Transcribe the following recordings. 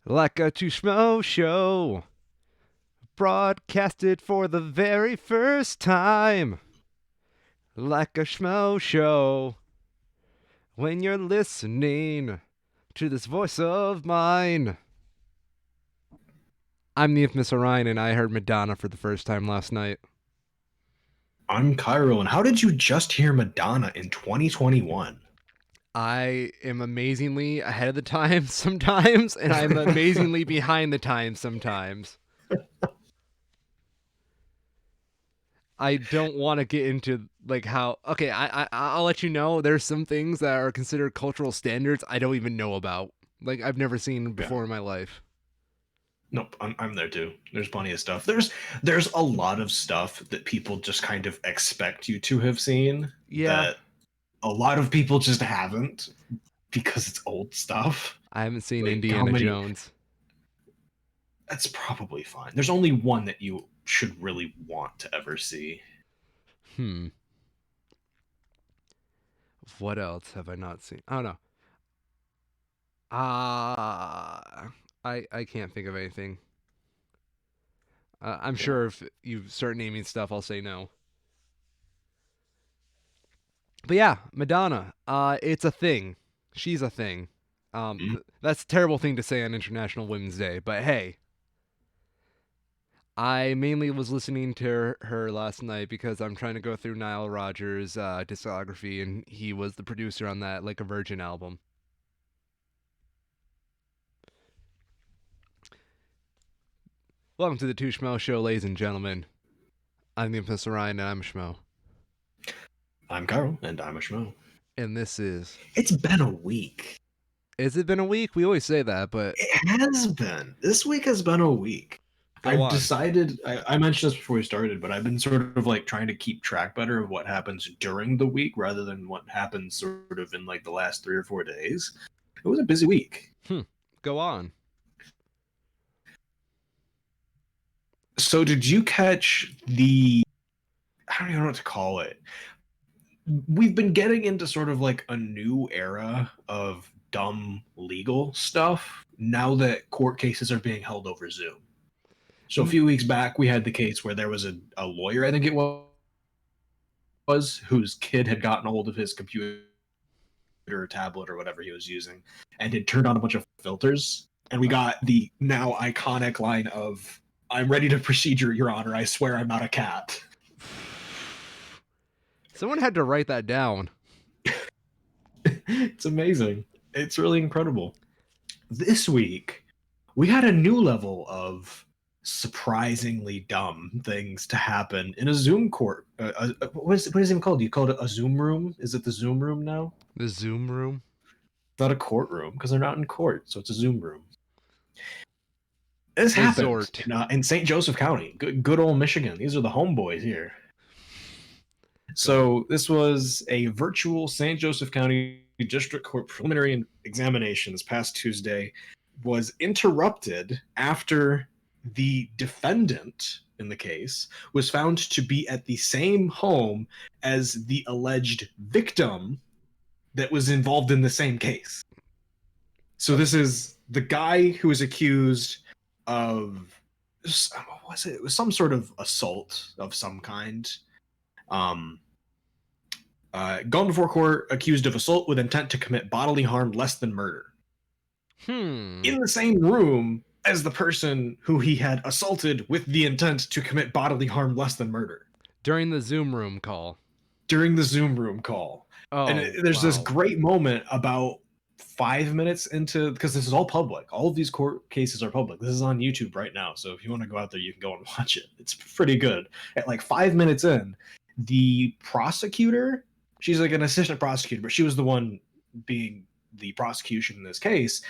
Like a Schmoes show, broadcasted for the very first time. Like a Schmoes show, when you're listening to this voice of mine. I'm the infamous Orion, and I heard Madonna for the first time last night. I'm Cairo, and how did you just hear Madonna in 2021? I am amazingly ahead of the times sometimes, and I'm amazingly behind the times sometimes. I don't want to get into like how okay, I'll let you know there's some things that are considered cultural standards I don't even know about. Like I've never seen Yeah. before in my life. Nope, I'm there too. There's plenty of stuff. There's a lot of stuff that people just kind of expect you to have seen Yeah, that a lot of people just haven't because it's old stuff. I haven't seen Like how Indiana many Jones. that's probably fine. There's only one that you should really want to ever see. Hmm. What else have I not seen? I don't know. I can't think of anything. I'm Yeah. sure if you start naming stuff, I'll say no. But yeah, Madonna. It's a thing. She's a thing. Mhm. That's a terrible thing to say on International Women's Day, but hey, I mainly was listening to her last night because I'm trying to go through Nile Rodgers' discography, and he was the producer on that Like a Virgin album. Welcome to the Two Schmo Show, ladies and gentlemen. I'm the Infamous Orion, and I'm a Schmo. I'm Cairo, and I'm a Schmo. And this is. It's been a week. Has it been a week? We always say that, but It has been. This week has been a week. go I've on. decided, I mentioned this before we started, but I've been sort of like trying to keep track better of what happens during the week rather than what happens sort of in like the last 3 or 4 days. It was a busy week. Hmm. Go on. So, did you catch I don't even know what to call it. We've been getting into sort of like a new era of dumb legal stuff now that court cases are being held over Zoom. So a N- few weeks back, we had the case where there was a lawyer, I think it was, whose kid had gotten a hold of his computer or tablet or whatever he was using and had turned on a bunch of filters. And we got the now iconic line of, "I'm ready to proceed, Your Honor. I swear I'm not a cat." Someone had to write that down. It's amazing. It's really incredible. This week, we had a new level of surprisingly dumb things to happen in a Zoom court. What is it even called? Do you call it a Zoom room? Is it the Zoom room now? The Zoom room. It's not a courtroom because they're not in court, so it's a Zoom room. This happened Resort. in St. Joseph County, good old Michigan. These are the homeboys here. Go on. So this was a virtual St. Joseph County District Court preliminary examination this past Tuesday was interrupted after the defendant in the case was found to be at the same home as the alleged victim that was involved in the same case. So this is the guy who is accused of what was it? It was some sort of assault of some kind. Um, Gone before court, accused of assault with intent to commit bodily harm less than murder. Hmm. In the same room as the person who he had assaulted with the intent to commit bodily harm less than murder During the Zoom room call. during the Zoom room call. And Oh, there's this wow. great moment about 5 minutes into, because this is all public. All of these court cases are public. This is on YouTube right now. So if you want to go out there, you can go and watch it. It's pretty good. At like 5 minutes in, the prosecutor, she's like an assistant prosecutor, but she was the one being the prosecution in this case,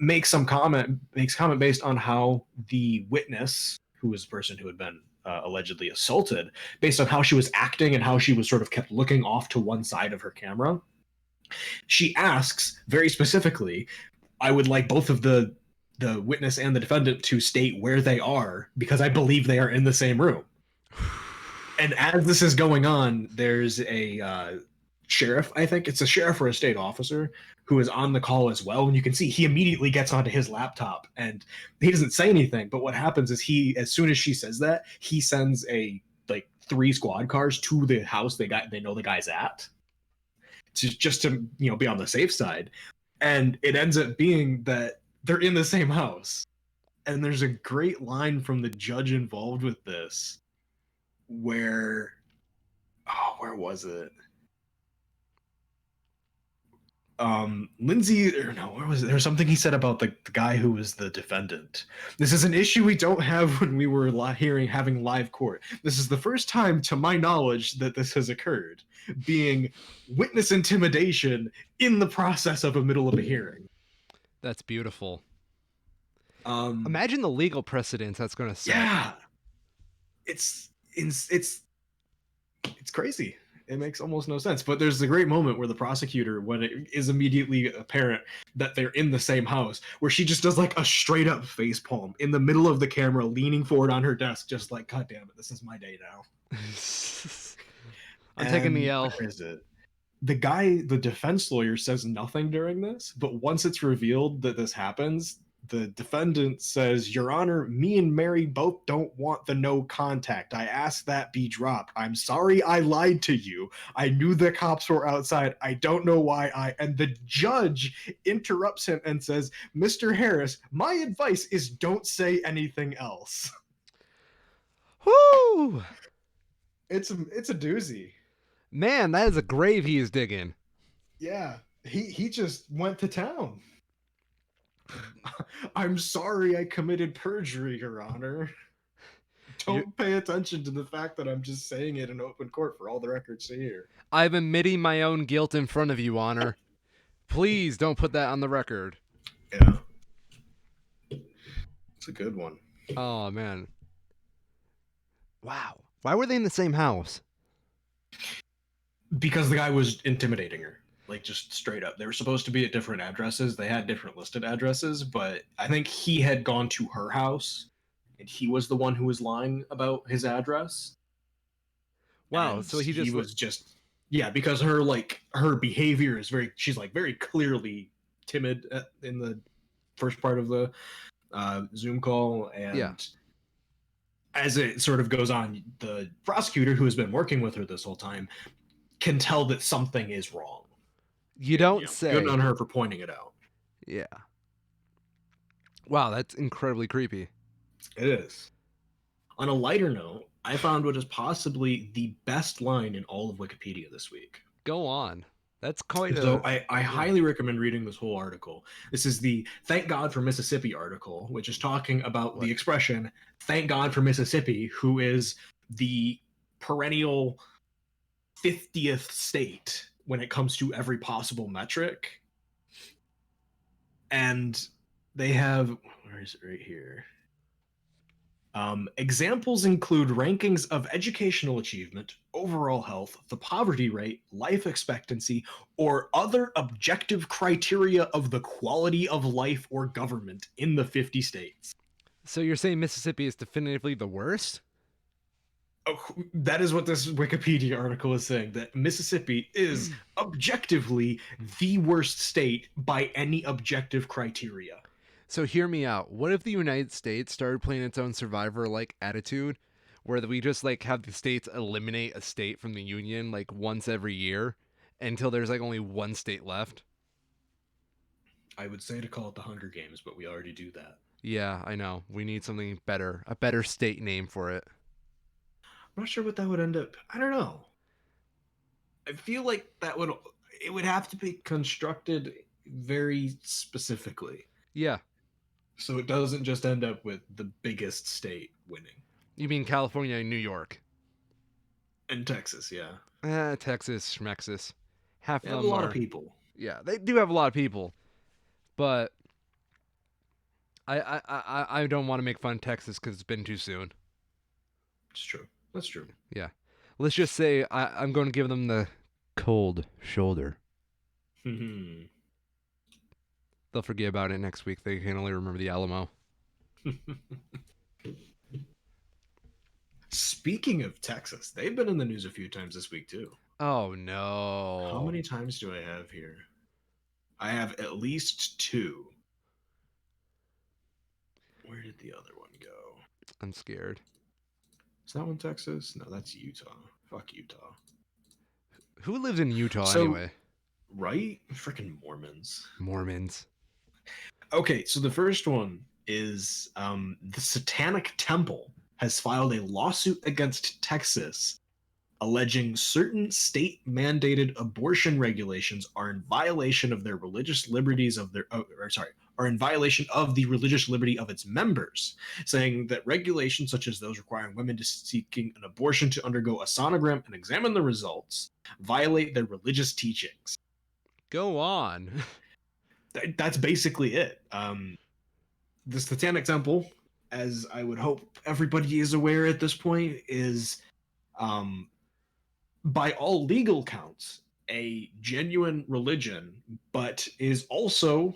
makes comment based on how the witness, who was the person who had been allegedly assaulted, based on how she was acting and how she was sort of kept looking off to one side of her camera. She asks very specifically, "I would like both of the witness and the defendant to state where they are because I believe they are in the same room." And as this is going on, there's a sheriff, I think it's a sheriff or a state officer who is on the call as well. And you can see he immediately gets onto his laptop and he doesn't say anything. But what happens is as soon as she says that, he sends a like 3 squad cars to the house they know the guy's at, just to be on the safe side. And it ends up being that they're in the same house. And there's a great line from the judge involved with this where where was it? Lindsay, or no, where was it? There was something he said about the guy who was the defendant. This is an issue we don't have when we were having live court. This is the first time, to my knowledge, that this has occurred, being witness intimidation in the process of a middle of a hearing. That's beautiful. Imagine the legal precedents that's going to set. Yeah, it's crazy. It makes almost no sense. But there's a great moment where the prosecutor, when it is immediately apparent that they're in the same house, where she just does like a straight up face palm in the middle of the camera, leaning forward on her desk, just like, God damn it, this is my day now. I'm taking the L. Where is it? The defense lawyer says nothing during this, but once it's revealed that this happens, the defendant says, Your Honor, me and Mary both don't want the no contact. I asked that be dropped. I'm sorry I lied to you. I knew the cops were outside. I don't know why And the judge interrupts him and says, Mr. Harris, my advice is don't say anything else. Whoo! It's a doozy. Man, that is a grave he is digging. Yeah, he just went to town. I'm sorry I committed perjury, Your Honor. Don't pay attention to the fact that I'm just saying it in open court for all the records to hear. I'm admitting my own guilt in front of you, Honor. Please don't put that on the record. Yeah. It's a good one. Oh, man. Wow. Why were they in the same house? Because the guy was intimidating her. Like, just straight up. They were supposed to be at different addresses. They had different listed addresses, but I think he had gone to her house, and he was the one who was lying about his address. Wow, and so he was just... Yeah, because her behavior is she's like very clearly timid in the first part of the Zoom call, and as it sort of goes on, the prosecutor, who has been working with her this whole time, can tell that something is wrong. You don't say. Good on her for pointing it out. Yeah. Wow, that's incredibly creepy. It is. On a lighter note, I found what is possibly the best line in all of Wikipedia this week. Go on. That's quite So I highly recommend reading this whole article. This is the Thank God for Mississippi article, which is talking about the expression, thank God for Mississippi, who is the perennial 50th state when it comes to every possible metric. And they have, where is it right here? Examples include rankings of educational achievement, overall health, the poverty rate, life expectancy, or other objective criteria of the quality of life or government in the 50 states. So you're saying Mississippi is definitively the worst? Oh, that is what this Wikipedia article is saying, that Mississippi is objectively the worst state by any objective criteria. So hear me out. What if the United States started playing its own Survivor-like attitude, where we just have the states eliminate a state from the union once every year until there's only one state left? I would say to call it the Hunger Games, but we already do that. Yeah, I know. We need something better, a better state name for it. I'm not sure what that would end up. I don't know. I feel like it would have to be constructed very specifically. Yeah. So it doesn't just end up with the biggest state winning. You mean California and New York? And Texas, yeah. Texas, Schmexis. Half of them have a lot of people. Yeah, they do have a lot of people. But I don't want to make fun of Texas because it's been too soon. It's true. That's true. Yeah. Let's just say I'm going to give them the cold shoulder. They'll forget about it next week. They can only remember the Alamo. Speaking of Texas, they've been in the news a few times this week too. Oh How no. many times do I have here? I have at least two. Where did the other one go? I'm scared. Is that one Texas? No, that's Utah. Fuck Utah. Who lives in Utah So, anyway? right? Freaking Mormons. Mormons. Okay, so the first one is the Satanic Temple has filed a lawsuit against Texas alleging certain state mandated abortion regulations are in violation of their religious liberties of their are in violation of the religious liberty of its members, saying that regulations such as those requiring women to seeking an abortion to undergo a sonogram and examine the results violate their religious teachings. Go on. That's basically it. The Satanic Temple, as I would hope everybody is aware at this point, is um, by all legal counts, a genuine religion, but is also,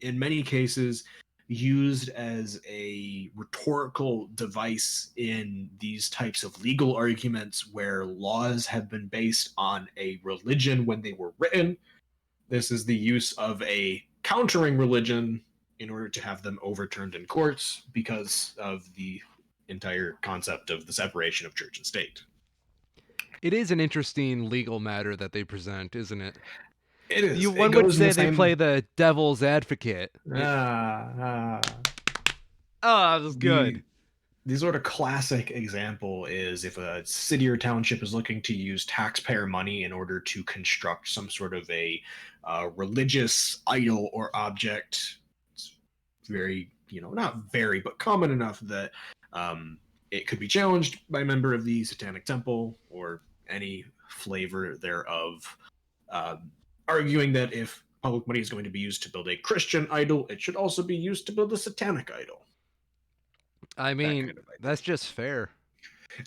in many cases, used as a rhetorical device in these types of legal arguments where laws have been based on a religion when they were written. This is the use of a countering religion in order to have them overturned in courts because of the entire concept of the separation of church and state. It is an interesting legal matter that they present, isn't it? It is. It One would goes in the say they play same. the devil's advocate. Ah, ah. Oh, that was good. The the sort of classic example is if a city or township is looking to use taxpayer money in order to construct some sort of a religious idol or object. It's very, not very, but common enough that it could be challenged by a member of the Satanic Temple or any flavor thereof, um, arguing that if public money is going to be used to build a Christian idol, it should also be used to build a satanic idol. I That mean, kind of idea. that's just fair.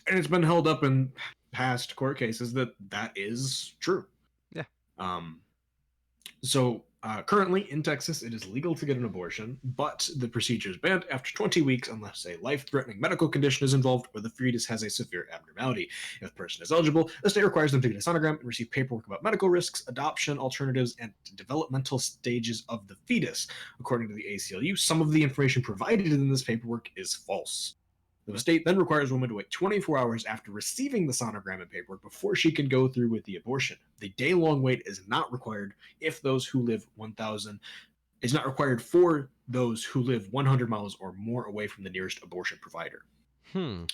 And it's been held up in past court cases that that is true. Yeah. Um, so currently in Texas, it is legal to get an abortion, but the procedure is banned after 20 weeks unless a life-threatening medical condition is involved or the fetus has a severe abnormality. If the person is eligible, the state requires them to get a sonogram and receive paperwork about medical risks, adoption alternatives, and developmental stages of the fetus. According to the ACLU, some of the information provided in this paperwork is false. The state then requires women to wait 24 hours after receiving the sonogram and paperwork before she can go through with the abortion. The day-long wait is not required if those who live 1,000 is not required for those who live 100 miles or more away from the nearest abortion provider. Hmm.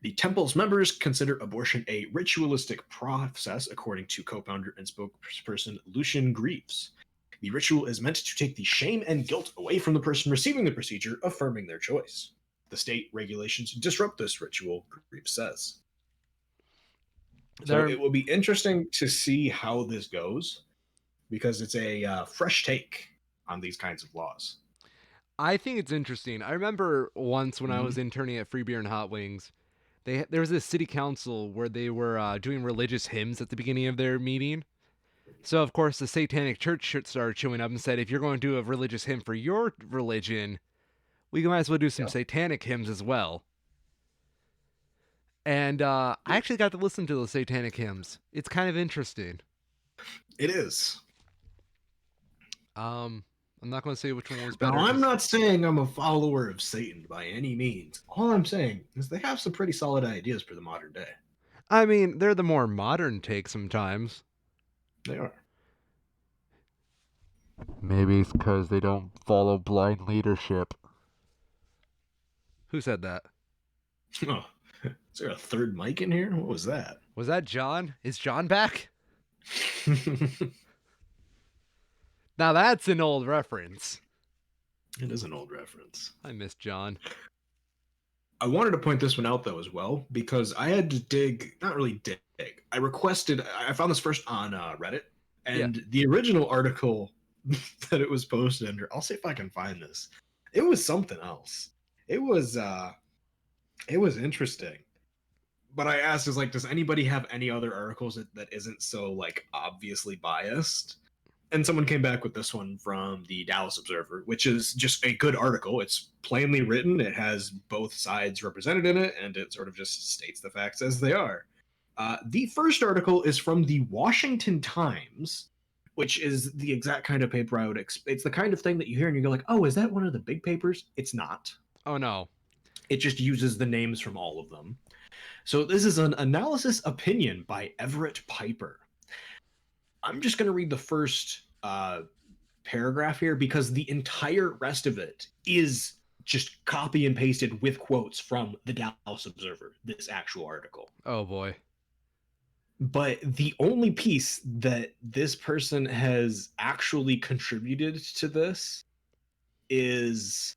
The temple's members consider abortion a ritualistic process, according to co-founder and spokesperson Lucian Greaves. The ritual is meant to take the shame and guilt away from the person receiving the procedure, affirming their choice. The state regulations disrupt this ritual, Greaves says. So There it will be interesting to see how this goes because it's a fresh take on these kinds of laws. I think it's interesting. I remember once when I was Mm-hmm. interning at Free Beer and Hot Wings, there was this city council where they were doing religious hymns at the beginning of their meeting. So of course the Satanic Church started showing up and said, if you're going to do a religious hymn for your religion, we might as well do some Yeah, satanic hymns as well. And I actually got to listen to those satanic hymns. It's kind of interesting. it is. Um, I'm not going to say which one was Now, better I'm because not saying I'm a follower of Satan by any means. All I'm saying is they have some pretty solid ideas for the modern day. I mean they're the more modern take sometimes. They are. Maybe it's because they don't follow blind leadership. Who said that? Oh, is there a third mic in here? What was that? Was that John? Is John back? It Now that's an old reference. is an old reference. I miss John. I wanted to point this one out though as well because I had to dig, not really dig. I requested. I found this first on Reddit, Yeah. and the original article that it was posted under. I'll see if I can find this. It was something else. It was interesting. But I asked, is like, does anybody have any other articles that isn't so like obviously biased? And someone came back with this one from the Dallas Observer, which is just a good article. It's plainly written. It has both sides represented in it, and it sort of just states the facts as they are. The first article is from the Washington Times, which is the exact kind of paper I would expect. It's the kind of thing that you hear and you go like, "Oh, is that one of the big papers?" It's not. Oh no. It just uses the names from all of them. So this is an analysis opinion by Everett Piper. I'm just going to read the first paragraph here because the entire rest of it is just copy and pasted with quotes from the Dallas Observer, this actual article. Oh boy. But the only piece that this person has actually contributed to this is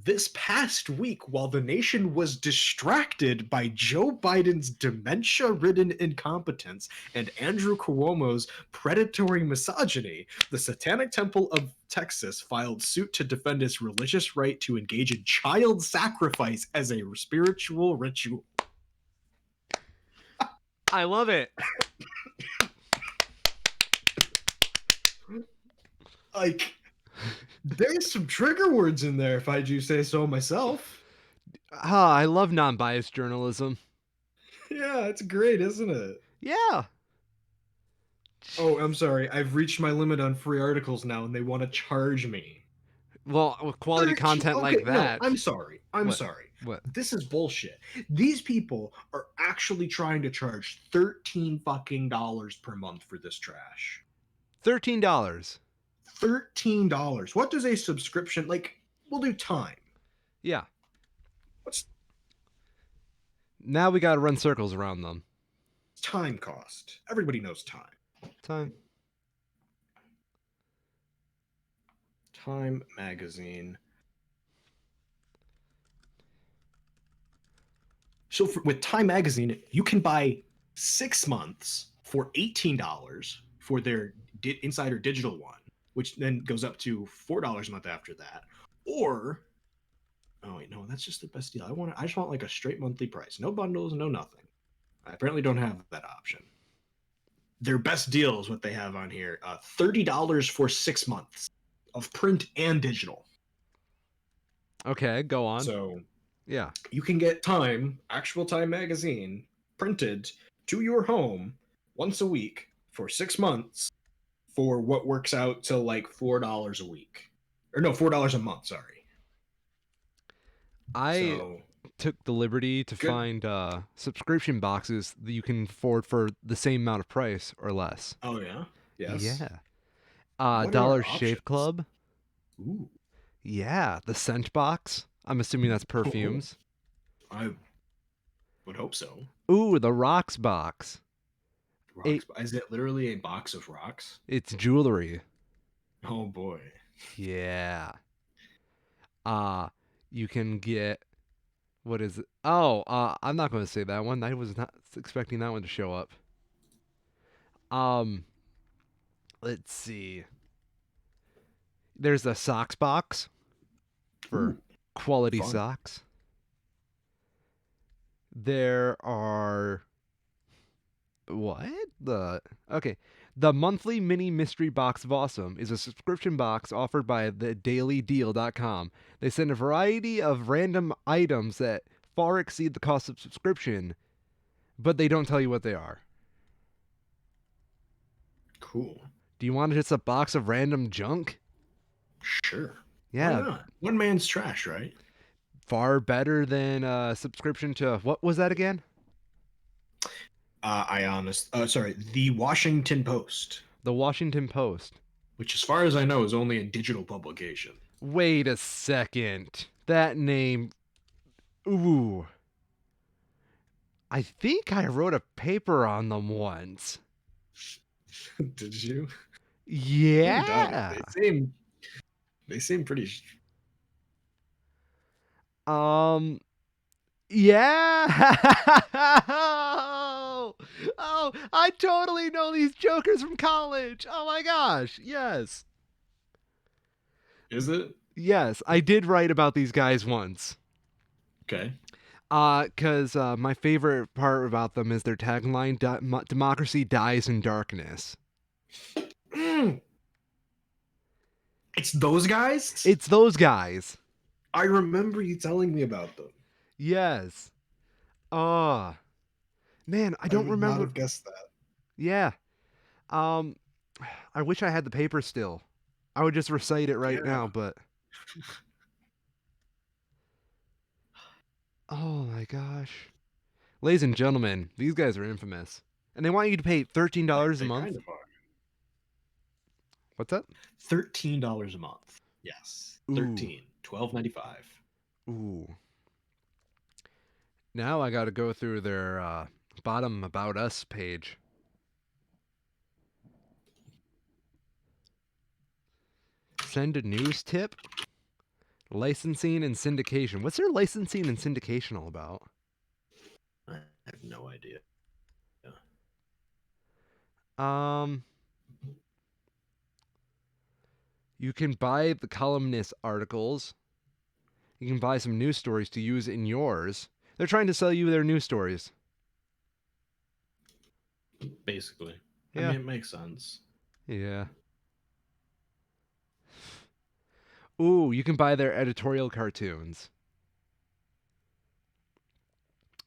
this past week, while the nation was distracted by Joe Biden's dementia ridden incompetence and Andrew Cuomo's predatory misogyny, the Satanic Temple of Texas filed suit to defend its religious right to engage in child sacrifice as a spiritual ritual. I love it. Like, there's some trigger words in there, if I do say so myself. I love non-biased journalism. Yeah, it's great, isn't it? Yeah. Oh, I'm sorry. I've reached my limit on free articles now, and they want to charge me. Well, with quality content like that. No, I'm sorry. I'm What? sorry. What? This is bullshit. These people are actually trying to charge $13 fucking per month for this trash. $13. $13. What does a subscription like? We'll do time. Yeah. What's Now we gotta run circles around them. time cost? Everybody knows time. Time. Time magazine. So with Time magazine, you can buy 6 months for $18 for their Insider Digital one, which then goes up to $4 a month after that. Or, oh wait, no, that's just the best deal. I just want like a straight monthly price, no bundles, no nothing. I apparently don't have that option. Their best deal is what they have on here: $30 for 6 months of print and digital. Okay, go on. So yeah, you can get Time, actual Time magazine, printed to your home once a week for 6 months for what works out to like $4 a week. Or no, $4 a month, sorry. I took the liberty to Good. find subscription boxes that you can afford for the same amount of price or less. Oh yeah? Yes. Yeah. What are Dollar our Shave options? Club. Ooh. Yeah, the scent box. I'm assuming that's perfumes. I would hope so. Ooh, the rocks box. Rocks. Is it literally a box of rocks? It's jewelry. Oh boy. Yeah. You can get, what is it? Oh, I'm not going to say that one. I was not expecting that one to show up. Let's see. There's a socks box for Ooh, quality fun. socks. There are what? The monthly mini mystery box of awesome is a subscription box offered by thedailydeal.com. They send a variety of random items that far exceed the cost of subscription, but they don't tell you what they are. Cool. Do you want just a box of random junk? Sure. Yeah. Why not? One man's trash, right? Far better than a subscription to, what was that again? The Washington Post, The Washington Post. which, as far as I know, is only a digital publication. Wait a second. That name. Ooh. I think I wrote a paper on them once. Did you? Yeah. They seem pretty. Yeah. Oh, I totally know these jokers from college. Oh my gosh. Yes. Is it? Yes, I did write about these guys once. Okay. Because my favorite part about them is their tagline: "Democracy dies in darkness." It's those guys? It's those guys. I remember you telling me about them. Yes. Man, I I don't would not remember. have guessed that. Yeah. Um, I wish I had the paper still. I would just recite it right Yeah. now, but oh my gosh. Ladies and gentlemen, these guys are infamous. And they want you to pay $13 a They month? kind of are. What's that? $13 a month. Yes. Ooh. 13. 12.95. Ooh. Now I gotta go through their bottom About Us page. Send a news tip? Licensing and syndication. What's their licensing and syndication all about? I have no idea. Um, you can buy the columnist articles. You can buy some news stories to use in yours. They're trying to sell you their news stories. Basically. I Yeah. mean, it makes sense. Yeah. Ooh, you can buy their editorial cartoons.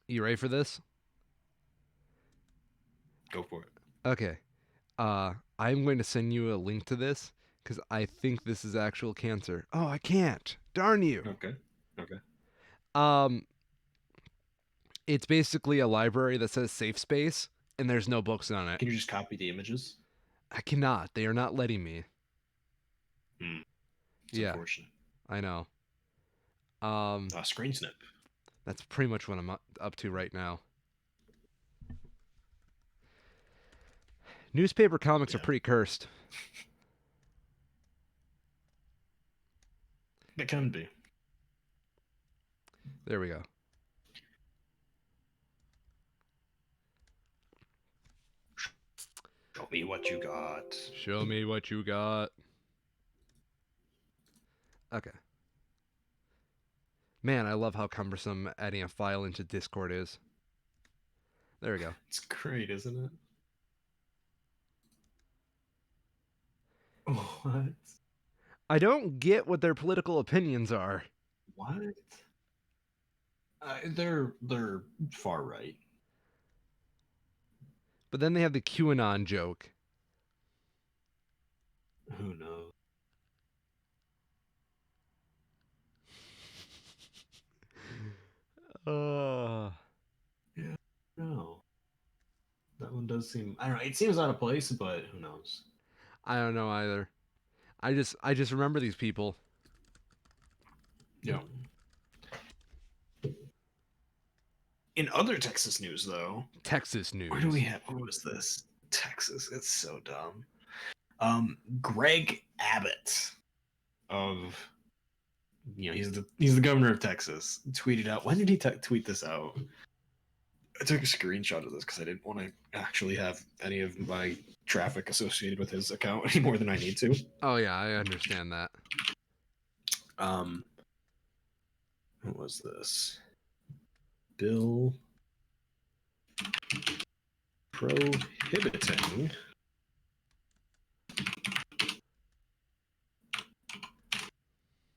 You ready for this? Go for it. Okay. I'm going to send you a link to this because I think this is actual cancer. Oh, I can't. Darn you. Okay. Okay. Um, it's basically a library that says safe space and there's no books on it. Can you just copy the images? I cannot. They are not letting me. Hmm. It's Yeah, unfortunate. I know. Um, Screen snip. that's pretty much what I'm up to right now. Newspaper comics are Yeah. pretty cursed. It can be. There we go. Show me what you got. Show me what you got. Okay. Man, I love how cumbersome adding a file into Discord is. There we go. It's great, isn't it? What? I don't get what their political opinions are. What? They're far right. But then they have the QAnon joke. Who knows? Uh, Yeah. No. That one does seem. I don't know. It seems out of place, but who knows? I don't know either. I just remember these people. Yeah. In other Texas news, though, Texas news. where do we have? What was this? Texas. It's so dumb. Greg Abbott of he's the governor of Texas. Tweeted out. When did he tweet this out? I took a screenshot of this because I didn't want to actually have any of my traffic associated with his account any more than I need to. Oh yeah, I understand that. What was this? Bill prohibiting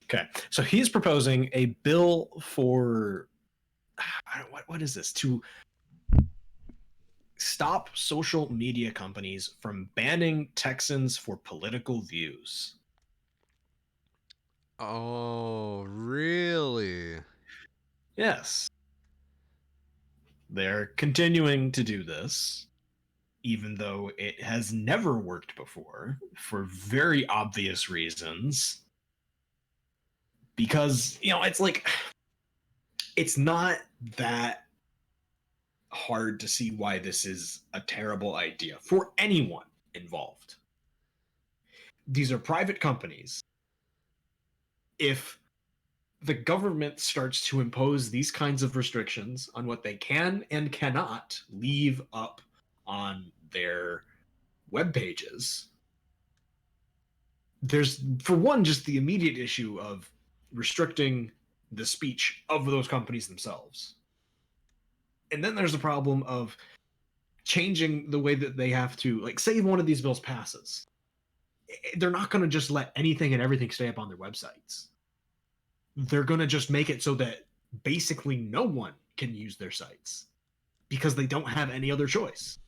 Okay, so he's proposing a bill for what is this, to stop social media companies from banning Texans for political views. Oh, really? Yes. They're continuing to do this, even though it has never worked before for very obvious reasons. Because, it's like, it's not that hard to see why this is a terrible idea for anyone involved. These are private companies. If the government starts to impose these kinds of restrictions on what they can and cannot leave up on their web pages, there's, for one, just the immediate issue of restricting the speech of those companies themselves. And then there's the problem of changing the way that they have to, like, say one of these bills passes. They're not going to just let anything and everything stay up on their websites. They're going to just make it so that basically no one can use their sites because they don't have any other choice.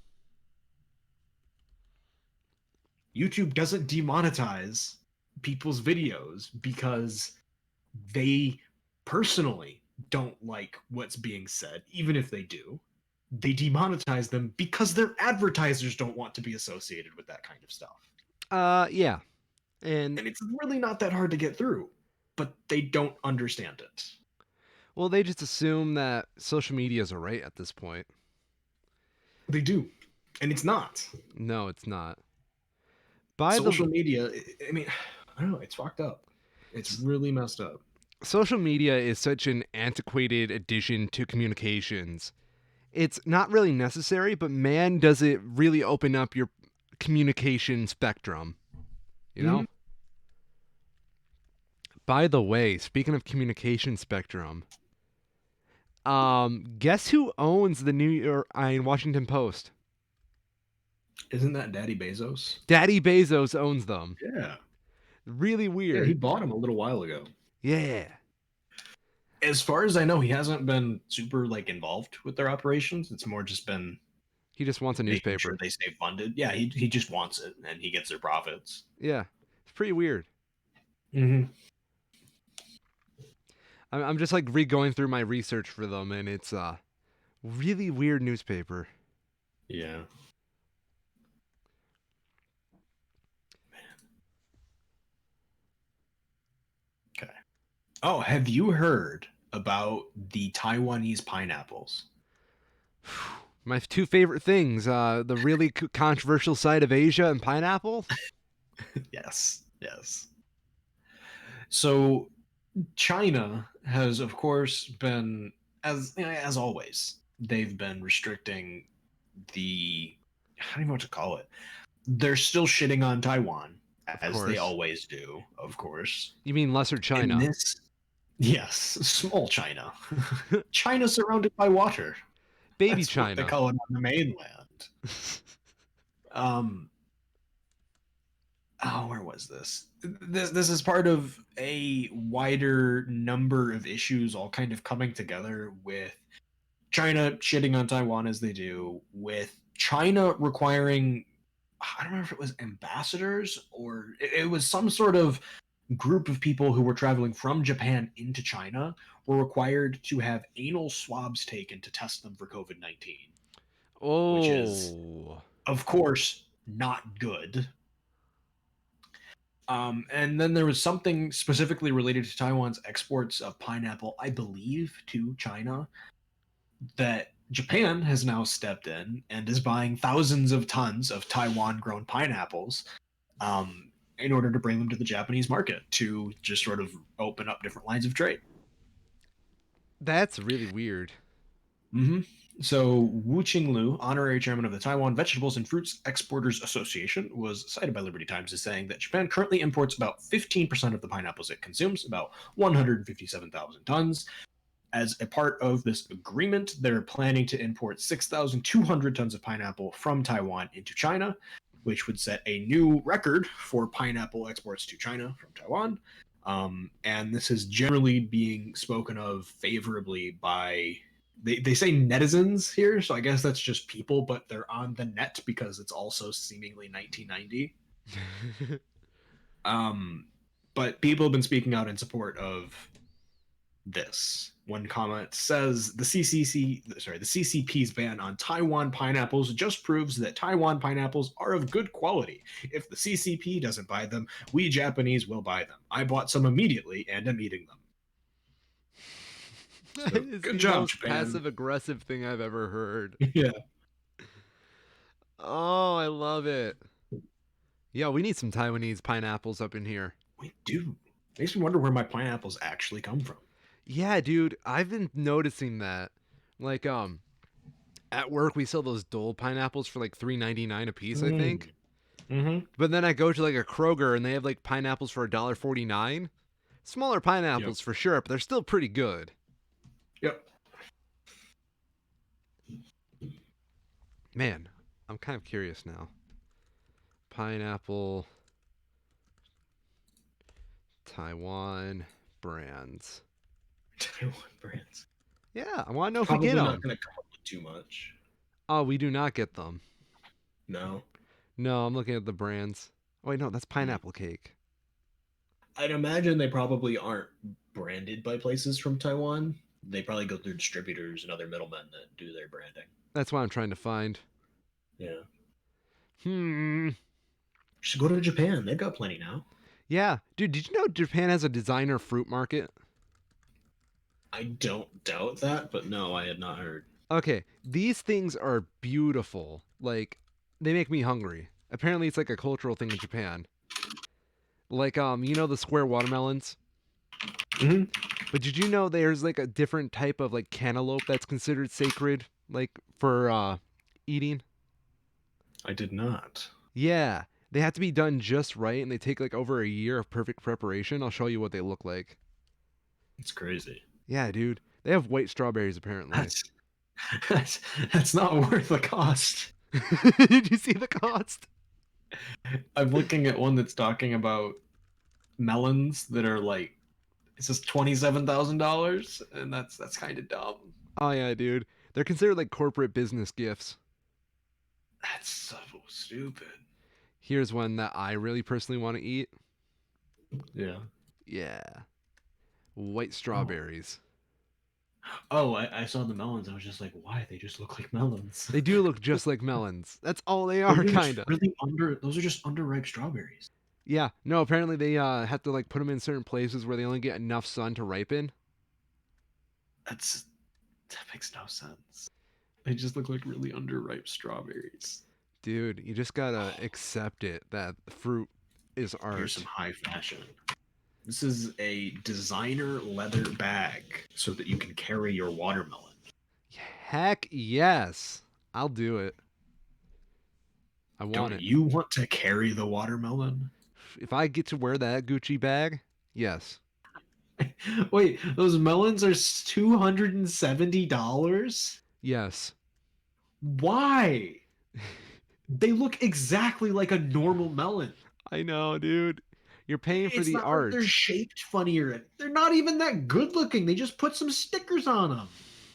YouTube doesn't demonetize people's videos because they personally don't like what's being said, even if they do. They demonetize them because their advertisers don't want to be associated with that kind of stuff. Yeah. And And it's really not that hard to get through, but they don't understand it. well, they just assume that social media is right at this point. They do. And it's not. No, it's not. By the Social media, I mean, I don't know, it's fucked up. It's really messed up. social media is such an antiquated addition to communications. It's not really necessary, but man, does it really open up your communication spectrum, you Mm-hmm. know? By the way, speaking of communication spectrum, guess who owns the New York Washington Post? Isn't that Daddy Bezos? Daddy Bezos owns them. Yeah. Really Yeah, he weird. bought him a little while ago. Yeah. As far as I know, he hasn't been super like involved with their operations. It's more just been He just wants a making sure newspaper. they stay funded. Yeah, he just wants it and he gets their profits. Yeah. It's pretty weird. Mm-hmm. I'm just like re-going through my research for them, and it's really weird newspaper. Yeah. Okay. Oh, have you heard about the Taiwanese pineapples? My two favorite things: the really controversial side of Asia and pineapple. Yes. Yes. So China has, of course, been as always. They've been restricting the I don't even know what to call it. They're still shitting on Taiwan Of as they course. always do, of course. You mean Lesser And China? this, yes, small China, China surrounded by water. Baby That's what they China. call it on the mainland. Um, oh, where was this? This is part of a wider number of issues all kind of coming together with China shitting on Taiwan as they do, with China requiring I don't remember if it was ambassadors or it was some sort of group of people who were traveling from Japan into China were required to have anal swabs taken to test them for COVID-19, which is, Oh. of course, not good. And then there was something specifically related to Taiwan's exports of pineapple, I believe, to China, that Japan has now stepped in and is buying thousands of tons of Taiwan grown pineapples in order to bring them to the Japanese market to just sort of open up different lines of trade. That's really weird. Mm-hmm. So Wu Qinglu, honorary chairman of the Taiwan Vegetables and Fruits Exporters Association, was cited by Liberty Times as saying that Japan currently imports about 15% of the pineapples it consumes, about 157,000 tons. As a part of this agreement, they're planning to import 6,200 tons of pineapple from Taiwan into China, which would set a new record for pineapple exports to China from Taiwan. And this is generally being spoken of favorably by they say netizens here, so I guess that's just people, but they're on the net because it's also seemingly 1990. But people have been speaking out in support of this. One comment says the CCP's ban on Taiwan pineapples just proves that Taiwan pineapples are of good quality. If the CCP doesn't buy them, we Japanese will buy them. I bought some immediately and am eating them. That So is good the job, most Japan. passive aggressive thing I've ever heard. Yeah, Oh, I love it. Yeah, we need some Taiwanese pineapples up in here. we do. Makes me wonder where my pineapples actually come from. Yeah, dude, I've been noticing that. Like, at work we sell those Dole pineapples for like $3.99 a piece, I think. Mm-hmm. But then I go to like a Kroger and they have like pineapples for $1.49. Smaller Yep. pineapples for sure, but they're still pretty good. Yep. Man, I'm kind of curious now. Pineapple Taiwan brands. Taiwan brands. Yeah, I want to know if we get Probably not them. going to come up with too much. Oh, we do not get them. No. No, I'm looking at the brands. Oh, wait, no, that's Hmm. pineapple cake. I'd imagine they probably aren't branded by places from Taiwan. They probably go through distributors and other middlemen that do their branding. That's what I'm trying to find. Yeah. Hmm. Just go to Japan. They've got plenty now. Yeah, dude, did you know Japan has a designer fruit market? I don't doubt that, but no, I had not heard. Okay, these things are beautiful. Like, they make me hungry. Apparently, it's like a cultural thing in Japan. Like, the square watermelons. Hmm. But did you know there's like a different type of like cantaloupe that's considered sacred, like for eating? I did not. Yeah, they have to be done just right, and they take like over a year of perfect preparation. I'll show you what they look like. It's crazy. Yeah, dude, they have white strawberries apparently. That's that's that's not worth the cost. Did you see the cost? I'm looking at one that's talking about melons that are like it says $27,000, and that's kind of dumb. Oh yeah, dude, they're considered like corporate business gifts. That's so stupid. Here's one that I really personally want to eat. Yeah. Yeah, white Oh. strawberries. Oh, I saw the melons. I was just like, why? They just look like melons. They do look just like melons. That's all they Those are, are just kinda. really under. Those are just underripe strawberries. Yeah, no, apparently they have to like put them in certain places where they only get enough sun to ripen. That's that makes no sense. They just look like really underripe strawberries. Dude, you just gotta Oh, accept it that fruit is here's some art. high fashion. This is a designer leather bag so that you can carry your watermelon. Heck yes. I'll do it. I want Don't it. you want to carry the watermelon? If I get to wear that Gucci bag, yes. Wait, those melons are $270? Yes. Why? They look exactly like a normal melon. I know, dude. You're paying for It's the not like they're art. shaped funnier. They're not even that good looking. They just put some stickers on them.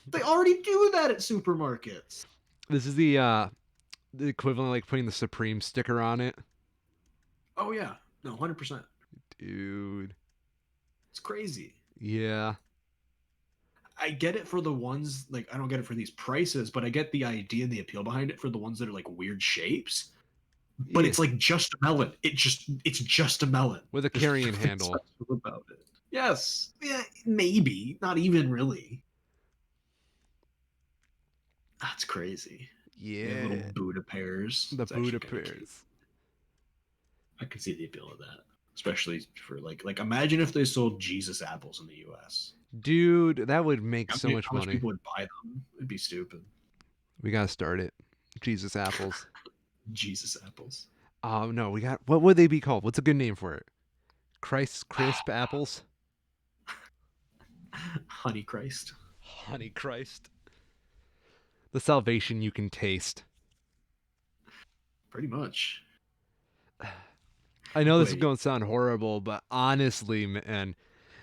They already do that at supermarkets. This is the equivalent of like putting the Supreme sticker on it. Oh yeah, no, 100%. Dude. It's crazy. Yeah. I get it for the ones like I don't get it for these prices, but I get the idea and the appeal behind it for the ones that are like weird shapes. But Yeah. it's like just a melon. It's just a melon. With a There's carrying nothing handle. special about it. Yes. Yeah, maybe. Not even really. That's crazy. They have little Yeah. Buddha pears. The It's actually Buddha kind of cute. pears. I can see the appeal of that, especially for like imagine if they sold Jesus apples in the U.S. Dude, that would make so much How much money. people would buy them? It'd be stupid. We gotta start it. Jesus apples. Jesus apples. Oh no, we got what would they be called? What's a good name for it? Christ crisp apples? Honey Christ. Honey Christ. The salvation you can taste. Pretty much. I know this is Wait. going to sound horrible, but honestly, man,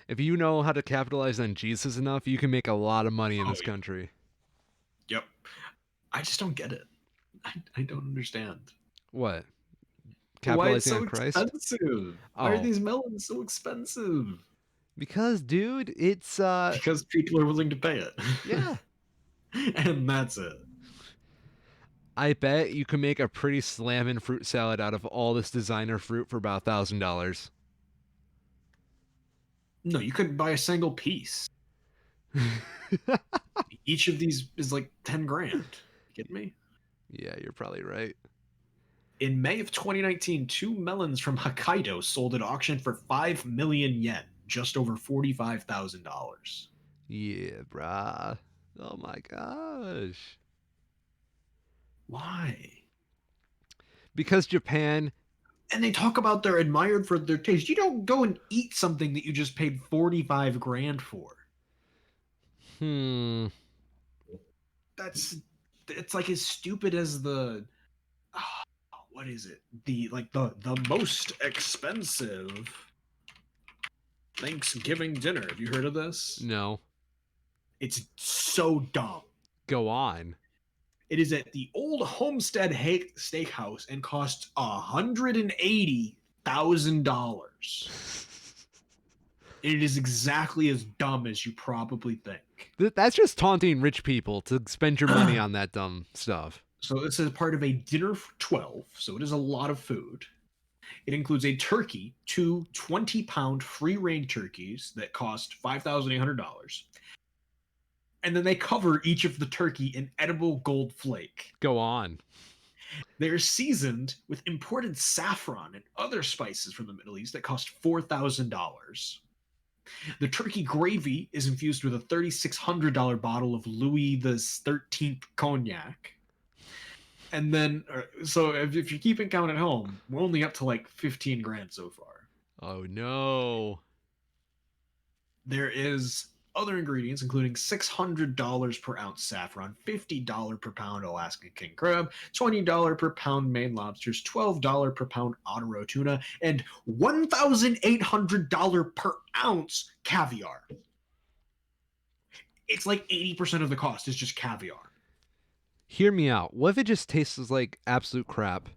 if you know how to capitalize on Jesus enough, you can make a lot of money in Oh this yeah. country. Yep. I just don't get it. I don't understand. What? Why it's Capitalizing so on Christ? expensive? Why are Oh, these melons so expensive? because dude, it's Because people are willing to pay it. yeah. And that's it. I bet you can make a pretty slammin' fruit salad out of all this designer fruit for about $1,000. No, you couldn't buy a single piece. Each of these is like 10 grand. You kidding me? Yeah, you're probably right. In May of 2019, two melons from Hokkaido sold at auction for 5 million yen, just over $45,000. Yeah, brah. Oh my gosh. Why? Because Japan, And they talk about they're admired for their taste. You don't go and eat something that you just paid 45 grand for. hmm, That's it's like as stupid as the what is it? The most expensive Thanksgiving dinner. Have you heard of this? no. It's so dumb. Go on. It is at the Old Homestead Steakhouse and costs $180,000. It is exactly as dumb as you probably think. That's just taunting rich people to spend your money on that dumb stuff. So this is part of a dinner for 12, so it is a lot of food. It includes a turkey, two 20-pound free-range turkeys that cost $5,800. And then they cover each of the turkey in edible gold flake. Go on. They're seasoned with imported saffron and other spices from the Middle East that cost $4,000. The turkey gravy is infused with a $3,600 bottle of Louis the 13th cognac. And then, so if you're keeping count at home, we're only up to like 15 grand so far. Oh no. There is other ingredients, including $600 per ounce saffron, $50 per pound Alaskan king crab, $20 per pound Maine lobsters, $12 per pound Otero tuna, and $1,800 per ounce caviar. It's like 80% of the cost is just caviar. Hear me out. What if it just tastes like absolute crap?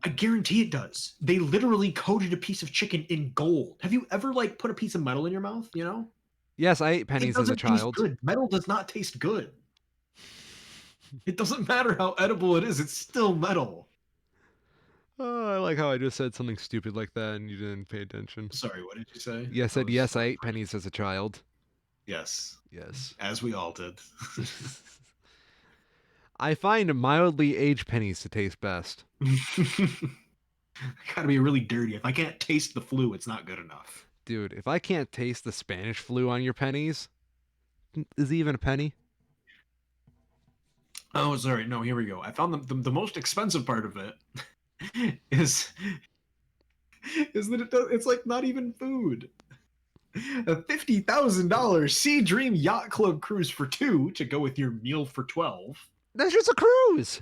I guarantee it does. They literally coated a piece of chicken in gold. Have you ever like put a piece of metal in your mouth, you know? Yes, I ate pennies as a child. Taste good. Metal does not taste good. It doesn't matter how edible it is, it's still metal. Oh, I like how I just said something stupid like that and you didn't pay attention. Sorry, what did you say? Yeah, I said yes, I ate pennies as a child. Yes. Yes. As we all did. I find mildly aged pennies to taste best. Gotta be really dirty. If I can't taste the flu, it's not good enough. Dude, if I can't taste the Spanish flu on your pennies, is it even a penny? Oh, sorry. No, here we go. I found the most expensive part of it is that it's like not even food. A $50,000 Sea Dream Yacht Club cruise for two to go with your meal for 12. That's just a cruise.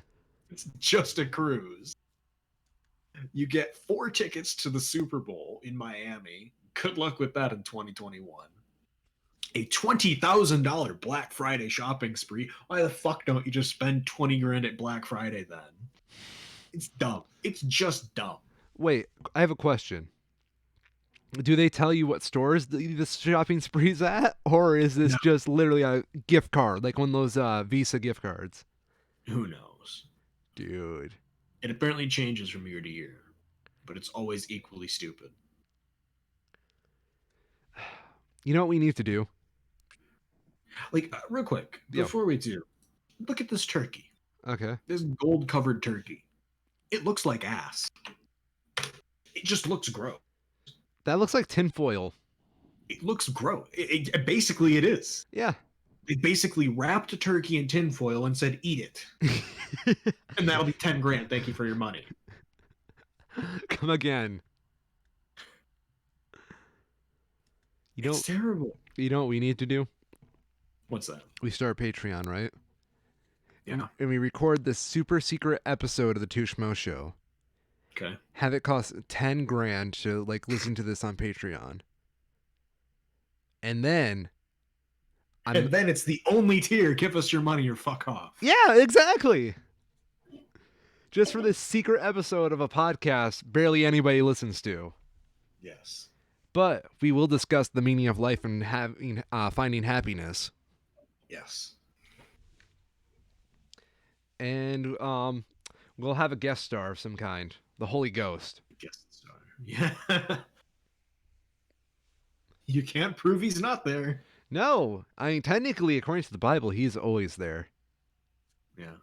It's just a cruise. You get 4 tickets to the Super Bowl in Miami. Good luck with that in 2021. A $20,000 Black Friday shopping spree. Why the fuck don't you just spend 20 grand at Black Friday then? It's dumb. It's just dumb. Wait, I have a question. Do they tell you what stores this shopping spree's at? Or is this just literally a gift card, like one of those Visa gift cards? Who knows? Dude. It apparently changes from year to year, but it's always equally stupid. You know what we need to do? Like, real quick, before we do, look at this turkey. Okay. This gold-covered turkey. It looks like ass. It just looks gross. That looks like tinfoil. It looks gross. Basically, it is. Yeah. They basically wrapped a turkey in tinfoil and said, eat it. And that'll be 10 grand. Thank you for your money. Come again. It's terrible. You know what we need to do? What's that? We start Patreon, right? Yeah. And we record this super secret episode of the Two Schmoes Show. Okay. Have it cost 10 grand to like listen to this on Patreon. And then it's the only tier. Give us your money or fuck off. Yeah, exactly. Just for this secret episode of a podcast barely anybody listens to. Yes. But we will discuss the meaning of life and finding happiness. Yes. And we'll have a guest star of some kind. The Holy Ghost. Guest star. Yeah. You can't prove he's not there. No. I mean, technically, according to the Bible, he's always there. Yeah.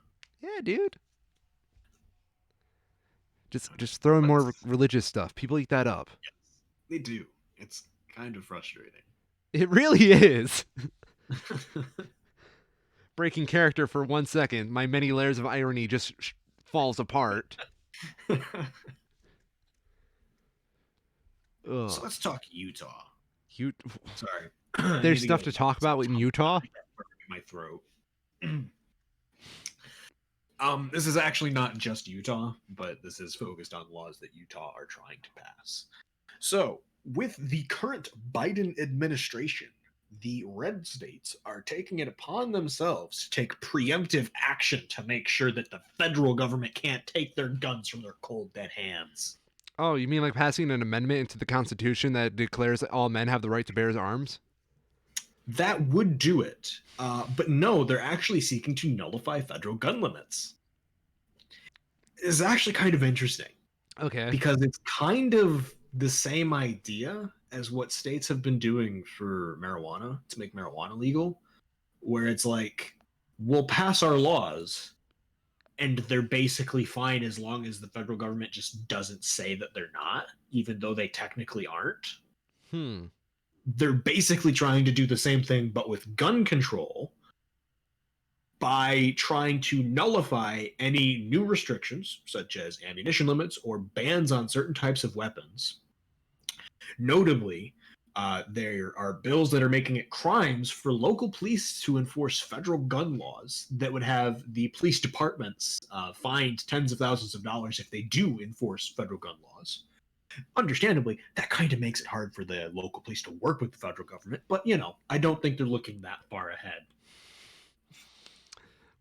Yeah, dude. Just throw in more religious stuff. People eat that up. Yes, they do. It's kind of frustrating. It really is. Breaking character for 1 second, my many layers of irony just falls apart. So let's talk Utah. Sorry. There's stuff to talk about in Utah? My throat. This is actually not just Utah, but this is focused on laws that Utah are trying to pass. So, with the current Biden administration, the red states are taking it upon themselves to take preemptive action to make sure that the federal government can't take their guns from their cold dead hands. Oh, you mean like passing an amendment into the Constitution that declares that all men have the right to bear arms? That would do it. But no, they're actually seeking to nullify federal gun limits. It's actually kind of interesting Okay. because it's kind of the same idea as what states have been doing for marijuana to make marijuana legal, where it's like, we'll pass our laws and they're basically fine as long as the federal government just doesn't say that they're not, even though they technically aren't. Hmm. They're basically trying to do the same thing, but with gun control by trying to nullify any new restrictions, such as ammunition limits or bans on certain types of weapons. Notably, there are bills that are making it crimes for local police to enforce federal gun laws that would have the police departments fined tens of thousands of dollars if they do enforce federal gun laws. Understandably, that kind of makes it hard for the local police to work with the federal government, but I don't think they're looking that far ahead.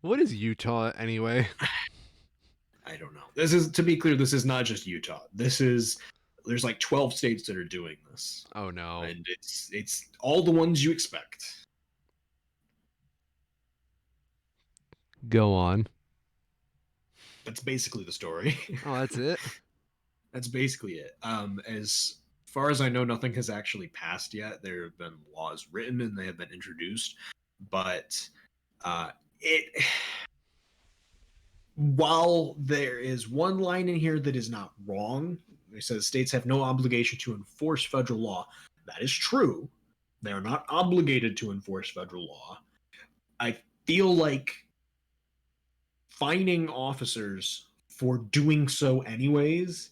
What is Utah anyway? I don't know. This is, to be clear, this is not just Utah. There's like 12 states that are doing this. Oh no. And it's all the ones you expect. Go on. That's basically the story. Oh, that's it? That's basically it. As far as I know, nothing has actually passed yet. There have been laws written and they have been introduced, but it while there is one line in here that is not wrong, it says states have no obligation to enforce federal law. That is true. They are not obligated to enforce federal law. I feel like fining officers for doing so anyways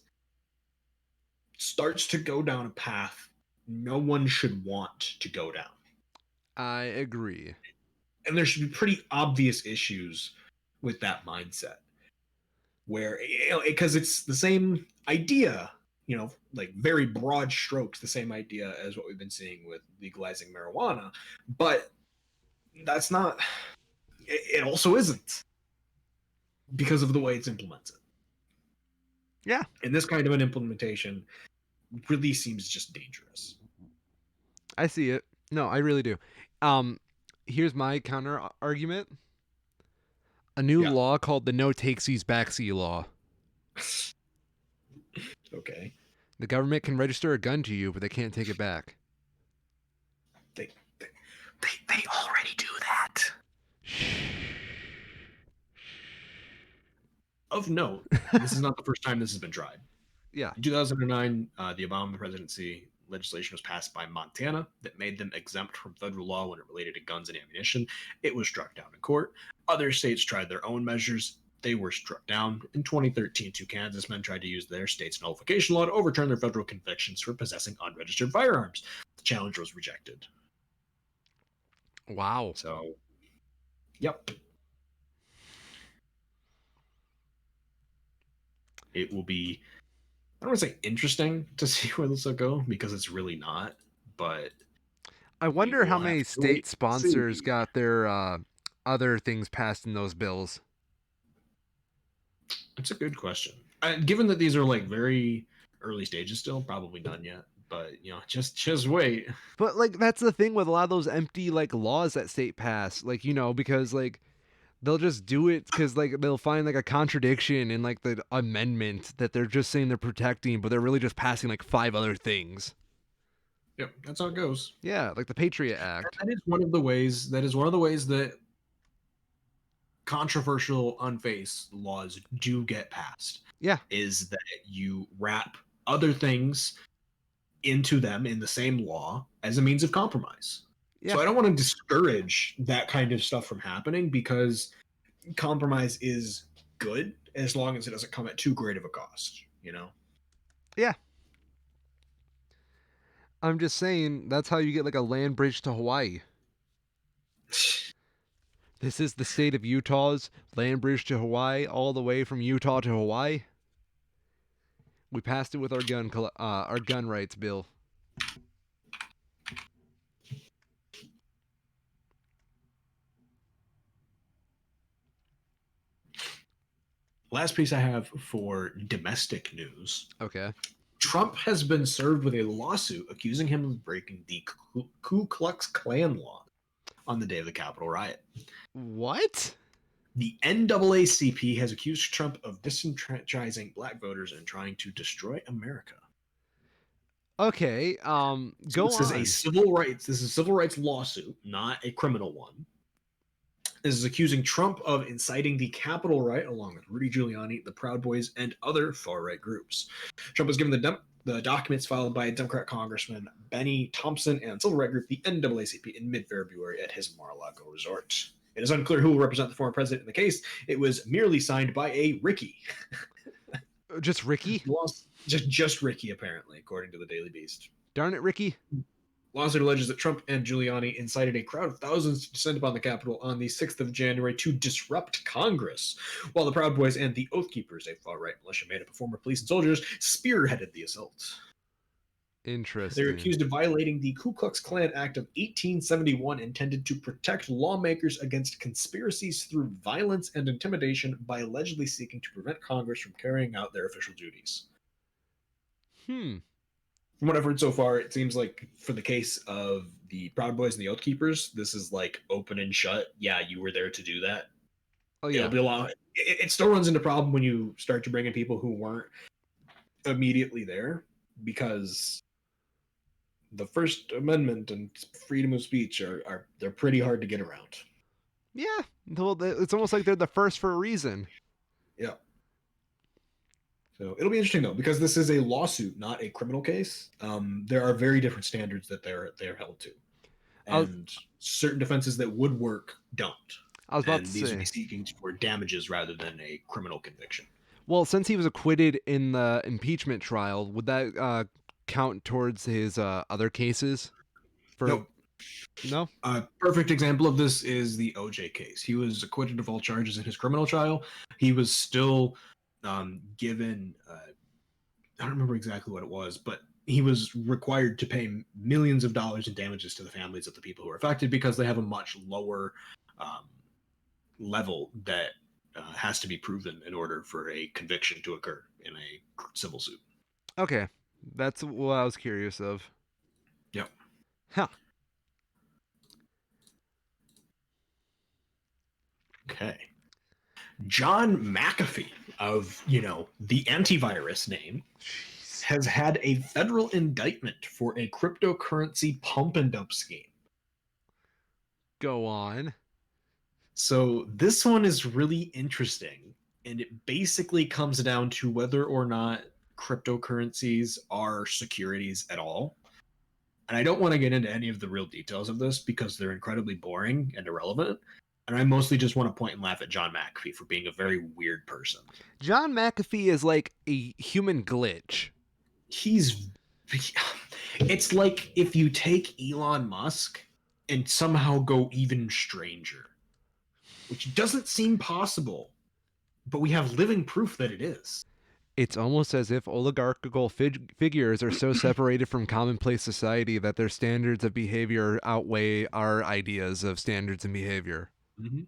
starts to go down a path no one should want to go down. I agree. And there should be pretty obvious issues with that mindset where, because it's the same idea, like very broad strokes, the same idea as what we've been seeing with legalizing marijuana, but that's not, it also isn't because of the way it's implemented. Yeah. And this kind of an implementation really seems just dangerous. I see it. No, I really do. Here's my counter argument. A new Yeah. law called the No Takesies Backseat Law. Okay. The government can register a gun to you, but they can't take it back. They already do that. Of note, this is not the first time this has been tried. Yeah. In 2009, the Obama presidency legislation was passed by Montana that made them exempt from federal law when it related to guns and ammunition. It was struck down in court. Other states tried their own measures. They were struck down. In 2013, two Kansas men tried to use their state's nullification law to overturn their federal convictions for possessing unregistered firearms. The challenge was rejected. Wow. So, yep. It will be, I don't want to say interesting to see where this will go, because it's really not, but I wonder how many to wait state sponsors got their other things passed in those bills. It's a good question. Given that these are like very early stages still, probably none yet. But just wait. But like that's the thing with a lot of those empty like laws that state pass, like because like they'll just do it because like they'll find like a contradiction in like the amendment that they're just saying they're protecting, but they're really just passing like 5 other things. Yep, that's how it goes. Yeah, like the Patriot Act. That is one of the ways. That is one of the ways that controversial, unfaced laws do get passed. Yeah, is that you wrap other things into them in the same law as a means of compromise. yeah. So I don't want to discourage that kind of stuff from happening, because compromise is good as long as it doesn't come at too great of a cost, Yeah. I'm just saying that's how you get like a land bridge to Hawaii. This is the state of Utah's land bridge to Hawaii, all the way from Utah to Hawaii. We passed it with our gun rights bill. Last piece I have for domestic news. Okay. Trump has been served with a lawsuit accusing him of breaking the Ku Klux Klan law on the day of the Capitol riot. What? The NAACP has accused Trump of disenfranchising black voters and trying to destroy America. Okay. So Go on. this is a civil rights lawsuit, not a criminal one. This is accusing Trump of inciting the Capitol riot along with Rudy Giuliani, the Proud Boys, and other far-right groups. Trump was given the documents filed by Democrat Congressman Benny Thompson and civil rights group the NAACP in mid-February at his Mar-a-Lago resort. It is unclear who will represent the former president in the case. It was merely signed by a Ricky. Just Ricky? Just Ricky, apparently, according to the Daily Beast. Darn it, Ricky. Lawsuit alleges that Trump and Giuliani incited a crowd of thousands to descend upon the Capitol on the 6th of January to disrupt Congress, while the Proud Boys and the Oath Keepers, a far-right militia made up of former police and soldiers, spearheaded the assault. Interesting. They're accused of violating the Ku Klux Klan Act of 1871, intended to protect lawmakers against conspiracies through violence and intimidation by allegedly seeking to prevent Congress from carrying out their official duties. From what I've heard so far, it seems like for the case of the Proud Boys and the Oath Keepers, this is like open and shut. Yeah, you were there to do that. Oh yeah. It'll be a lot. It still runs into problem when you start to bring in people who weren't immediately there, because the First Amendment and freedom of speech they're pretty hard to get around. Yeah. Well, it's almost like they're the first for a reason. Yeah. So it'll be interesting though, because this is a lawsuit, not a criminal case. There are very different standards that they're held to, and certain defenses that would work don't. I was about and to these say. would be seeking for damages rather than a criminal conviction. Well, since he was acquitted in the impeachment trial, would that count towards his other cases? Nope. No? A perfect example of this is the OJ case. He was acquitted of all charges in his criminal trial. He was still given, I don't remember exactly what it was, but he was required to pay millions of dollars in damages to the families of the people who were affected, because they have a much lower level that has to be proven in order for a conviction to occur in a civil suit. Okay. That's what I was curious of. Yep. Huh. Okay. John McAfee of, the antivirus name, has had a federal indictment for a cryptocurrency pump and dump scheme. Go on. So this one is really interesting, and it basically comes down to whether or not cryptocurrencies are securities at all. And I don't want to get into any of the real details of this because they're incredibly boring and irrelevant. And I mostly just want to point and laugh at John McAfee for being a very weird person. John McAfee is like a human glitch. It's like if you take Elon Musk and somehow go even stranger, which doesn't seem possible, but we have living proof that it is. It's almost as if oligarchical figures are so separated from commonplace society that their standards of behavior outweigh our ideas of standards and behavior. Mm-hmm.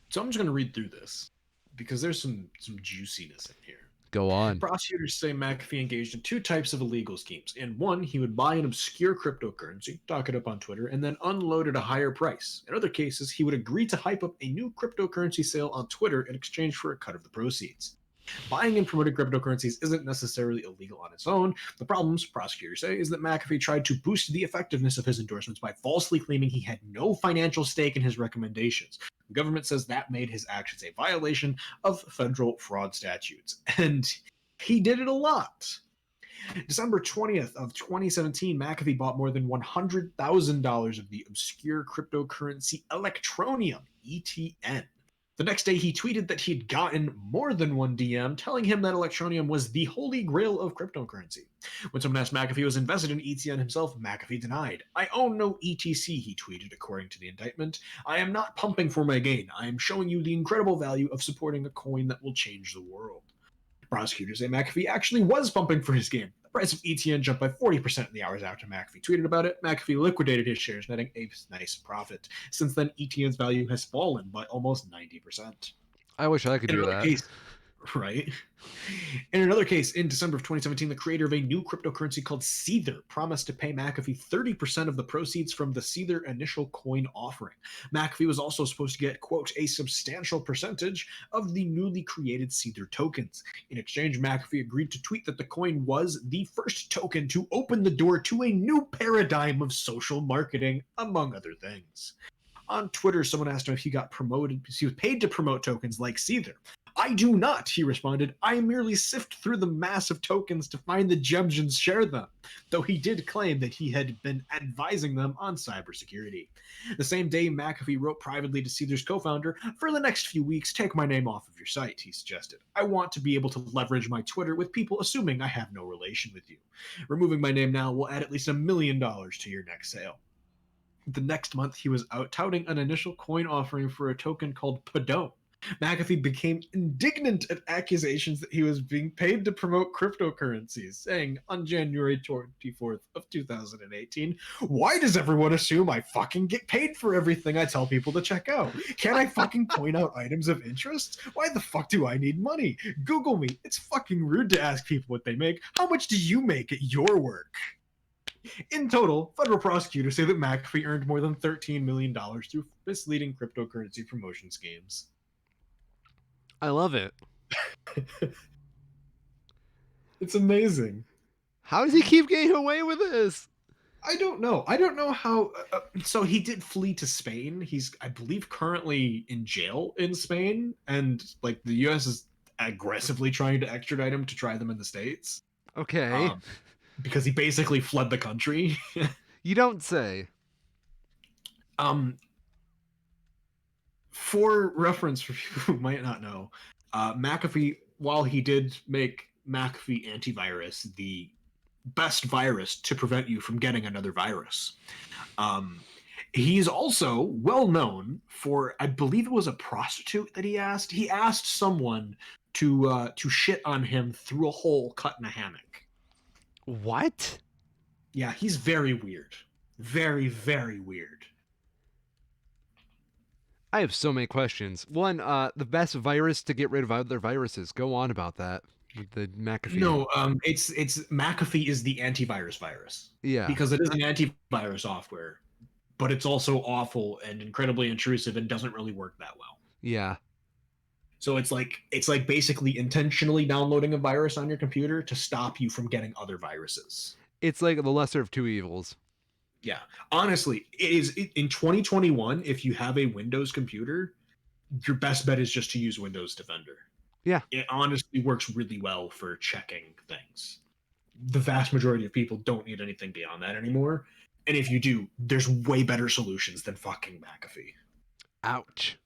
So I'm just going to read through this because there's some juiciness in here. Go on. Prosecutors say McAfee engaged in two types of illegal schemes. In one, he would buy an obscure cryptocurrency, talk it up on Twitter, and then unload at a higher price. In other cases, he would agree to hype up a new cryptocurrency sale on Twitter in exchange for a cut of the proceeds. Buying and promoting cryptocurrencies isn't necessarily illegal on its own. The problems, prosecutors say, is that McAfee tried to boost the effectiveness of his endorsements by falsely claiming he had no financial stake in his recommendations. The government says that made his actions a violation of federal fraud statutes. And he did it a lot. December 20th of 2017, McAfee bought more than $100,000 of the obscure cryptocurrency Electronium, ETN. The next day, he tweeted that he'd gotten more than one DM telling him that Electronium was the holy grail of cryptocurrency. When someone asked McAfee was invested in ETN himself, McAfee denied. "I own no ETC," he tweeted, according to the indictment. "I am not pumping for my gain. I am showing you the incredible value of supporting a coin that will change the world." Prosecutors say McAfee actually was pumping for his gain. The price of ETN jumped by 40% in the hours after McAfee tweeted about it. McAfee liquidated his shares, netting a nice profit. Since then, ETN's value has fallen by almost 90%. I wish I could In do another that. case, right? In another case, in December of 2017, the creator of a new cryptocurrency called Seether promised to pay McAfee 30% of the proceeds from the Seether initial coin offering. McAfee was also supposed to get, quote, a substantial percentage of the newly created Seether tokens. In exchange, McAfee agreed to tweet that the coin was the first token to open the door to a new paradigm of social marketing, among other things. On Twitter, someone asked him if he got promoted because he was paid to promote tokens like Seether. I do not, he responded. I merely sift through the mass of tokens to find the gems and share them, though he did claim that he had been advising them on cybersecurity. The same day, McAfee wrote privately to Seether's co-founder, for the next few weeks, take my name off of your site, he suggested. I want to be able to leverage my Twitter with people assuming I have no relation with you. Removing my name now will add at least $1 million to your next sale. The next month, he was out touting an initial coin offering for a token called Padone. McAfee became indignant at accusations that he was being paid to promote cryptocurrencies, saying on January 24th of 2018, why does everyone assume I fucking get paid for everything I tell people to check out? Can't I fucking point out items of interest? Why the fuck do I need money? Google me. It's fucking rude to ask people what they make. How much do you make at your work? In total, federal prosecutors say that McAfee earned more than $13 million through misleading cryptocurrency promotion schemes. I love it. It's amazing. How does he keep getting away with this? I don't know. I don't know how. So he did flee to Spain. He's, I believe, currently in jail in Spain, and like the U.S. is aggressively trying to extradite him to try them in the States. Okay. Um, because he basically fled the country. You don't say. um, for reference, for people who might not know, McAfee, while he did make McAfee antivirus the best virus to prevent you from getting another virus, um, he's also well known for, I believe it was a prostitute that he asked. He asked someone to shit on him through a hole cut in a hammock. What? Yeah, he's very weird. Very, very weird. I have so many questions. One, the best virus to get rid of other viruses. Go on about that. With the McAfee. No, it's McAfee is the antivirus virus Yeah. because it is an antivirus software, but it's also awful and incredibly intrusive and doesn't really work that well. Yeah. So it's like basically intentionally downloading a virus on your computer to stop you from getting other viruses. It's like the lesser of two evils. Yeah, honestly, it is in 2021. If you have a Windows computer, your best bet is just to use Windows Defender. Yeah. It honestly works really well for checking things. The vast majority of people don't need anything beyond that anymore. And if you do, there's way better solutions than fucking McAfee. Ouch.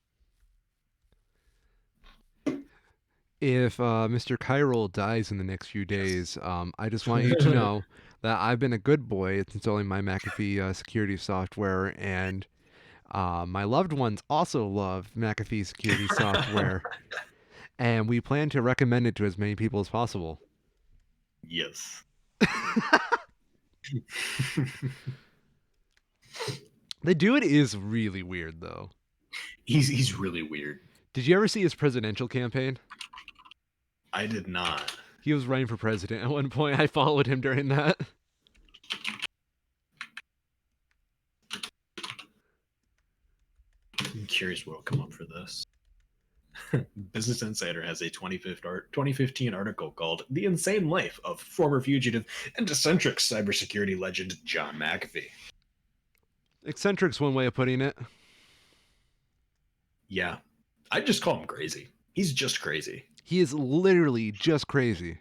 If Mr. Chiral dies in the next few days, I just want you to know that I've been a good boy installing my McAfee security software, and my loved ones also love McAfee security software, and we plan to recommend it to as many people as possible. Yes. The dude is really weird, though. He's really weird. Did you ever see his presidential campaign? I did not. He was running for president at one point. I followed him during that. I'm curious what will come up for this. Business Insider has a 2015 article called The Insane Life of Former Fugitive and Eccentric Cybersecurity Legend John McAfee. Eccentric's one way of putting it. Yeah. I'd just call him crazy. He's just crazy. He is literally just crazy.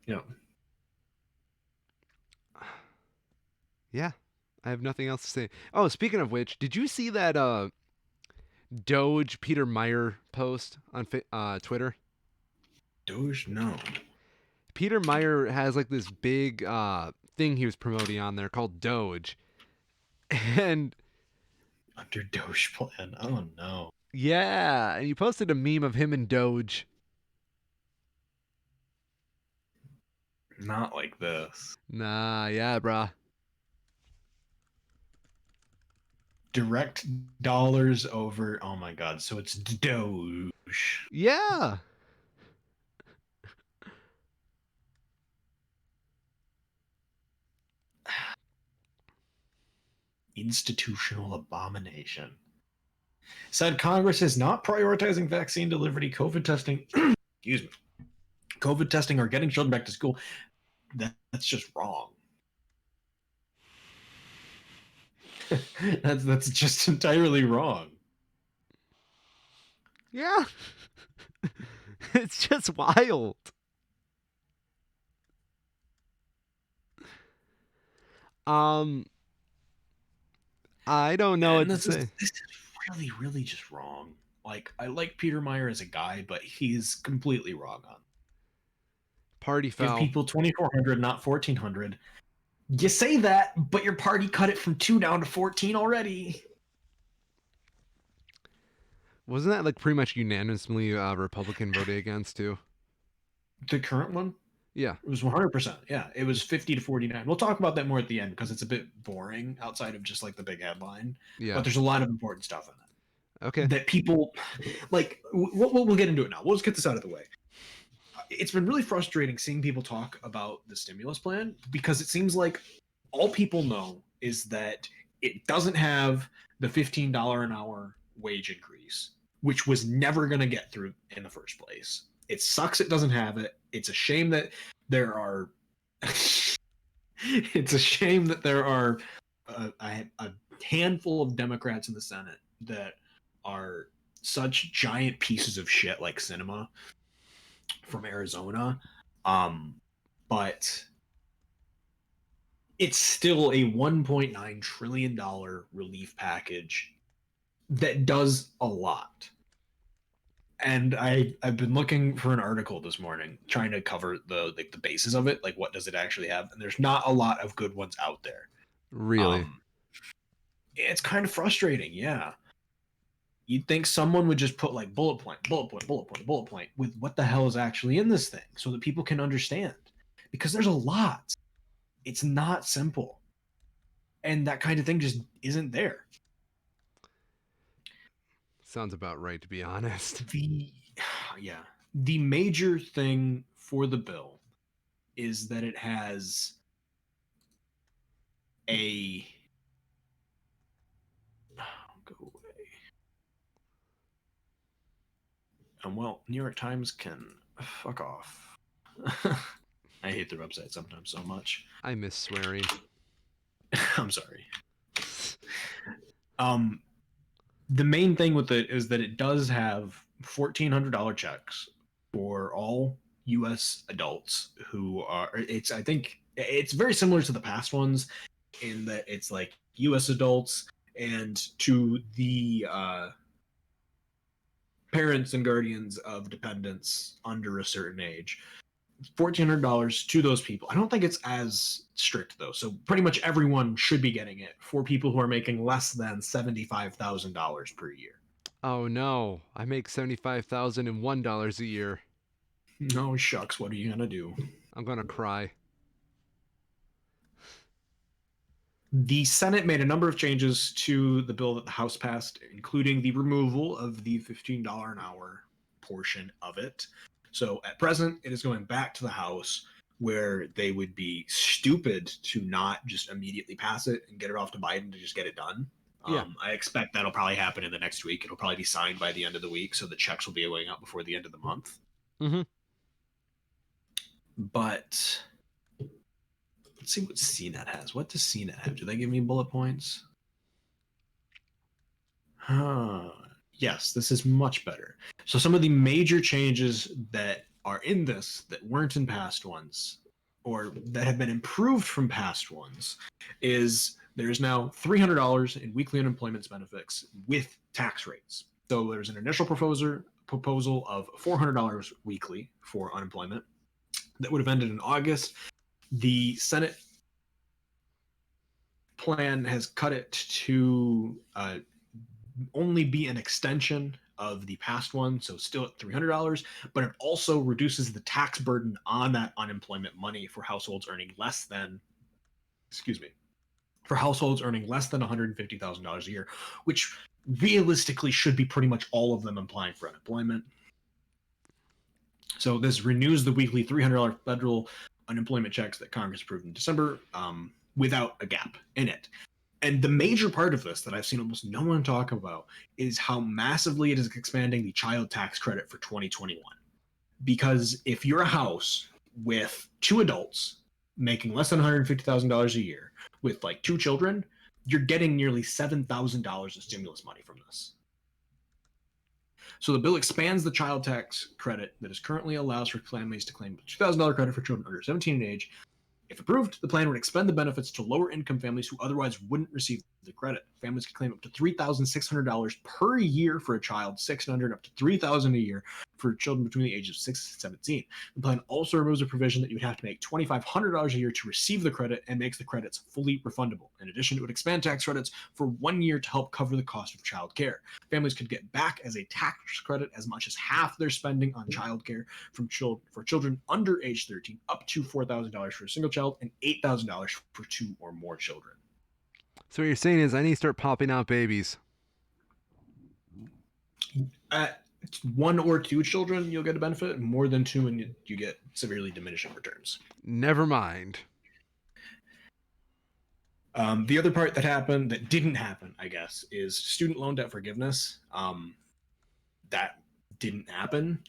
Yeah. Yeah. I have nothing else to say. Oh, speaking of which, did you see that Doge Peter Meyer post on Twitter? Doge? No. Peter Meyer has like this big thing he was promoting on there called Doge. And Under Doge plan. Oh no. yeah, and he posted a meme of him and Doge. Not like this. Nah, yeah, brah. direct dollars over. Oh my god! So it's Doge. Yeah. Institutional abomination. Said Congress is not prioritizing vaccine delivery, COVID testing. Excuse me. COVID testing or getting children back to school. That's just wrong. that's just entirely wrong. Yeah. It's just wild. Um, I don't know And what to say. this is really, really just wrong. Like, I like Peter Meyer as a guy, but he's completely wrong on. Party Give foul. people 2,400, not 1,400. You say that, but your party cut it from 2 down to 14 already. Wasn't that like pretty much unanimously Republican voted against too? The current one? Yeah. It was 100%. Yeah, it was 50 to 49. We'll talk about that more at the end because it's a bit boring outside of just like the big headline. Yeah. But there's a lot of important stuff in it Okay. that people like. We'll get into it now. We'll just get this out of the way. It's been really frustrating seeing people talk about the stimulus plan because it seems like all people know is that it doesn't have the $15 an hour wage increase, which was never going to get through in the first place. It sucks it doesn't have it. It's a shame that there are it's a shame that there are a handful of Democrats in the Senate that are such giant pieces of shit like cinema from Arizona. But it's still a $1.9 trillion relief package that does a lot. And I've been looking for an article this morning trying to cover the basis of it, like what does it actually have? And there's not a lot of good ones out there. Really? Um, it's kind of frustrating, yeah. You'd think someone would just put like bullet point, bullet point, bullet point, bullet point with what the hell is actually in this thing so that people can understand. Because there's a lot. It's not simple. And that kind of thing just isn't there. Sounds about right, to be honest. The yeah, the major thing for the bill is that it has a go away. And well, New York Times can fuck off. I hate their website sometimes so much. I miss swearing. I'm sorry. Um, the main thing with it is that it does have $1,400 checks for all U.S. adults who are. It's I think it's very similar to the past ones in that it's like U.S. adults and to the parents and guardians of dependents under a certain age. $1,400 to those people. I don't think it's as strict though. So pretty much everyone should be getting it for people who are making less than $75,000 per year. Oh no, I make $75,001 a year. No shucks, what are you gonna do? I'm gonna cry. The Senate made a number of changes to the bill that the House passed, including the removal of the $15 an hour portion of it. So at present, it is going back to the House where they would be stupid to not just immediately pass it and get it off to Biden to just get it done. Yeah. I expect that'll probably happen in the next week. It'll probably be signed by the end of the week, so the checks will be going out before the end of the month. Mm-hmm. But let's see what CNET has. What does CNET have? Do they give me bullet points? Yes, this is much better. So some of the major changes that are in this that weren't in past ones or that have been improved from past ones is there's now $300 in weekly unemployment benefits with tax rates. So there's an initial proposal of $400 weekly for unemployment that would have ended in August. The Senate plan has cut it to only be an extension of the past one, so still at $300, but it also reduces the tax burden on that unemployment money for households earning less than, excuse me, for households earning less than $150,000 a year, which realistically should be pretty much all of them applying for unemployment. So this renews the weekly $300 federal unemployment checks that Congress approved in December, without a gap in it. And the major part of this that I've seen almost no one talk about is how massively it is expanding the child tax credit for 2021. Because if you're a house with two adults making less than $150,000 a year with like two children, you're getting nearly $7,000 of stimulus money from this. So the bill expands the child tax credit that is currently allows for families to claim a $2,000 credit for children under 17 in age. If approved, the plan would expend the benefits to lower income families who otherwise wouldn't receive the credit. Families could claim up to $3,600 per year for a child, $600 up to $3,000 a year for children between the ages of 6 and 17. The plan also removes a provision that you would have to make $2,500 a year to receive the credit and makes the credits fully refundable. In addition, it would expand tax credits for 1 year to help cover the cost of child care. Families could get back as a tax credit as much as half their spending on child care for children under age 13, up to $4,000 for a single child and $8,000 for two or more children. So what you're saying is I need to start popping out babies. At one or two children, you'll get a benefit. More than two, and you get severely diminishing returns. Never mind. The other part that didn't happen, I guess, is student loan debt forgiveness. That didn't happen.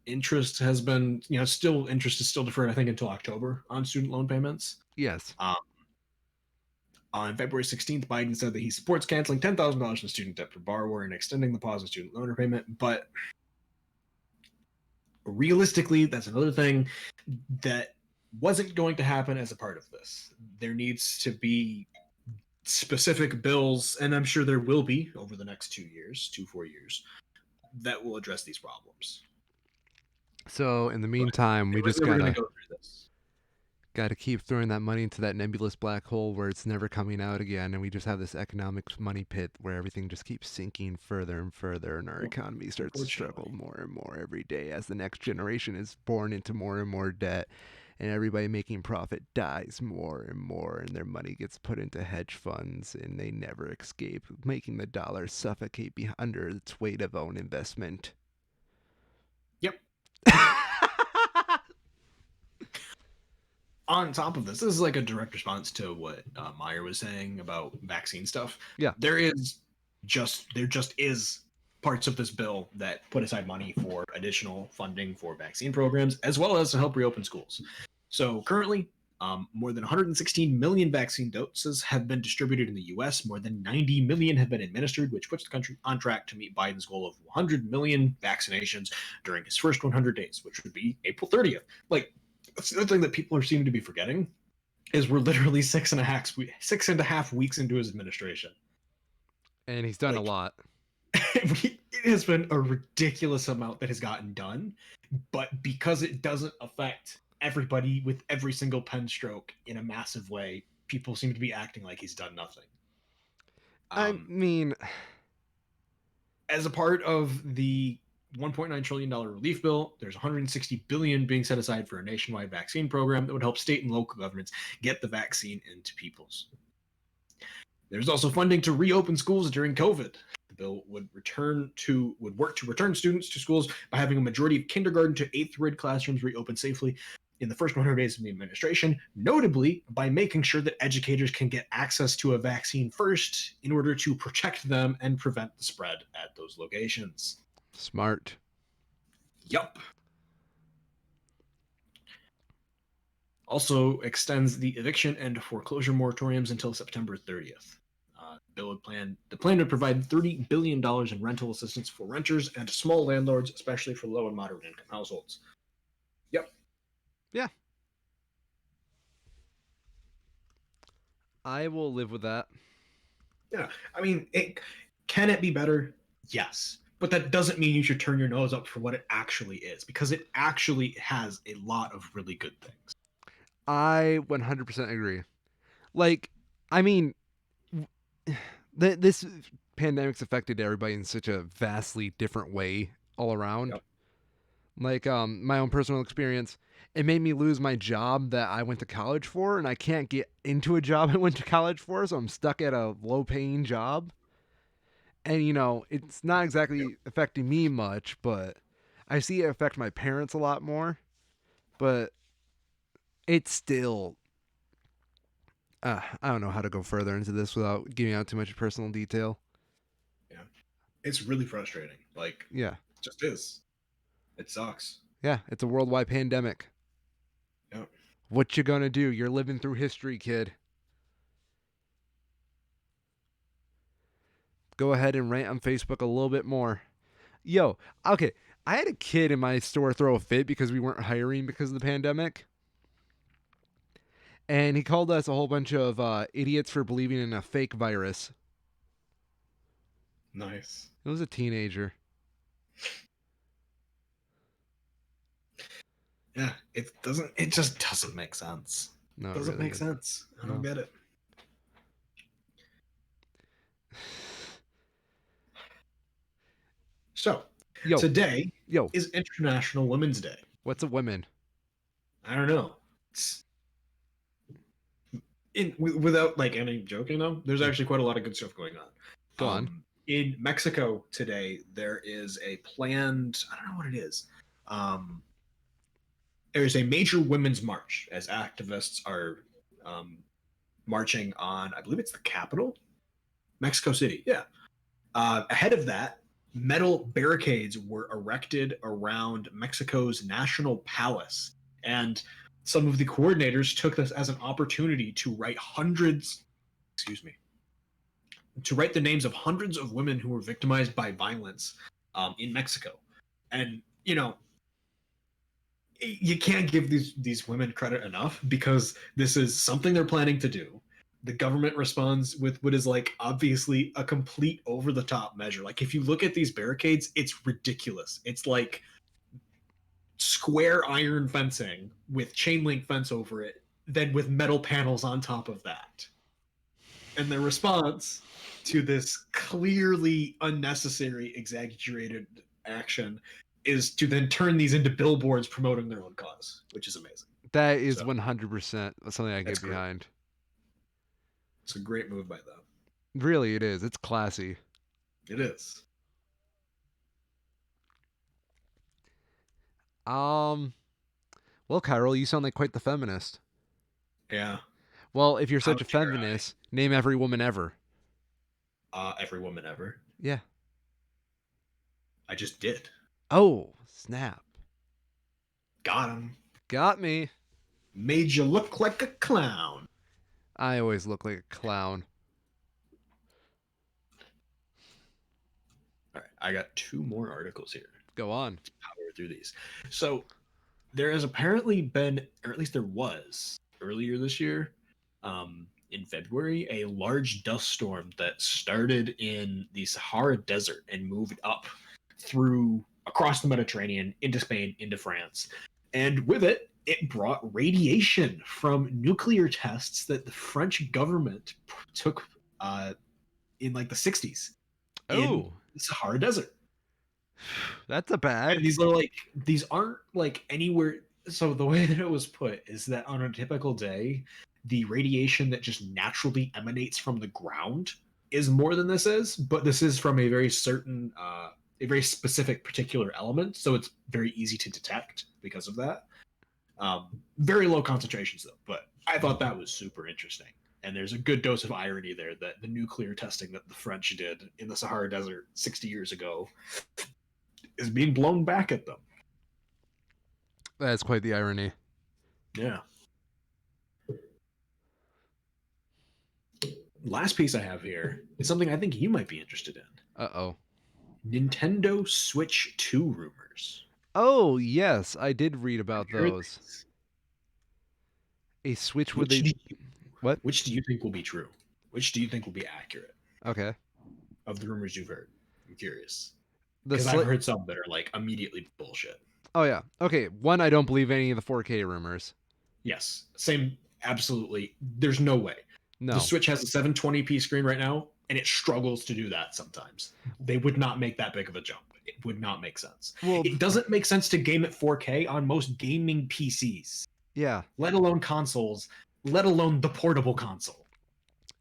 Interest has been, interest is still deferred, I think, until October on student loan payments. Yes. On February 16th, Biden said that he supports canceling $10,000 in student debt per borrower and extending the pause of student loan repayment. But realistically, that's another thing that wasn't going to happen as a part of this. There needs to be specific bills, and I'm sure there will be over the next 4 years, that will address these problems. So in the meantime, we just gotta go through this. Gotta keep throwing that money into that nebulous black hole where it's never coming out again, and we just have this economic money pit where everything just keeps sinking further and further, and our economy starts to struggle more and more every day as the next generation is born into more and more debt, and everybody making profit dies more and more, and their money gets put into hedge funds, and they never escape, making the dollar suffocate under its weight of own investment. Yep. On top of this is like a direct response to what Meyer was saying about vaccine stuff. Yeah. There just is parts of this bill that put aside money for additional funding for vaccine programs, as well as to help reopen schools. So currently, more than 116 million vaccine doses have been distributed in the U.S. More than 90 million have been administered, which puts the country on track to meet Biden's goal of 100 million vaccinations during his first 100 days, which would be April 30th. Like, that's the other thing that people seem to be forgetting is we're literally 6.5 weeks into his administration. And he's done a lot. It has been a ridiculous amount that has gotten done, but because it doesn't affect everybody with every single pen stroke in a massive way, people seem to be acting like he's done nothing. I mean, as a part of the $1.9 trillion relief bill, there's $160 billion being set aside for a nationwide vaccine program that would help state and local governments get the vaccine into people's. There's also funding to reopen schools during COVID. The bill would work to return students to schools by having a majority of kindergarten to 8th grade classrooms reopen safely in the first 100 days of the administration, notably by making sure that educators can get access to a vaccine first in order to protect them and prevent the spread at those locations. Smart. Yup. Also extends the eviction and foreclosure moratoriums until September 30th. The plan would provide $30 billion in rental assistance for renters and small landlords, especially for low and moderate income households. Yep. Yeah. I will live with that. Yeah. I mean, can it be better? Yes. But that doesn't mean you should turn your nose up for what it actually is, because it actually has a lot of really good things. I 100% agree. Like, I mean, this pandemic's affected everybody in such a vastly different way all around. Yep. Like my own personal experience, it made me lose my job that I went to college for, and I can't get into a job I went to college for, so I'm stuck at a low paying job. And it's not exactly affecting me much, but I see it affect my parents a lot more. But it's still, I don't know how to go further into this without giving out too much personal detail. Yeah, it's really frustrating. Like, Yeah, it just is. It sucks. yeah, it's a worldwide pandemic. Yeah. What you gonna do? You're living through history, kid. Go ahead and rant on Facebook a little bit more. Yo, okay, I had a kid in my store throw a fit because we weren't hiring because of the pandemic. And he called us a whole bunch of idiots for believing in a fake virus. Nice. It was a teenager. Yeah, it doesn't. It just doesn't make sense. No, it Doesn't really make isn't. sense. I don't No. get it. So, Yo, today yo, is International Women's Day. what's a woman? I don't know. It's without like any joking though, there's Yeah, actually quite a lot of good stuff going on. go on. In Mexico today, there is a planned. I don't know what it is. Um, there's a major women's march as activists are um, marching on. I believe it's the capital, Mexico City. Yeah. Ahead of that, metal barricades were erected around Mexico's national palace, and some of the coordinators took this as an opportunity to write hundreds. Excuse me, to write the names of hundreds of women who were victimized by violence in Mexico. And you can't give these women credit enough because this is something they're planning to do. The government responds with what is like obviously a complete over the top measure. Like if you look at these barricades, it's ridiculous. It's like square iron fencing with chain link fence over it, then with metal panels on top of that. And the response to this clearly unnecessary, exaggerated action is to then turn these into billboards promoting their own cause, which is amazing. That is So 100% something I that's get great. behind. It's a great move by them. Really, it is. It's classy. It is. Um, well, Carol, you sound like quite the feminist. Yeah. Well, if you're How such a dare feminist, name every woman ever. every woman ever. Yeah. I just did. Oh, snap. Got him. Got me. Made you look like a clown. I always look like a clown. All right. I got two more articles here. Go on. Let's power through these. So there has apparently been, or at least there was earlier this year, in February, a large dust storm that started in the Sahara Desert and moved up through across the Mediterranean into Spain, into France. And with it, it brought radiation from nuclear tests that the French government took in like the 60s in Oh, the Sahara Desert. that's a bad. And these aren't like anywhere. So the way that it was put is that on a typical day, the radiation that just naturally emanates from the ground is more than this is, but this is from a very certain a very specific particular element, so it's very easy to detect because of that. Very low concentrations though, but I thought that was super interesting. And there's a good dose of irony there that the nuclear testing that the French did in the Sahara Desert 60 years ago is being blown back at them. That's quite the irony. Yeah. Last piece I have here is something I think you might be interested in. Uh-oh. Nintendo Switch 2 rumors. Oh, yes, I did read Have about you heard those. these? A Switch where Which they do you, what? which do you think will be true? Which do you think will be accurate Okay. of the rumors you've heard? I'm curious. The Because I've slit heard some that are like immediately bullshit. Oh yeah. Okay, one, I don't believe any of the 4K rumors. Yes. Same. Absolutely. There's no way. The No. Switch has a 720p screen right now, and it struggles to do that sometimes. They would not make that big of a jump. It would not make sense. Well, It doesn't make sense to game at 4K on most gaming PCs, yeah. let alone consoles, let alone the portable console.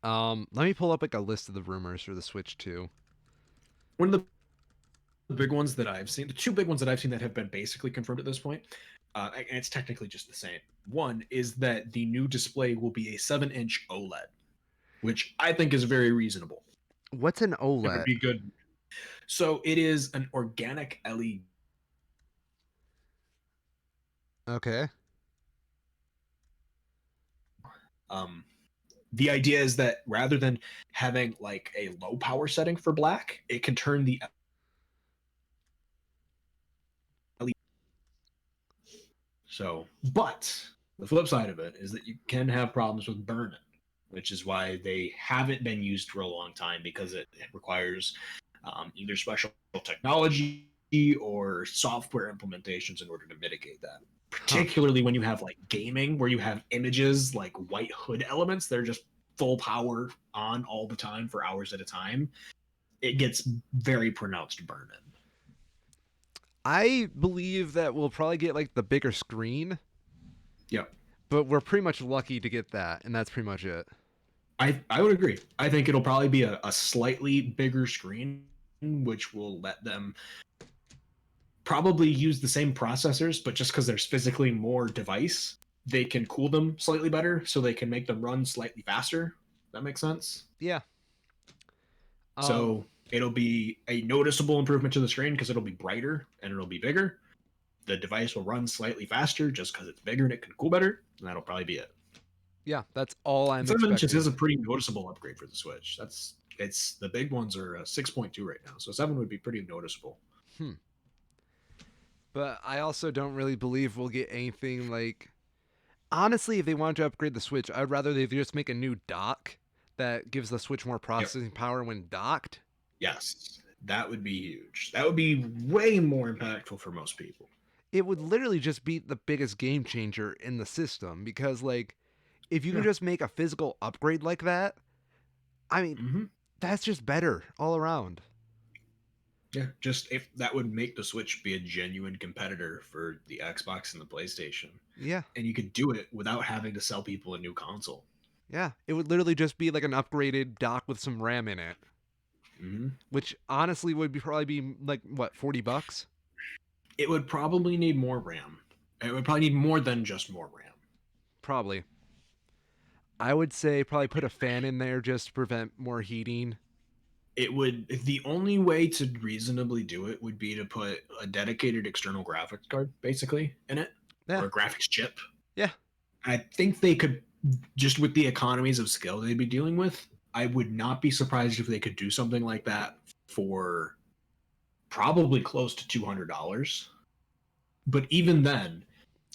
Let me pull up like a list of the rumors for the Switch 2. One of the big ones that I've seen, the two big ones that I've seen that have been basically confirmed at this point, and it's technically just the same. One is that the new display will be a 7-inch OLED, which I think is very reasonable. What's an It would OLED? be good. So it is an organic LED. Okay. Um, the idea is that rather than having like a low power setting for black, it can turn the LED. So, but the flip side of it is that you can have problems with burn-in, which is why they haven't been used for a long time, because it requires either special technology or software implementations in order to mitigate that. Huh. Particularly when you have like gaming, where you have images like white hood elements, they're just full power on all the time for hours at a time. It gets very pronounced burn in. I believe that we'll probably get like the bigger screen, Yep. but we're pretty much lucky to get that, and that's pretty much it. I would agree. I think it'll probably be a slightly bigger screen, which will let them probably use the same processors, but just because there's physically more device, they can cool them slightly better, so they can make them run slightly faster. That makes sense. Yeah. Um. So it'll be a noticeable improvement to the screen because it'll be brighter and it'll be bigger. The device will run slightly faster just because it's bigger and it can cool better, and that'll probably be it. Yeah, that's all I'm 7 inches is expecting. a pretty noticeable upgrade for the Switch. It's the big ones are 6.2 right now, so 7 would be pretty noticeable. Hmm. But I also don't really believe we'll get anything like. Honestly, if they wanted to upgrade the Switch, I'd rather they just make a new dock that gives the Switch more Yep. processing power when docked. Yes, that would be huge. That would be way more impactful for most people. It would literally just be the biggest game changer in the system because, like, if you can Yeah. just make a physical upgrade like that, I mean, Mm-hmm. that's just better all around. Yeah, just if that would make the Switch be a genuine competitor for the Xbox and the PlayStation, Yeah, and you could do it without having to sell people a new console. yeah. It would literally just be like an upgraded dock with some RAM in it, Mm-hmm. which honestly would be probably be like what, $40? It would probably need more RAM. It would probably need more than just more RAM. Probably. I would say probably put a fan in there just to prevent more heating. It would, the only way to reasonably do it would be to put a dedicated external graphics card basically in it, Yeah, or a graphics chip. yeah. I think they could, just with the economies of scale they'd be dealing with, I would not be surprised if they could do something like that for probably close to $200. But even then,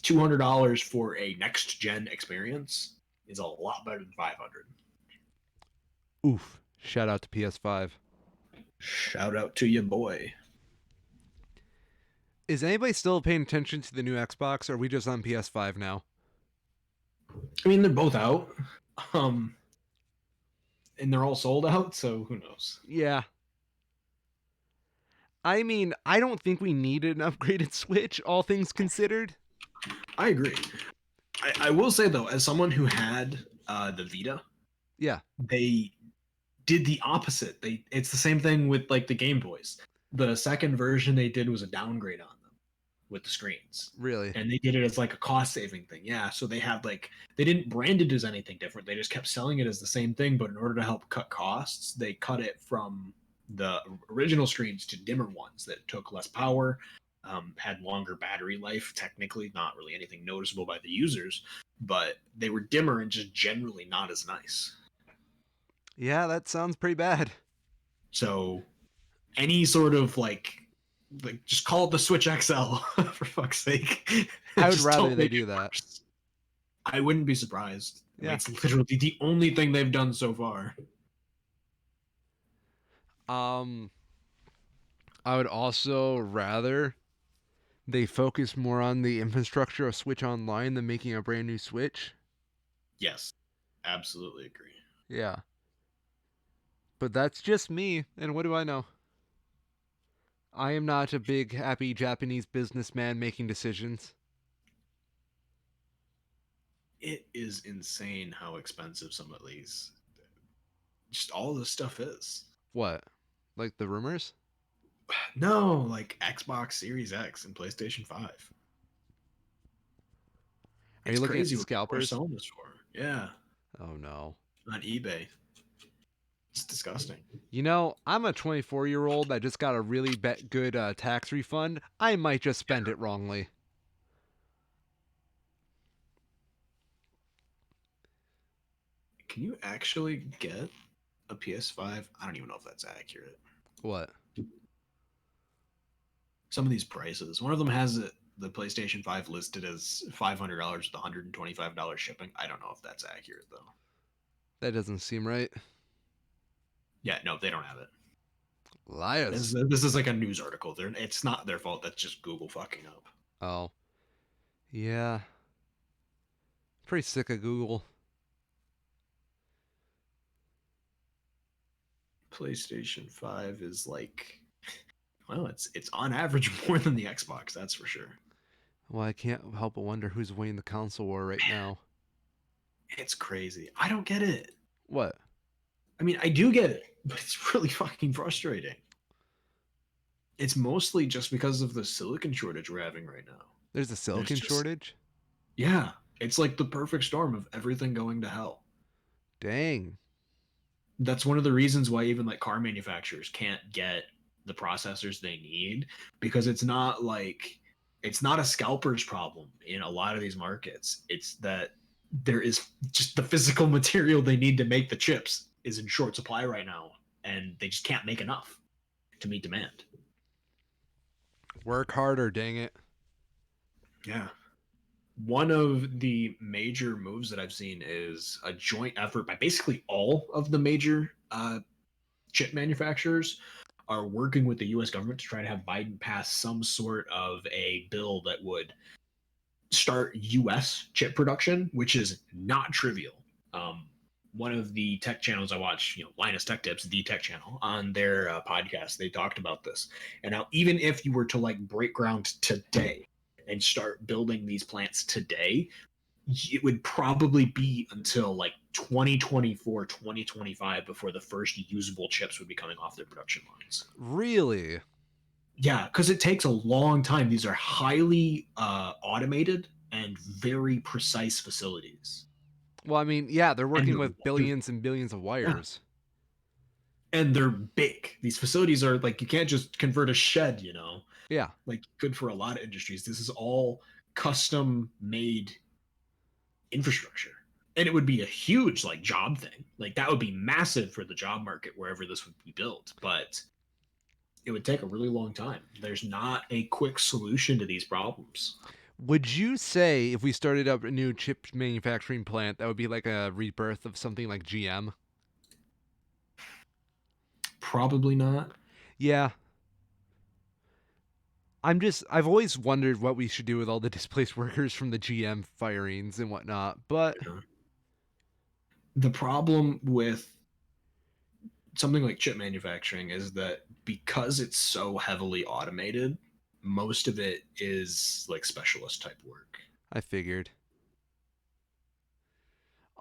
$200 for a next gen experience is a lot better than 500. Oof. Shout out to PS5. Shout out to you, boy. Is anybody still paying attention to the new Xbox, or are we just on PS5 now? I mean, they're both out, um, and they're all sold out. So who knows? Yeah. I mean, I don't think we needed an upgraded Switch, all things considered. I agree. I will say though, as someone who had the Vita, Yeah, they did the opposite. It's the same thing with like the Game Boys. The second version they did was a downgrade on them with the screens. really. And they did it as like a cost saving thing. Yeah. So they had like, they didn't brand it as anything different. They just kept selling it as the same thing. But in order to help cut costs, they cut it from the original screens to dimmer ones that took less power, had longer battery life. Technically, not really anything noticeable by the users, but they were dimmer and just generally not as nice. Yeah, that sounds pretty bad. So any sort of like just call it the Switch XL for fuck's sake. I would Just rather don't they make do it that. worse. I wouldn't be surprised. I mean, Yeah. it's literally the only thing they've done so far. Um, I would also rather they focus more on the infrastructure of Switch Online than making a brand new Switch. Yes, absolutely agree. Yeah. But that's just me, and what do I know? I am not a big, happy Japanese businessman making decisions. It is insane how expensive some of these, just all this stuff is. What? Like the rumors? No, like Xbox Series X and PlayStation 5. Are you It's looking at crazy what people are scalpers? selling this for. Yeah, Oh no. on eBay. It's disgusting. You know, I'm a 24-year-old that just got a really good tax refund. I might just spend it wrongly. Can you actually get a PS5? I don't even know if that's accurate. What? Some of these prices. One of them has the PlayStation 5 listed as $500 with $125 shipping. I don't know if that's accurate though. That doesn't seem right. Yeah, no, they don't have it. Liars. This is like a news article. It's not their fault. That's just Google fucking up. Oh. Yeah. Pretty sick of Google. PlayStation 5 is like, well, it's on average more than the Xbox, that's for sure. Well, I can't help but wonder who's winning the console war right now. It's crazy. I don't get it. What? I mean, I do get it, but it's really fucking frustrating. It's mostly just because of the silicon shortage we're having right now. There's a There's silicon just, shortage? yeah, it's like the perfect storm of everything going to hell. Dang. That's one of the reasons why even like car manufacturers can't get the processors they need, because it's not a scalper's problem in a lot of these markets. It's that there is just the physical material they need to make the chips is in short supply right now, and they just can't make enough to meet demand. Work harder, dang it. Yeah. One of the major moves that I've seen is a joint effort by basically all of the major chip manufacturers are working with the US government to try to have Biden pass some sort of a bill that would start US chip production, which is not trivial. One of the tech channels I watch, Linus Tech Tips, the tech channel, on their podcast, they talked about this. And now, even if you were to like break ground today and start building these plants today, it would probably be until like 2024, 2025 before the first usable chips would be coming off their production lines. Really? Yeah, because it takes a long time. These are highly automated and very precise facilities. Well, I mean, yeah, they're And working with they're, billions and billions of yeah, wires. and they're big. These facilities are like, you can't just convert a shed, Yeah. like good for a lot of industries. This is all custom made infrastructure. And it would be a huge like job thing. Like that would be massive for the job market wherever this would be built, but it would take a really long time. There's not a quick solution to these problems. Would you say if we started up a new chip manufacturing plant, that would be like a rebirth of something like GM? Probably not. Yeah. I've always wondered what we should do with all the displaced workers from the GM firings and whatnot, but You know? The problem with something like chip manufacturing is that because it's so heavily automated, most of it is like specialist type work. I figured.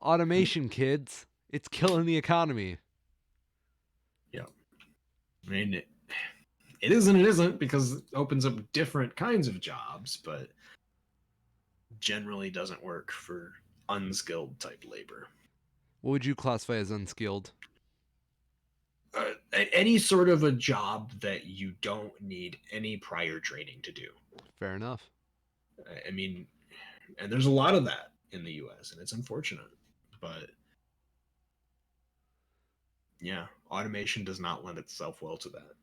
Automation, kids. It's killing the economy. Yeah. I mean, it is and it isn't, because it opens up different kinds of jobs, but generally doesn't work for unskilled type labor. What would you classify as unskilled? Any sort of a job that you don't need any prior training to do. Fair enough. I mean, and there's a lot of that in the US, and it's unfortunate. But yeah, automation does not lend itself well to that.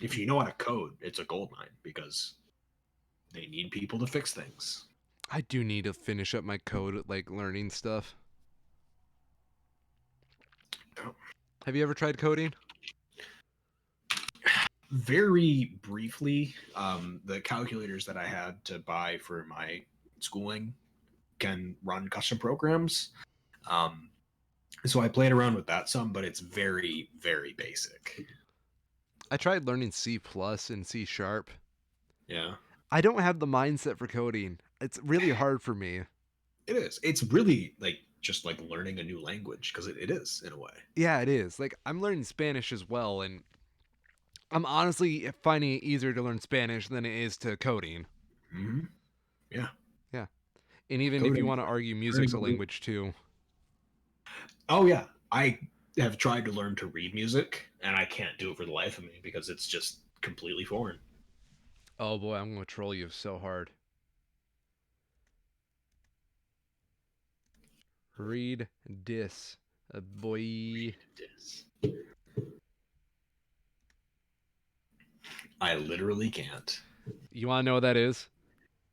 If you know how to code, it's a gold mine because they need people to fix things. I do need to finish up my code, like learning stuff. Oh. Have you ever tried coding? Very briefly, the calculators that I had to buy for my schooling can run custom programs. Um, So I played around with that some, but it's very, very basic. I tried learning C plus and C sharp. Yeah. I don't have the mindset for coding. It's really hard for me. It is. It's really like just like learning a new language because it is in a way. Yeah, it is. Like I'm learning Spanish as well, and I'm honestly finding it easier to learn Spanish than it is to coding. Hmm. Yeah. Yeah. And even if you Coding, want to argue music's learning a a new. language too. Oh yeah, I have tried to learn to read music, and I can't do it for the life of me because it's just completely foreign. Oh boy, I'm gonna troll you so hard. Read dis, boy. Yes. I literally can't. You want to know what that is?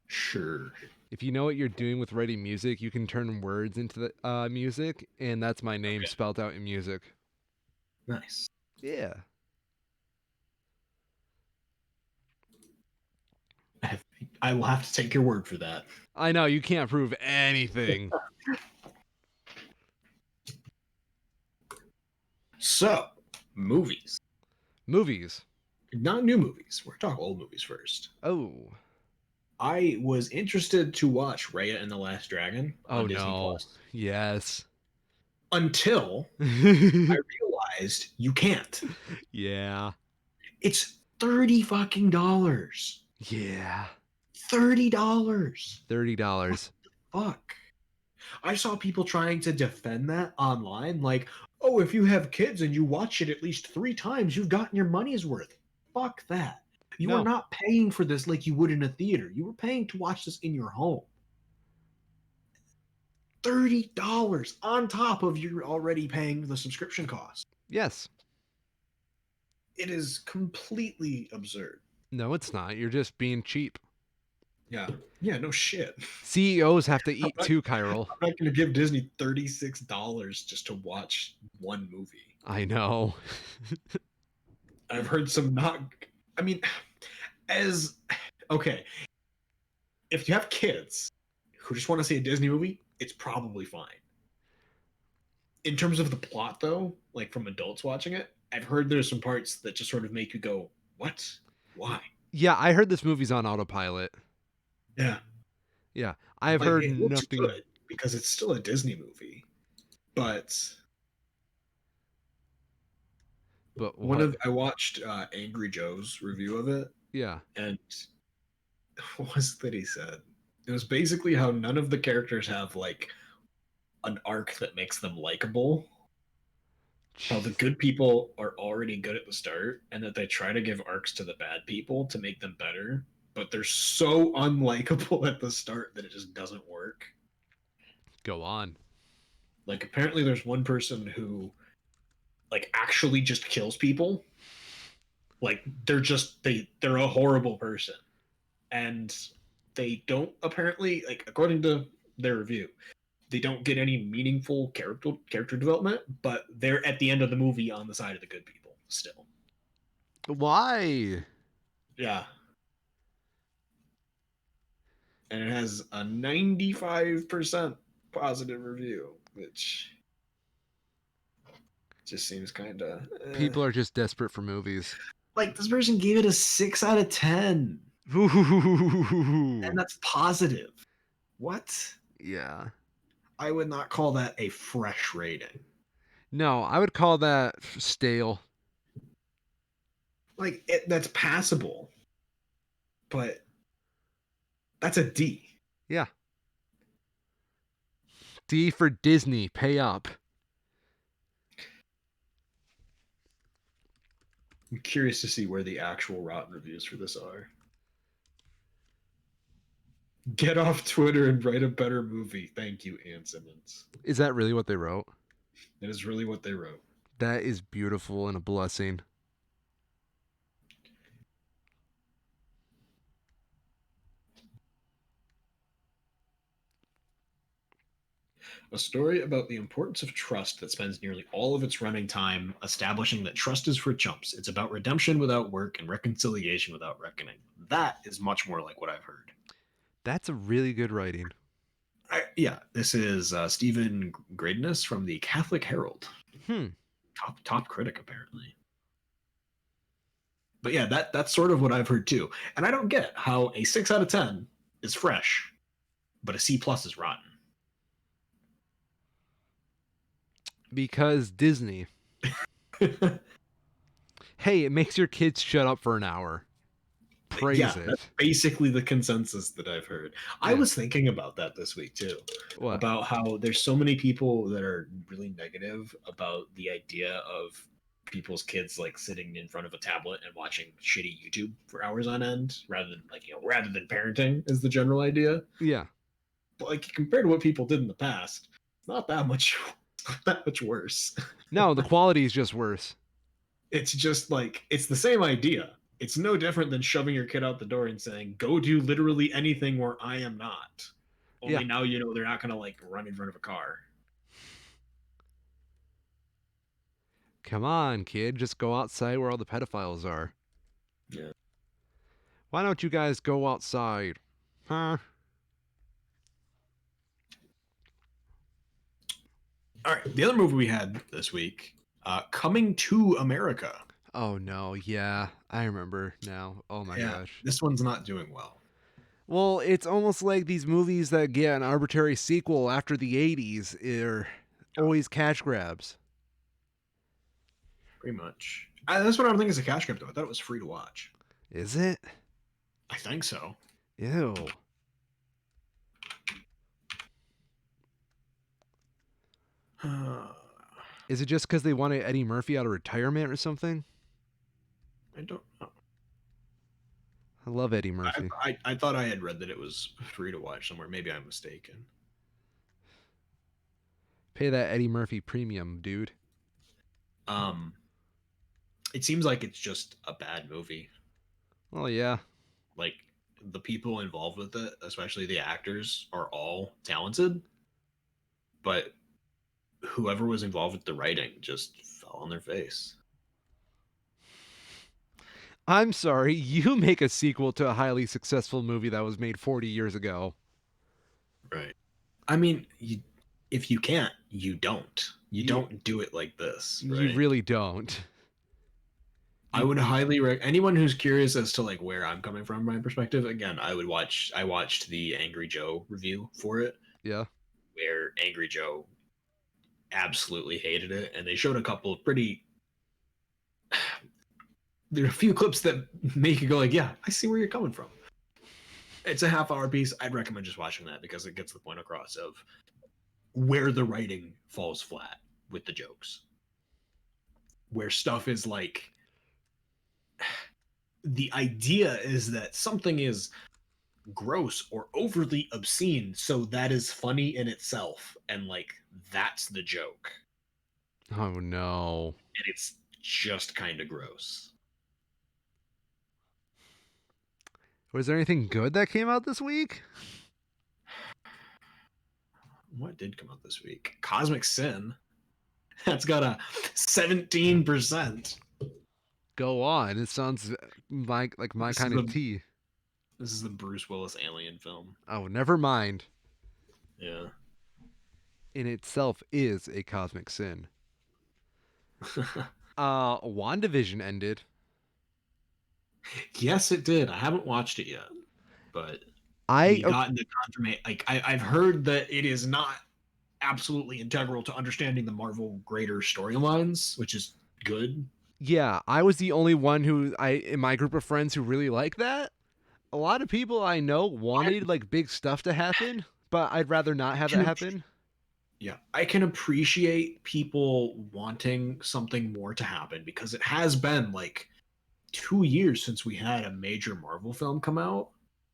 Sure. If you know what you're doing with writing music, you can turn words into the music, and that's my name Okay. spelled out in music. Nice. Yeah. I will have to take your word for that. I know, you can't prove anything. So, movies. Movies. Not new movies. We're talking old movies first. Oh. I was interested to watch Raya and the Last Dragon Oh on Disney no. Plus Yes. until I realized you can't. Yeah. It's 30 fucking dollars. Yeah. $30. What $30. the fuck? I saw people trying to defend that online, like, oh, if you have kids and you watch it at least 3 times, you've gotten your money's worth. Fuck that. You are No. not paying for this like you would in a theater. You were paying to watch this in your home. $30 on top of you already paying the subscription cost. Yes. It is completely absurd. No, it's not. You're just being cheap. Yeah. Yeah, no shit. CEOs have to I'm eat not, too, Kyril. I'm not going to give Disney $36 just to watch one movie. I know. I've heard some not. I mean, as. Okay. If you have kids who just want to see a Disney movie, it's probably fine. In terms of the plot, though, like from adults watching it, I've heard there's some parts that just sort of make you go, what? Why? Yeah, I heard this movie's on autopilot. Yeah. Yeah, I've Like, heard it looks nothing good because it's still a Disney movie. But but what. I watched Angry Joe's review of it, Yeah. and what was it that he said? It was basically how none of the characters have like an arc that makes them likable. How the good people are already good at the start, and that they try to give arcs to the bad people to make them better, but they're so unlikable at the start that it just doesn't work. Go on. Like apparently there's one person who like actually just kills people. Like they're a horrible person. And they don't apparently like according to their review, they don't get any meaningful character development, but they're at the end of the movie on the side of the good people still. Why? Yeah. And it has a 95% positive review, which just seems kind of People are just desperate for movies. like this person gave it a 6 out of 10, and Ooh. that's positive. What? Yeah. I would not call that a fresh rating. No, I would call that stale. Like that's passable, but that's a D. Yeah. D for Disney. Pay up. I'm curious to see where the actual rotten reviews for this are. Get off Twitter and write a better movie. Thank you, Ann Simmons. Is that really what they wrote? That is really what they wrote. That is beautiful and a blessing. A story about the importance of trust that spends nearly all of its running time establishing that trust is for chumps. It's about redemption without work and reconciliation without reckoning. That is much more like what I've heard. That's a really good writing. Yeah, this is Stephen Greydness from the Catholic Herald, Hmm. top critic apparently. But yeah, that's sort of what I've heard too. And I don't get how a 6 out of 10 is fresh, but a C+ is rotten. Because Disney. Hey, it makes your kids shut up for an hour. Praise Yeah, that's it. basically the consensus that I've heard. I Yeah. was thinking about that this week too, What? about how there's so many people that are really negative about the idea of people's kids like sitting in front of a tablet and watching shitty YouTube for hours on end, rather than rather than parenting is the general idea. Yeah. But like compared to what people did in the past, it's not that much, not that much worse. No, the quality is just worse. It's just like it's the same idea. It's no different than shoving your kid out the door and saying, "Go do literally anything where I am not." Yeah. Only now they're not gonna like run in front of a car. Come on, kid. Just go outside where all the pedophiles are. Yeah. Why don't you guys go outside? Huh? All right. The other movie we had this week, Coming to America. Oh no, yeah. I remember now. Oh my Yeah, gosh. this one's not doing well. Well, it's almost like these movies that get an arbitrary sequel after the 80s are always cash grabs. Pretty much. That's what I'm thinking is a cash grab though. I thought it was free to watch. Is it? I think so. Ew. Is it just because they wanted Eddie Murphy out of retirement or something? I don't know. I love Eddie Murphy. I thought I had read that it was free to watch somewhere. Maybe I'm mistaken. Pay that Eddie Murphy premium, dude. Um, it seems like it's just a bad movie. Well, yeah. Like the people involved with it, especially the actors, are all talented, but whoever was involved with the writing just fell on their face. I'm sorry, you make a sequel to a highly successful movie that was made 40 years ago. Right. I mean, if you can't, you don't. You don't do it like this, You right? really don't. I would highly anyone who's curious as to like where I'm coming from, my perspective. Again, I watched the Angry Joe review for it, Yeah. where Angry Joe absolutely hated it, and they showed a couple of pretty. There are a few clips that make you go like, "Yeah, I see where you're coming from." It's a half-hour piece. I'd recommend just watching that because it gets the point across of where the writing falls flat with the jokes, where stuff is like. The idea is that something is gross or overly obscene, so that is funny in itself, and like that's the joke, Oh no. and it's just kind of gross. Was there anything good that came out this week? What did come out this week? Cosmic Sin. That's got a 17%. Go on. It sounds like my This is kind of the tea. this is the Bruce Willis alien film. Oh, never mind. Yeah. In itself is a cosmic sin. WandaVision ended. Yes, it did. I haven't watched it yet, but I we got in the confirmation. Like I've heard that it is not absolutely integral to understanding the Marvel greater storylines, which is good. Yeah, I was the only one who I in my group of friends who really like that. A lot of people I know I wanted like big stuff to happen, but I'd rather not have that can, happen. yeah, I can appreciate people wanting something more to happen because it has been like 2 years since we had a major Marvel film come out.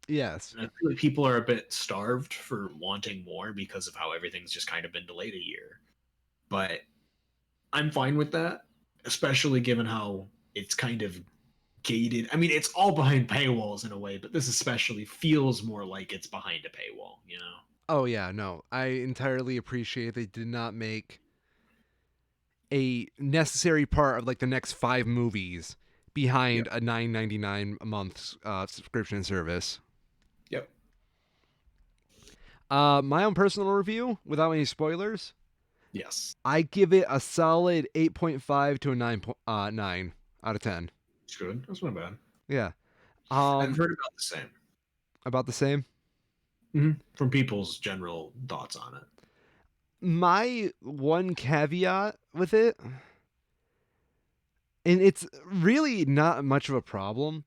Yes. And I feel like people are a bit starved for wanting more because of how everything's just kind of been delayed a year. But I'm fine with that, especially given how it's kind of gated. I mean, it's all behind paywalls in a way, but this especially feels more like it's behind a paywall, you know? Oh yeah, no. I entirely appreciate they did not make a necessary part of like the next 5 movies Yep. behind a $9.99 a month subscription service. Yep. My own personal review, without any spoilers, Yes. I give it a solid 8.5 to a 9 out of 10. It's good. That's not bad. Yeah. I've Um, heard about the same. about the same. From people's general thoughts on it. My one caveat with it, and it's really not much of a problem,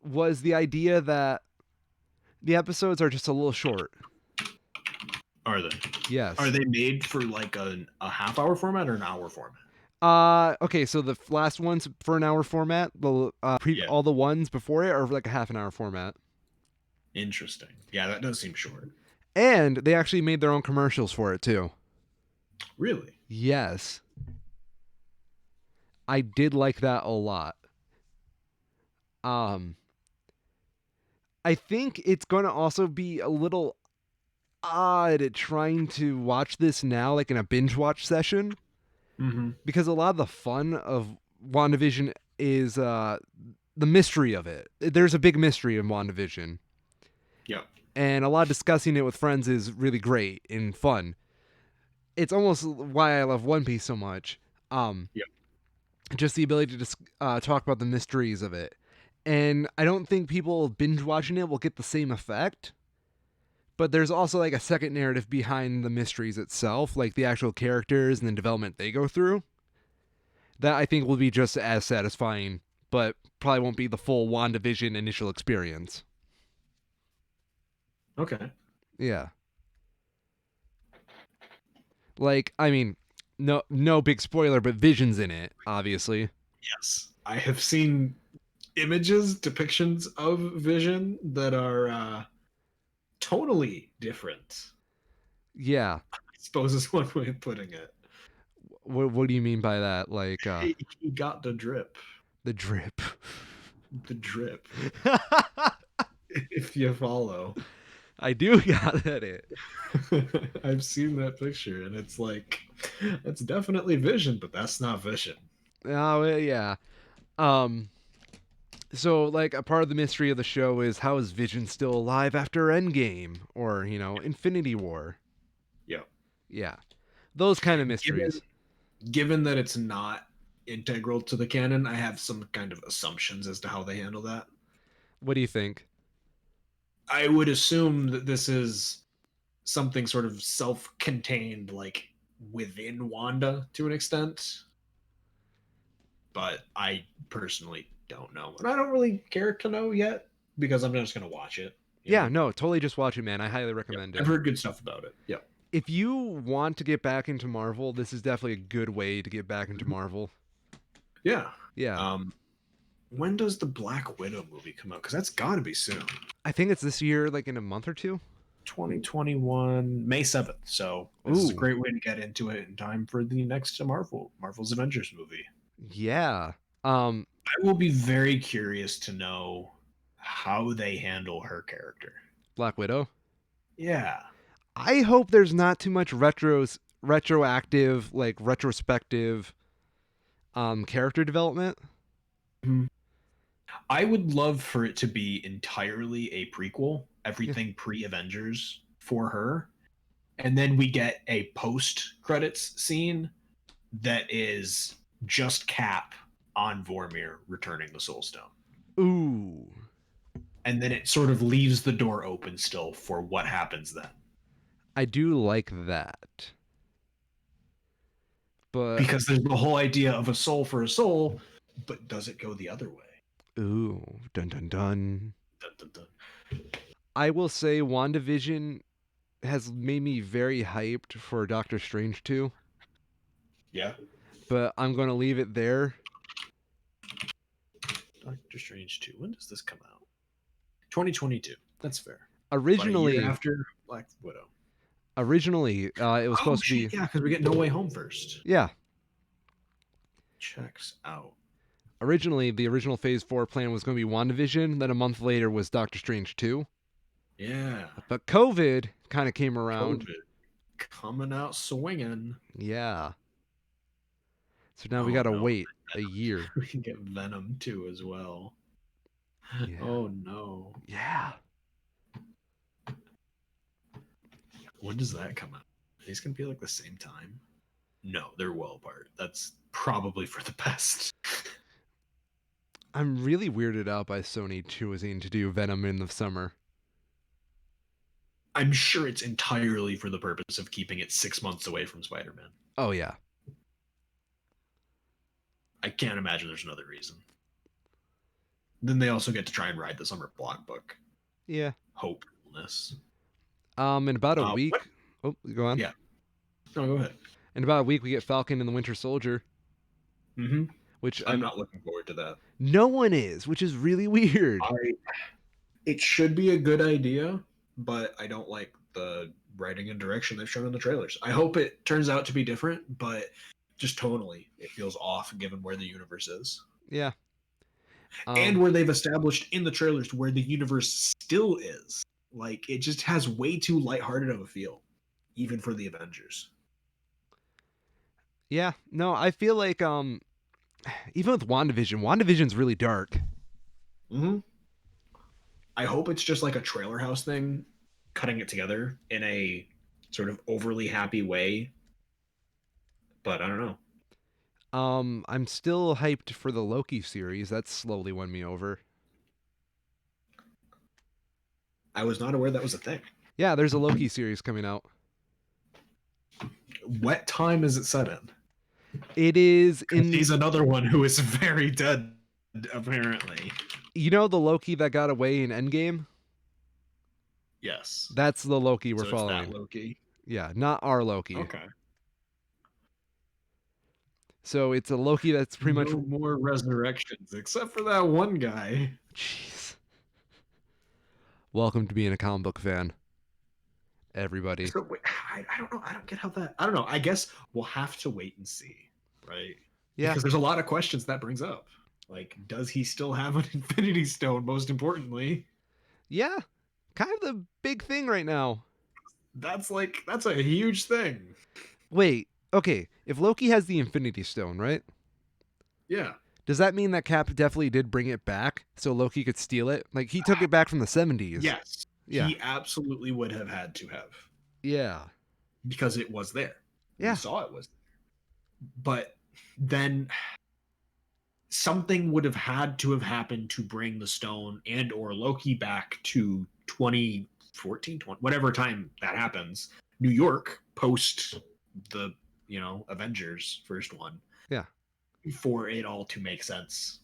was the idea that the episodes are just a little short. Are they? Are Yes. they made for like a half hour format or an hour format? Okay, so the last ones for an hour format, the Yeah. all the ones before it are like a half an hour format. Interesting. Yeah, that does seem short. And they actually made their own commercials for it too. Really? Yes. I did like that a lot. Um I think it's going to also be a little odd at trying to watch this now like in a binge watch session Mm-hmm. because a lot of the fun of WandaVision is the mystery of it. There's a big mystery in WandaVision. Yeah. And a lot of discussing it with friends is really great and fun. It's almost why I love One Piece so much. Um, Yeah. just the ability to just talk about the mysteries of it. And I don't think people binge watching it will get the same effect. But there's also like a second narrative behind the mysteries itself, like the actual characters and the development they go through. That I think will be just as satisfying, but probably won't be the full WandaVision initial experience. Okay. Yeah. Like, I mean, no big spoiler, but Vision's in it, obviously. Yes. I have seen images, depictions of Vision that are tonally different. Yeah. I suppose is one way of putting it. What do you mean by that? Like He got the drip. the drip. The drip. If you follow. I do got it. I've seen that picture and it's like it's definitely Vision, but that's not Vision. Oh yeah. Um so like a part of the mystery of the show is how is Vision still alive after Endgame or, Infinity War. Yeah. Yeah. Those kind of Given mysteries. given that it's not integral to the canon, I have some kind of assumptions as to how they handle that. What do you think? I would assume that this is something sort of self-contained, like within Wanda to an extent. But I personally don't know, and I don't really care to know yet because I'm just gonna watch it. You Yeah, know, no, totally just watch it, man. I highly yeah, recommend I've it. heard good stuff about it. Yeah, If you want to get back into Marvel, this is definitely a good way to get back into Marvel. yeah. Yeah. Um, when does the Black Widow movie come out? Because that's got to be soon. I think it's this year, like in a month or two. 2021 May 7th. So this is a Ooh, great way to get into it in time for the next Marvel's Avengers movie. yeah. Um, I will be very curious to know how they handle her character. Black Widow. Yeah. I hope there's not too much retroactive, like retrospective, character development. Mhm. I would love for it to be entirely a prequel, Yeah. everything pre-Avengers for her, and then we get a post-credits scene that is just Cap on Vormir returning the Soul Stone. Ooh, And then it sort of leaves the door open still for what happens then. I do like that, but Because there's the whole idea of a soul for a soul, but does it go the other way? ooh, dun dun dun. Dun, dun, dun. I will say, WandaVision has made me very hyped for Doctor Strange 2, Yeah. but I'm going to leave it there. Doctor Strange 2. When does this come out? 2022. That's fair. About a year Originally, after Black Widow. it was Oh supposed to shit, be, yeah, because we get No Way Home first. yeah. Checks out. Originally, the original Phase 4 plan was going to be WandaVision, then a month later was Doctor Strange 2. Yeah. But COVID kind of came around. COVID coming out swinging. Yeah. So now we Oh got to no. wait a year. We can get Venom too as well. Yeah. Oh no. Yeah. When does that come out? Are these gonna be like the same time? No, they're well apart. That's probably for the best. I'm really weirded out by Sony choosing to do Venom in the summer. I'm sure it's entirely for the purpose of keeping it 6 months away from Spider-Man. Oh yeah. I can't imagine there's another reason. Then they also get to try and ride the summer block book. Yeah. Hopefulness. In about a What? week. Oh, go on. Yeah. No, go ahead. In about a week, we get Falcon and the Winter Soldier, Mm-hmm. which I'm not looking forward to that. no one is, which is really weird. It should be a good idea, but I don't like the writing and direction they've shown in the trailers. I hope it turns out to be different, but just tonally, it feels off given where the universe is. Yeah. And where they've established in the trailers where the universe still is. Like, it just has way too lighthearted of a feel, even for the Avengers. Yeah. No, I feel like even with WandaVision's really dark. Mm-hmm. I hope it's just like a trailer house thing, cutting it together in a sort of overly happy way. But I don't know. I'm still hyped for the Loki series. That's slowly won me over. I was not aware that was a thing. Yeah, there's a Loki series coming out. What time is it set in? It is in. He's another one who is very dead, apparently. You know the Loki that got away in Endgame? Yes. That's the Loki we're So following. it's that Loki. Yeah, not our Loki. Okay. So it's a Loki that's pretty much No more resurrections, except for that one guy. Jeez. Welcome to being a comic book fan, everybody. So wait, I don't know. I don't get how that. I don't know. I guess we'll have to wait and see, right? Yeah. Because there's a lot of questions that brings up. Like, does he still have an Infinity Stone? Most importantly, Yeah, kind of the big thing right now. that's a huge thing. Wait, okay. If Loki has the Infinity Stone, right? Yeah. Does that mean that Cap definitely did bring it back so Loki could steal it? Like he took it back from the 70s. Yes. Yeah. He absolutely would have had to have. Yeah. Because it was there. Yeah. We saw it was there. But then something would have had to have happened to bring the stone and or Loki back to 2014, whatever time that happens. New York post the, Avengers first one. Yeah. For it all to make sense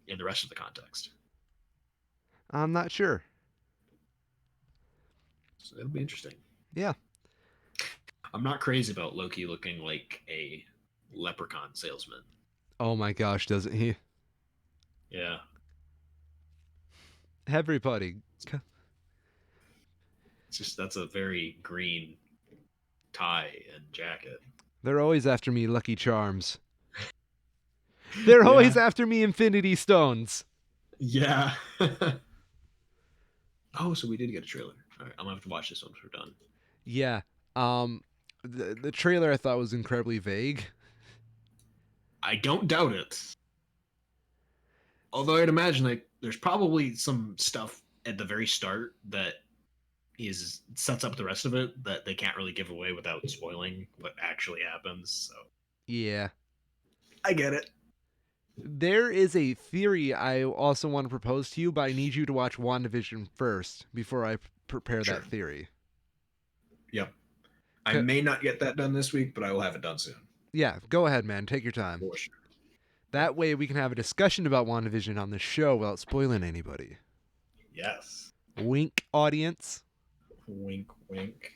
in the rest of the context. I'm not sure. So it'll be interesting. Yeah. I'm not crazy about Loki looking like a leprechaun salesman. Oh my gosh, doesn't he? Yeah. Everybody. It's just that's a very green tie and jacket. They're always after me, Lucky Charms. They're always after me, Infinity Stones. Yeah. Oh, so we did get a trailer. All right, I'm gonna have to watch this once we're done. Yeah. The trailer I thought was incredibly vague. I don't doubt it. Although I'd imagine like there's probably some stuff at the very start that sets up the rest of it that they can't really give away without spoiling what actually happens. So Yeah. I get it. There is a theory I also want to propose to you, but I need you to watch WandaVision first before I prepare that theory. Yep. I may not get that done this week, but I will have it done soon. Yeah, go ahead, man. Take your time. For sure. That way we can have a discussion about WandaVision on the show without spoiling anybody. Yes. Wink, audience. Wink, wink.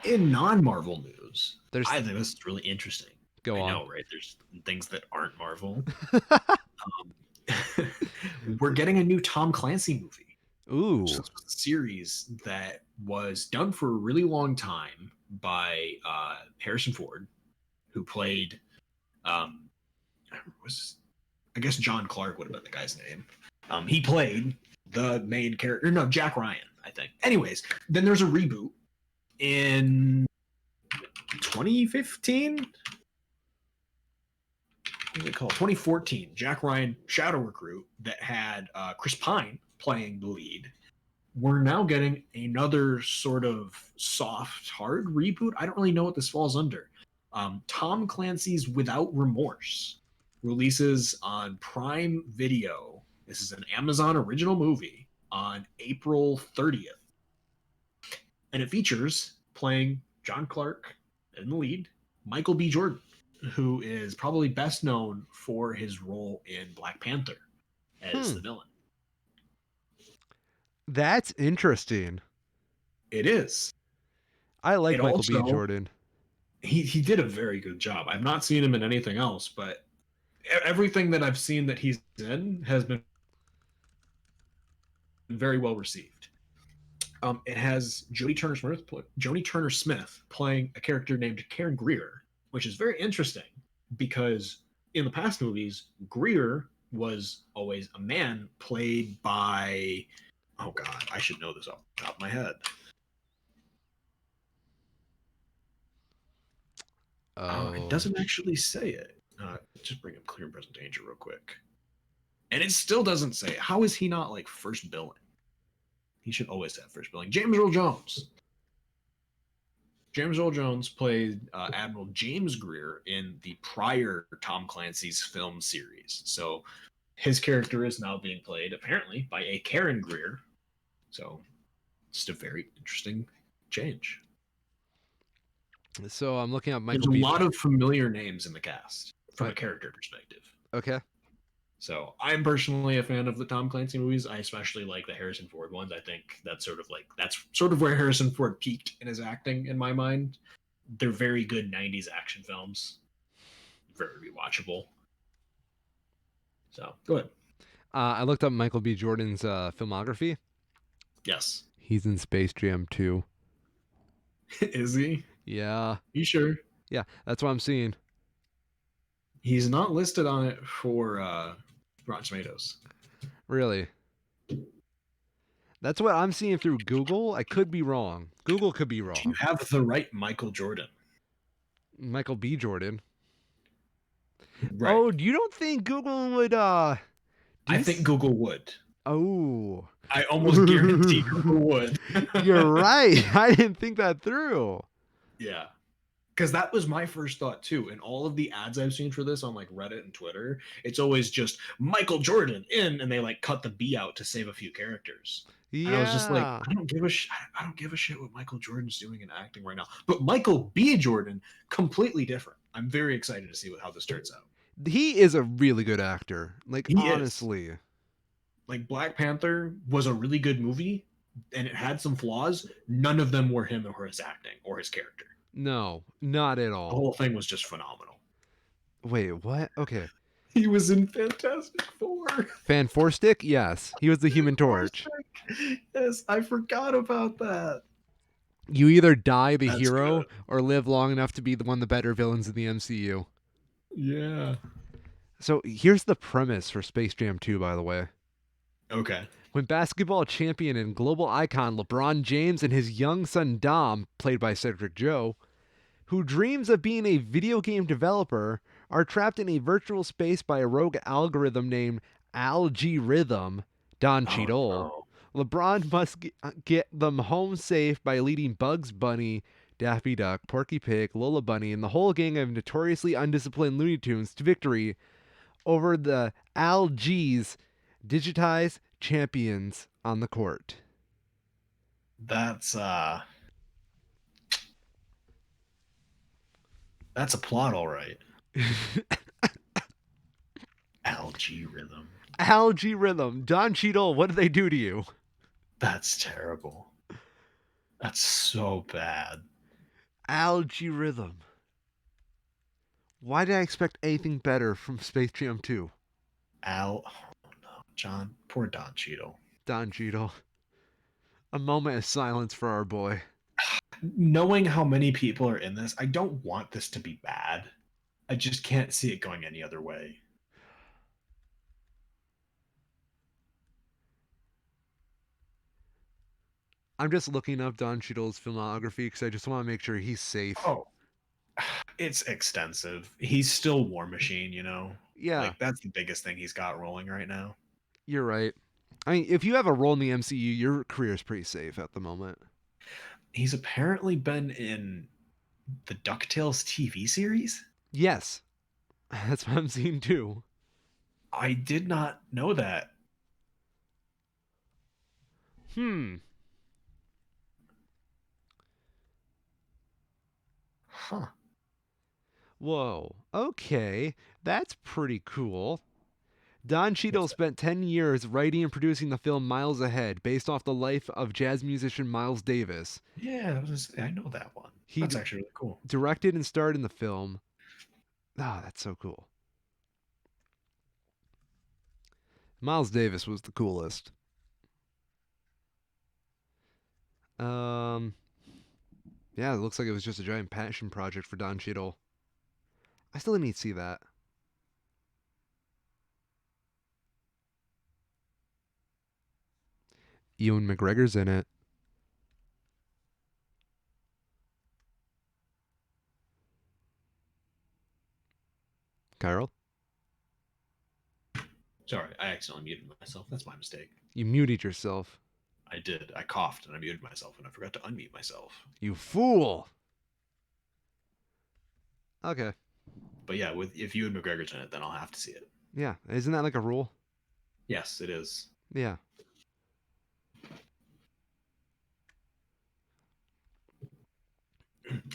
In non-Marvel news, I think this is really interesting. Go on. I know, right? There's things that aren't Marvel. We're getting a new Tom Clancy movie. Ooh. So it's a series that was done for a really long time by Harrison Ford, who played, I guess John Clark would have been the guy's name. He played the main character. No, Jack Ryan, I think. Anyways, then there's a reboot in 2015. What is it called? 2014. Jack Ryan Shadow Recruit that had Chris Pine playing the lead. we're now getting another sort of soft, hard reboot. I don't really know what this falls under. Tom Clancy's Without Remorse releases on Prime Video. This is an Amazon original movie on April 30th. And it features playing John Clark in the lead, Michael B. Jordan, who is probably best known for his role in Black Panther as the Hmm. villain. That's interesting. It is. I like It Michael B. also Jordan. he did a very good job. I've not seen him in anything else, but everything that I've seen that he's in has been very well received. It has Joni Turner Smith playing a character named Karen Greer, which is very interesting because in the past movies, Greer was always a man played by, oh god, I should know this off the top of my head. It Oh. doesn't actually say it. Just bring up clear and present danger real quick. And it still doesn't say it. How is he not like first billing? He should always have first billing. James Earl Jones. James Earl Jones played Admiral James Greer in the prior Tom Clancy's film series. So his character is now being played apparently by a Karen Greer. So it's a very interesting change. So I'm looking at There's Michael a B. lot of familiar names in the cast from Uh, a character perspective. okay. So I'm personally a fan of the Tom Clancy movies. I especially like the Harrison Ford ones. I think that's sort of where Harrison Ford peaked in his acting in my mind. They're very good 90s action films. Very rewatchable. So go ahead. I looked up Michael B. Jordan's filmography. Yes. He's in Space Jam 2. Is he? Yeah. You sure? Yeah, that's what I'm seeing. He's not listed on it for Rotten Tomatoes. Really. That's what I'm seeing through Google. I could be wrong. Google could be Do you wrong. have the right Michael Jordan? Michael B. Jordan. Right. Oh, you don't think Google would do I you think Google would. Oh. I almost guarantee Google would. You're right. I didn't think that through. Yeah. Because that was my first thought too. And all of the ads I've seen for this on like Reddit and Twitter, it's always just Michael Jordan in, and they like cut the B out to save a few characters. And I was just like, Yeah. I don't give a shit what Michael Jordan's doing in acting right now. But Michael B. Jordan, completely different. I'm very excited to see how this turns out. He is a really good actor. Like He is. honestly. Like Black Panther was a really good movie, and it had some flaws. None of them were him or his acting or his character. No, not at The all. whole thing was just phenomenal. Wait, what? Okay. He was in Fantastic Four. Fan Four Stick? Yes. He was the Human Torch. Yes, I forgot about that. You either die the That's hero good. or live long enough to be one of the better villains in the MCU. Yeah. So here's the premise for Space Jam 2, by the way. Okay. When basketball champion and global icon LeBron James and his young son Dom, played by Cedric Joe, who dreams of being a video game developer, are trapped in a virtual space by a rogue algorithm named Algorithm, Don Oh Cheadle. no. LeBron must get them home safe by leading Bugs Bunny, Daffy Duck, Porky Pig, Lola Bunny, and the whole gang of notoriously undisciplined Looney Tunes to victory over the Alg's digitized champions on the court. That's a plot, all right. Algae rhythm. Algae Rhythm, Don Cheadle, what did they do to you? That's terrible. That's so bad. Algae Rhythm. Why did I expect anything better from Space Jam 2? Oh no, John. Poor Don Cheadle. Don Cheadle. A moment of silence for our boy. Knowing how many people are in this, I don't want this to be bad. I just can't see it going any other way. I'm just looking up Don Cheadle's filmography because I just want to make sure he's safe. Oh, it's extensive. He's still War Machine, you know? Yeah, Like, that's the biggest thing he's got rolling right now. you're right. I mean, if you have a role in the MCU, your career is pretty safe at the moment. He's apparently been in the DuckTales TV series. Yes, that's what I'm seeing too. I did not know that. Hmm. Huh. Whoa. Okay. That's pretty cool. Don Cheadle What's that? spent 10 years writing and producing the film Miles Ahead, based off the life of jazz musician Miles Davis. Yeah, I know that one. He That's actually really cool. directed and starred in the film. Ah, that's so cool. Miles Davis was the coolest. Um, yeah, it looks like it was just a giant passion project for Don Cheadle. I still need to see that. Ewan McGregor's in it. Carol, Sorry, I accidentally muted myself. That's my mistake. you muted yourself. I did. I coughed and I muted myself and I forgot to unmute myself. You fool. Okay. But yeah, with if Ewan McGregor's in it, then I'll have to see it. Yeah, isn't that like a rule? Yes, it is. Yeah.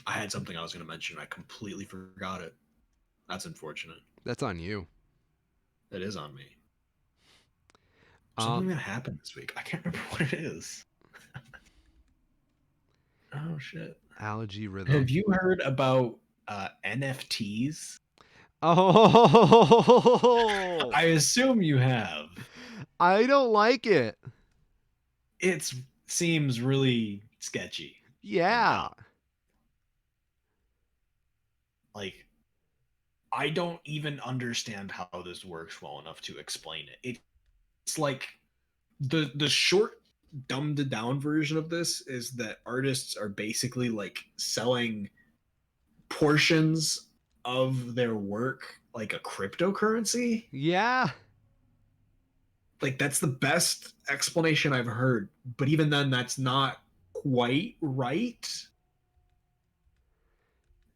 I had something I was going to mention. I completely forgot it. That's unfortunate. That's on you. That is on me. Um, Something that happened this week. I can't remember what it is. Oh shit! allergy rhythm. Have you heard about NFTs? Oh, I assume you have. I don't like it. It seems really sketchy and Yeah. dumb. Like, I don't even understand how this works well enough to explain it. It's like the short dumbed down version of this is that artists are basically like selling portions of their work like a cryptocurrency. Yeah. Like that's the best explanation I've heard, but even then that's not quite right.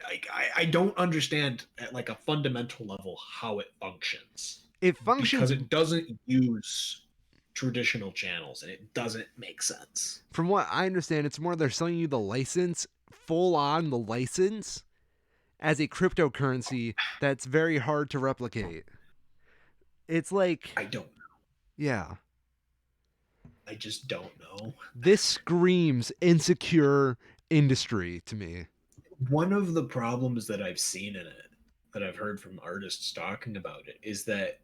Like I don't understand at like a fundamental level how it functions It functions because it doesn't use traditional channels and it doesn't make sense. from what I understand, it's more they're selling you the license, full on the license, as a cryptocurrency that's very hard to replicate. It's like, I don't know. yeah, I just don't know. this screams insecure industry to me. One of the problems that I've seen in it, that I've heard from artists talking about it, is that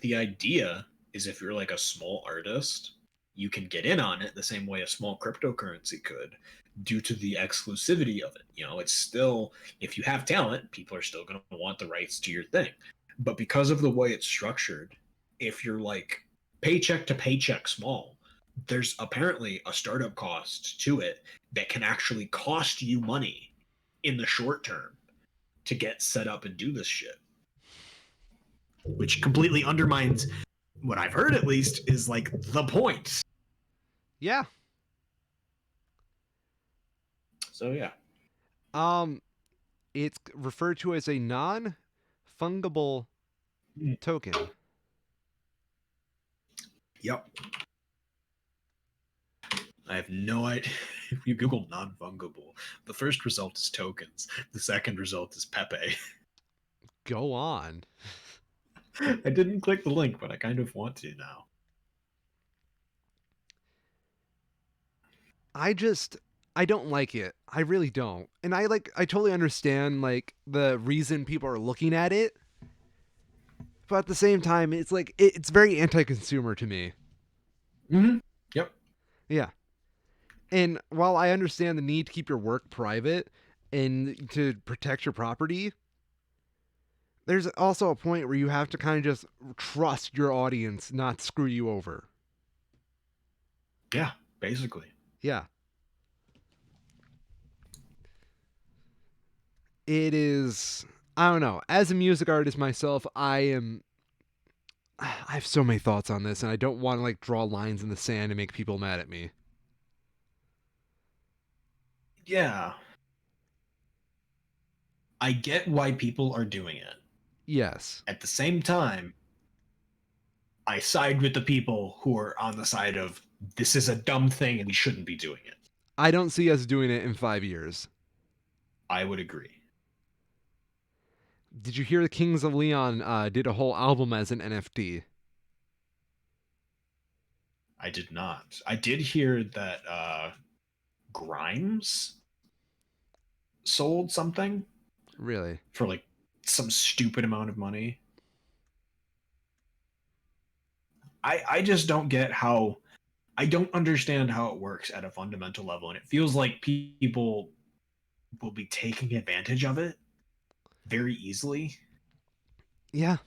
the idea is if you're like a small artist, you can get in on it the same way a small cryptocurrency could due to the exclusivity of it. You know, it's still, if you have talent, people are still going to want the rights to your thing. But because of the way it's structured, if you're like paycheck to paycheck small, there's apparently a startup cost to it that can actually cost you money in the short term to get set up and do this shit, which completely undermines what I've heard at least is like the point. Yeah. So yeah. Um, it's referred to as a non-fungible token. Yep. I have no idea. If you Google non-fungible, the first result is tokens. The second result is Pepe. Go on. I didn't click the link, but I kind of want to now. I don't like it. I really don't. And I totally understand like the reason people are looking at it. But at the same time, it's like it's very anti-consumer to me. Mm-hmm. Yep. Yeah. And while I understand the need to keep your work private and to protect your property, there's also a point where you have to kind of just trust your audience not to screw you over. Yeah, basically. Yeah. It is, I don't know. As a music artist myself, I I have so many thoughts on this, and I don't want to like draw lines in the sand and make people mad at me. Yeah, I get why people are doing it. Yes. At the same time, I side with the people who are on the side of this is a dumb thing and we shouldn't be doing it. I don't see us doing it in 5 years. I would agree. Did you hear the Kings of Leon did a whole album as an NFT? I did not. I did hear that Grimes sold something Really? for like some stupid amount of money. I just don't get how I don't understand how it works at a fundamental level, and it feels like people will be taking advantage of it very easily. Yeah.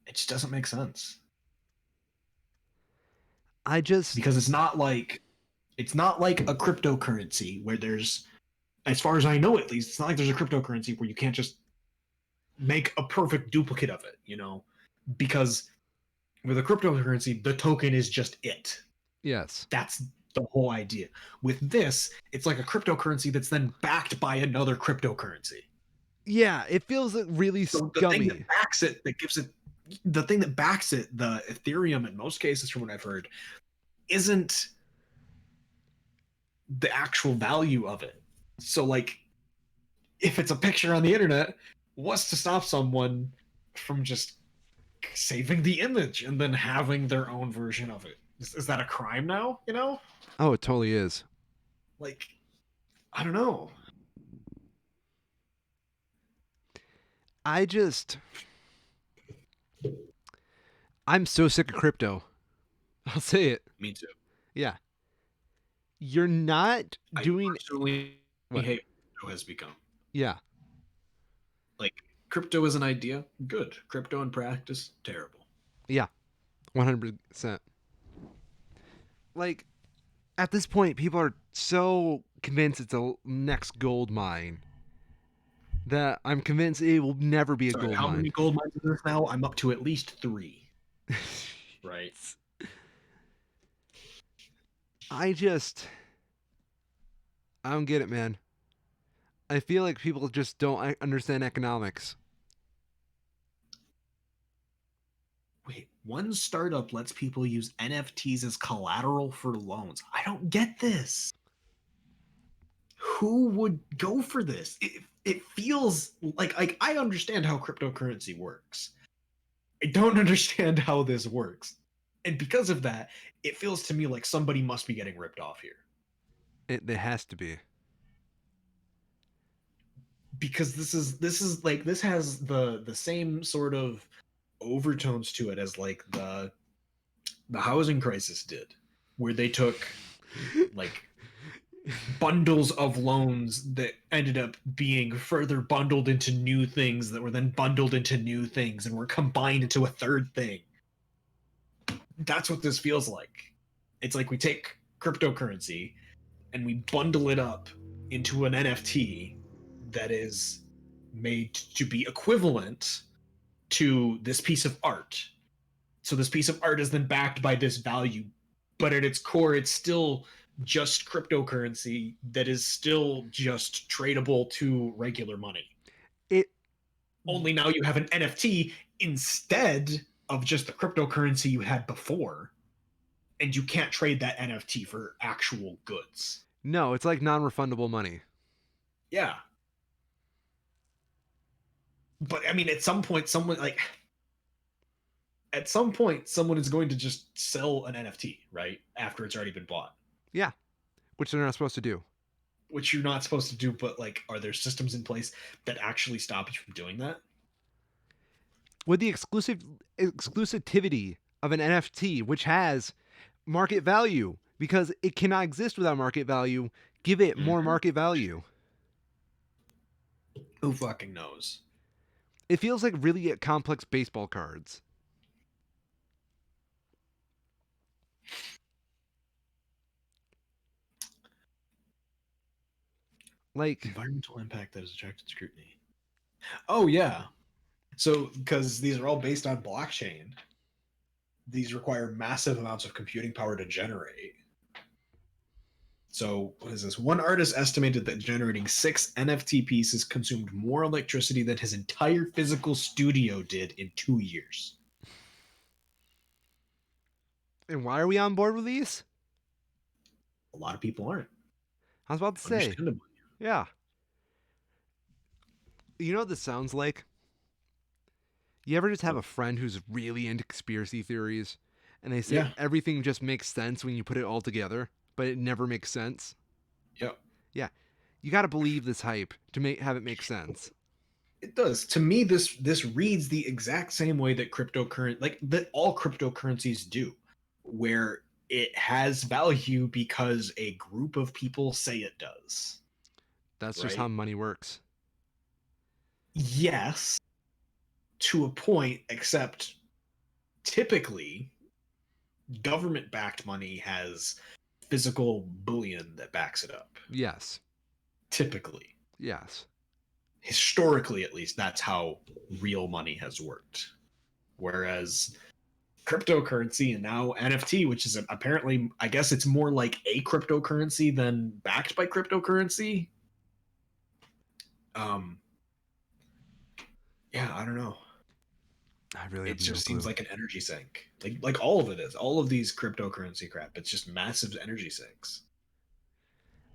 It just doesn't make sense I just because it's not like a cryptocurrency where there's, as far as I know at least, it's not like there's a cryptocurrency where you can't just make a perfect duplicate of it, you know? Because with a cryptocurrency, the token is just it. yes. That's the whole idea. With this, it's like a cryptocurrency that's then backed by another cryptocurrency. Yeah, it feels really So the thing that scummy. backs it, that gives it, the thing that backs it, the Ethereum in most cases, from what I've heard, isn't the actual value of it. So, like, if it's a picture on the internet, what's to stop someone from just saving the image and then having their own version of it? Is that a crime now? You know, Oh, it totally is. like, I don't know. I just I'm so sick of crypto. I'll say it. Me too. Yeah. You're not I doing personally what? hate what crypto has become. Yeah. Like, crypto as an idea, good. Crypto in practice, terrible. Yeah. 100%. Like at this point people are so convinced it's a next gold mine that I'm convinced it will never be a Sorry, gold how mine. many gold mines is this now? I'm up to at least 3. Right. I just I don't get it, man. I feel like people just don't understand economics. Wait, one startup lets people use NFTs as collateral for loans. I don't get this. Who would go for this? It feels like I understand how cryptocurrency works. I don't understand how this works. And because of that, it feels to me like somebody must be getting ripped off here. It has to be. Because this is like this has the same sort of overtones to it as like the housing crisis did, where they took like bundles of loans that ended up being further bundled into new things that were then bundled into new things and were combined into a third thing. That's what this feels like. It's like we take cryptocurrency and we bundle it up into an NFT that is made to be equivalent to this piece of art. So this piece of art is then backed by this value, but at its core, it's still just cryptocurrency that is still just tradable to regular money. It Only now you have an NFT instead of just the cryptocurrency you had before, and you can't trade that NFT for actual goods. no, it's like non-refundable money. Yeah. But I mean, at some point, someone is going to just sell an NFT, right? After it's already been bought, Yeah, which they're not supposed to do. which you're not supposed to do. But like, are there systems in place that actually stop you from doing that? With the exclusivity of an NFT, which has market value, because it cannot exist without market value, give it more Mm-hmm. market value. Who fucking knows? It feels like really complex baseball cards. Like, Environmental impact that has attracted scrutiny. Oh yeah. So because these are all based on blockchain, these require massive amounts of computing power to generate. So, what is this? One artist estimated that generating 6 NFT pieces consumed more electricity than his entire physical studio did in 2 years. And why are we on board with these? A lot of people aren't. I was about to say. Understandably. Yeah. You know what this sounds like? You ever just have a friend who's really into conspiracy theories and they say Yeah. everything just makes sense when you put it all together, but it never makes sense? Yep. Yeah. You got to believe this hype to have it make sense. It does. To me, this reads the exact same way that cryptocurrency, like that all cryptocurrencies do, where it has value because a group of people say it does. That's just how Right? money works. Yes, to a point, except typically government backed money has physical bullion that backs it up. Yes. Typically. Yes. Historically, at least, that's how real money has worked. Whereas cryptocurrency and now NFT, which is apparently, I guess it's more like a cryptocurrency than backed by cryptocurrency. Um, yeah, I don't know. I really It have no just seems clue. like an energy sink. Like all of it is. All of these cryptocurrency crap. It's just massive energy sinks.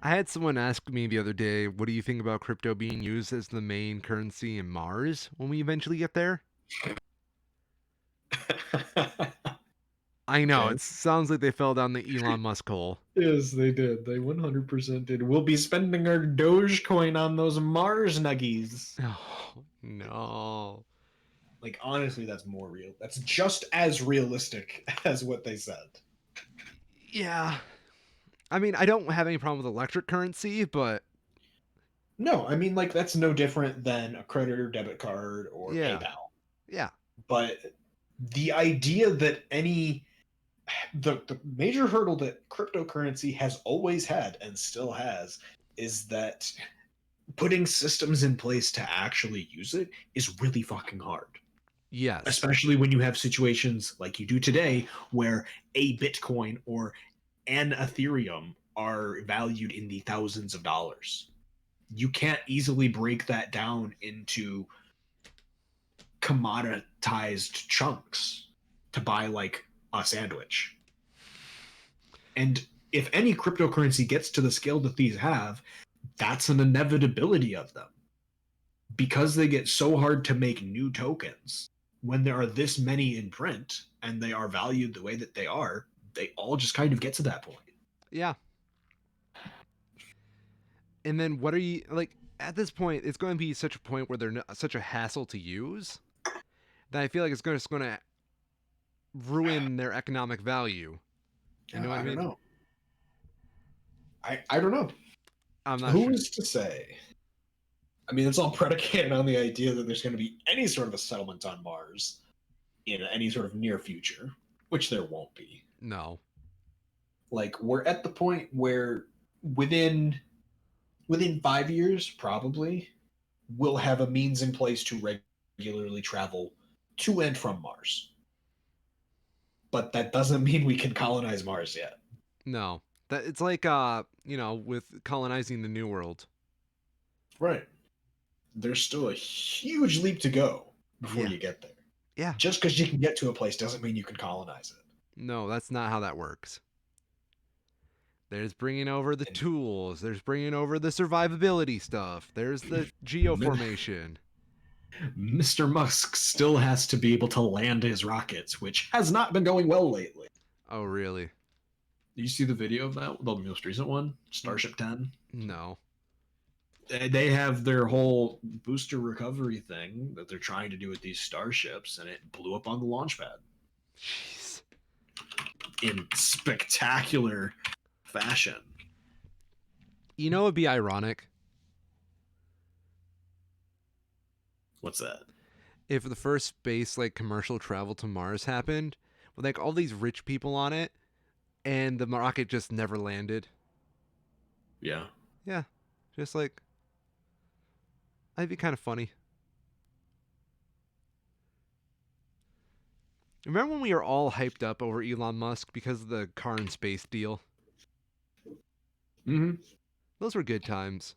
I had someone ask me the other day, what do you think about crypto being used as the main currency in Mars when we eventually get there? I know, Okay. it sounds like they fell down the Elon Musk hole. Yes, they did. They 100% did. We'll be spending our Dogecoin on those Mars nuggies. Oh, no. Like, honestly, that's more real. That's just as realistic as what they said. Yeah. I mean, I don't have any problem with electric currency, but No, I mean, like, that's no different than a credit or debit card or yeah. PayPal. Yeah. But the idea that the major hurdle that cryptocurrency has always had and still has is that putting systems in place to actually use it is really fucking hard. Yes. Especially when you have situations like you do today where a Bitcoin or an Ethereum are valued in the thousands of dollars. You can't easily break that down into commoditized chunks to buy like a sandwich. And if any cryptocurrency gets to the scale that these have, that's an inevitability of them. Because they get so hard to make new tokens, when there are this many in print and they are valued the way that they all just kind of get to that point. Yeah. And then what are you like at this point it's going to be such a point where they're such a hassle to use that I feel like it's just going to ruin their economic value. You Yeah, know what I I don't mean? know. I don't know. I'm not Who sure. is to say? I mean, it's all predicated on the idea that there's going to be any sort of a settlement on Mars in any sort of near future, which there won't be. No. Like we're at the point where within within 5 years, probably, we'll have a means in place to regularly travel to and from Mars. But that doesn't mean we can colonize Mars yet. No. That it's like with colonizing the new world. Right. There's still a huge leap to go before Yeah. you get there. Yeah. Just because you can get to a place doesn't mean you can colonize it. No, that's not how that works. There's bringing over the And tools. There's bringing over the survivability stuff. There's the geoformation. Mr. Musk still has to be able to land his rockets, which has not been going well lately. Oh, really? Did you see the video of that? The most recent one? N- Starship 10? no. They have their whole booster recovery thing that they're trying to do with these starships, and it blew up on the launch pad Jeez. in spectacular fashion. You know, it'd be ironic What's that? if the first space like commercial travel to Mars happened with like all these rich people on it, and the rocket just never landed. Yeah. Yeah, just like that'd be kind of funny. Remember when we were all hyped up over Elon Musk because of the car and space deal? Hmm. Those were good times.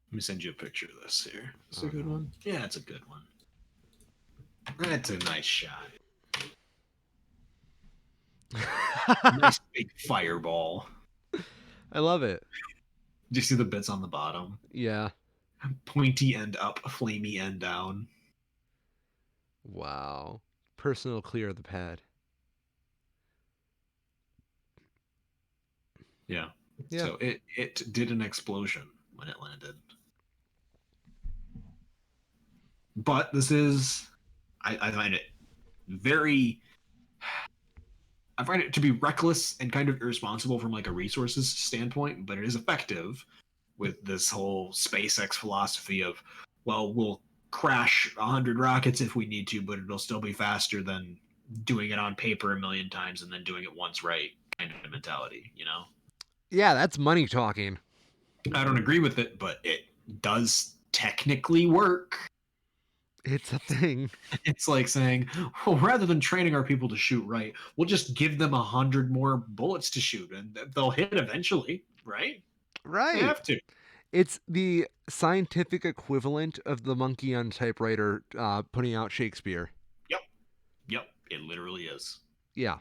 Let me send you a picture of this here. It's a Oh good no. one. Yeah, it's a good one. That's a nice shot. Nice big fireball. I love it. Do you see the bits on the bottom? Yeah. Pointy end up, flamey end down. Wow. Personal clear of the pad. Yeah. Yeah. So it did an explosion when it landed. But this is I find it very I find it to be reckless and kind of irresponsible from like a resources standpoint, but it is effective with this whole SpaceX philosophy of, well, we'll crash 100 rockets if we need to, but it'll still be faster than doing it on paper a million times and then doing it once right kind of mentality, you know? Yeah, that's money talking. I don't agree with it, but it does technically work. It's a thing. It's like saying, well, rather than training our people to shoot right, we'll just give them 100 more bullets to shoot and they'll hit eventually, right? They Right. have to. It's the scientific equivalent of the monkey on typewriter putting out Shakespeare. Yep. Yep. It literally is. Yeah.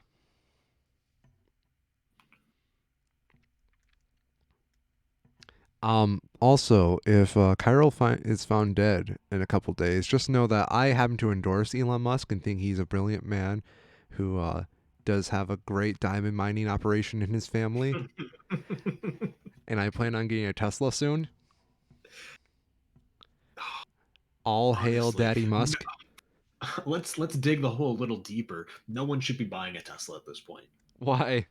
Also, if is found dead in a couple days, just know that I happen to endorse Elon Musk and think he's a brilliant man who does have a great diamond mining operation in his family. And I plan on getting a Tesla soon. All hail Honestly, Daddy no, Musk. let's dig the hole a little deeper. No one should be buying a Tesla at this point Why?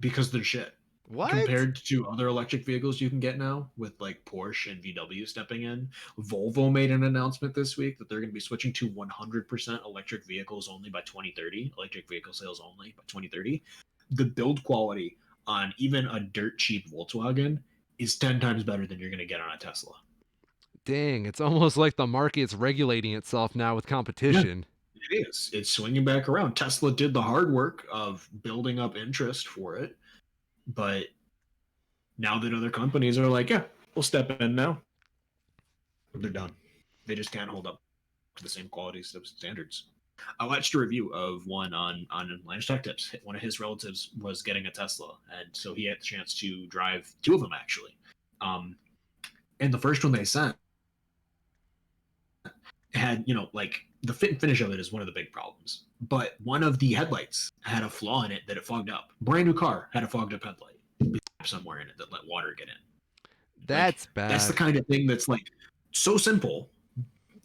because they're shit What? compared to other electric vehicles you can get now with like Porsche and VW stepping in. Volvo made an announcement this week that they're going to be switching to 100% electric vehicles only by 2030, electric vehicle sales only by 2030. The build quality on even a dirt cheap Volkswagen is 10 times better than you're going to get on a Tesla. Dang, it's almost like the market's regulating itself now with Yeah, competition. it is. It's swinging back around. Tesla did the hard work of building up interest for it, but now that other companies are like, yeah, we'll step in now, they're done. They just can't hold up to the same quality standards. I watched a review of one on Lance Tech Tips. One of his relatives was getting a Tesla, and so he had the chance to drive two of them actually. Um, and the first one they sent had, like the fit and finish of it is one of the big problems. But one of the headlights had a flaw in it that it fogged up. Brand new car had a fogged up headlight somewhere in it that let water get in. Like That's that's the bad. kind of thing that's like so simple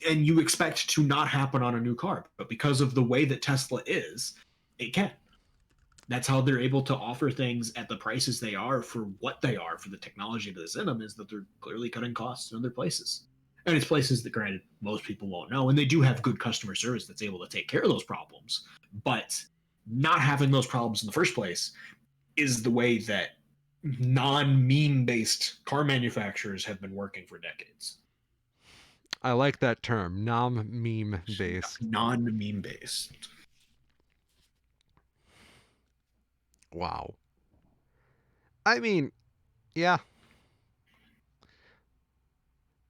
and you expect to not happen on a new car, but because of the way that Tesla is, it can. That's how they're able to offer things at the prices they are for what they are for the technology that's in them is that they're clearly cutting costs in other places. And it's places that, granted, most people won't know. And they do have good customer service that's able to take care of those problems. But not having those problems in the first place is the way that non meme based car manufacturers have been working for decades. I like that term, non meme based. Non meme based. Wow. I mean, yeah,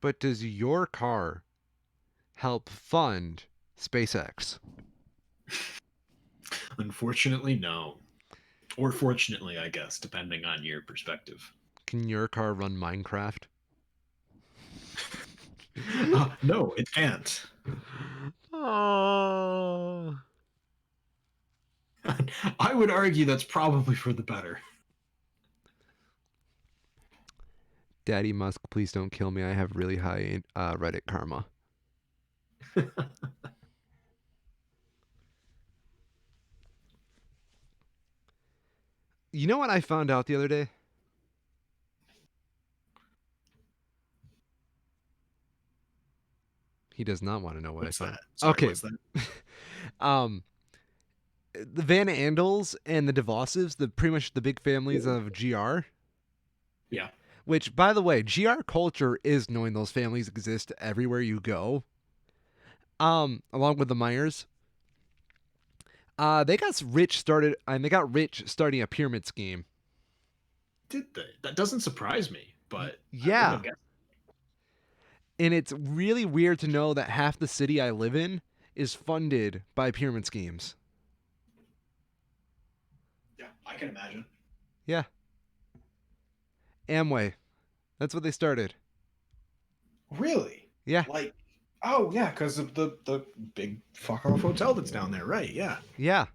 but does your car help fund SpaceX? Unfortunately, no. Or fortunately, I guess, depending on your perspective. Can your car run Minecraft? No, it can't. Oh. I would argue that's probably for the better. Daddy Musk, please don't kill me. I have really high Reddit karma. You know what I found out the other day? He does not want to know what I What's found. that? Sorry, Okay. what's that? um, the Van Andels and the DeVosses, the pretty much the big families of GR. Yeah. Which, by the way, GR culture is knowing those families exist everywhere you go. Along with the Myers. They got rich started, and they got rich starting a pyramid scheme. Did they? That doesn't surprise me, but I wouldn't Yeah, have guessed. and it's really weird to know that half the city I live in is funded by pyramid schemes. Yeah, I can imagine. Yeah, Amway. That's what they started. Really? Yeah, Like, oh yeah, because of the big fuck off hotel that's down there, right? Yeah. yeah.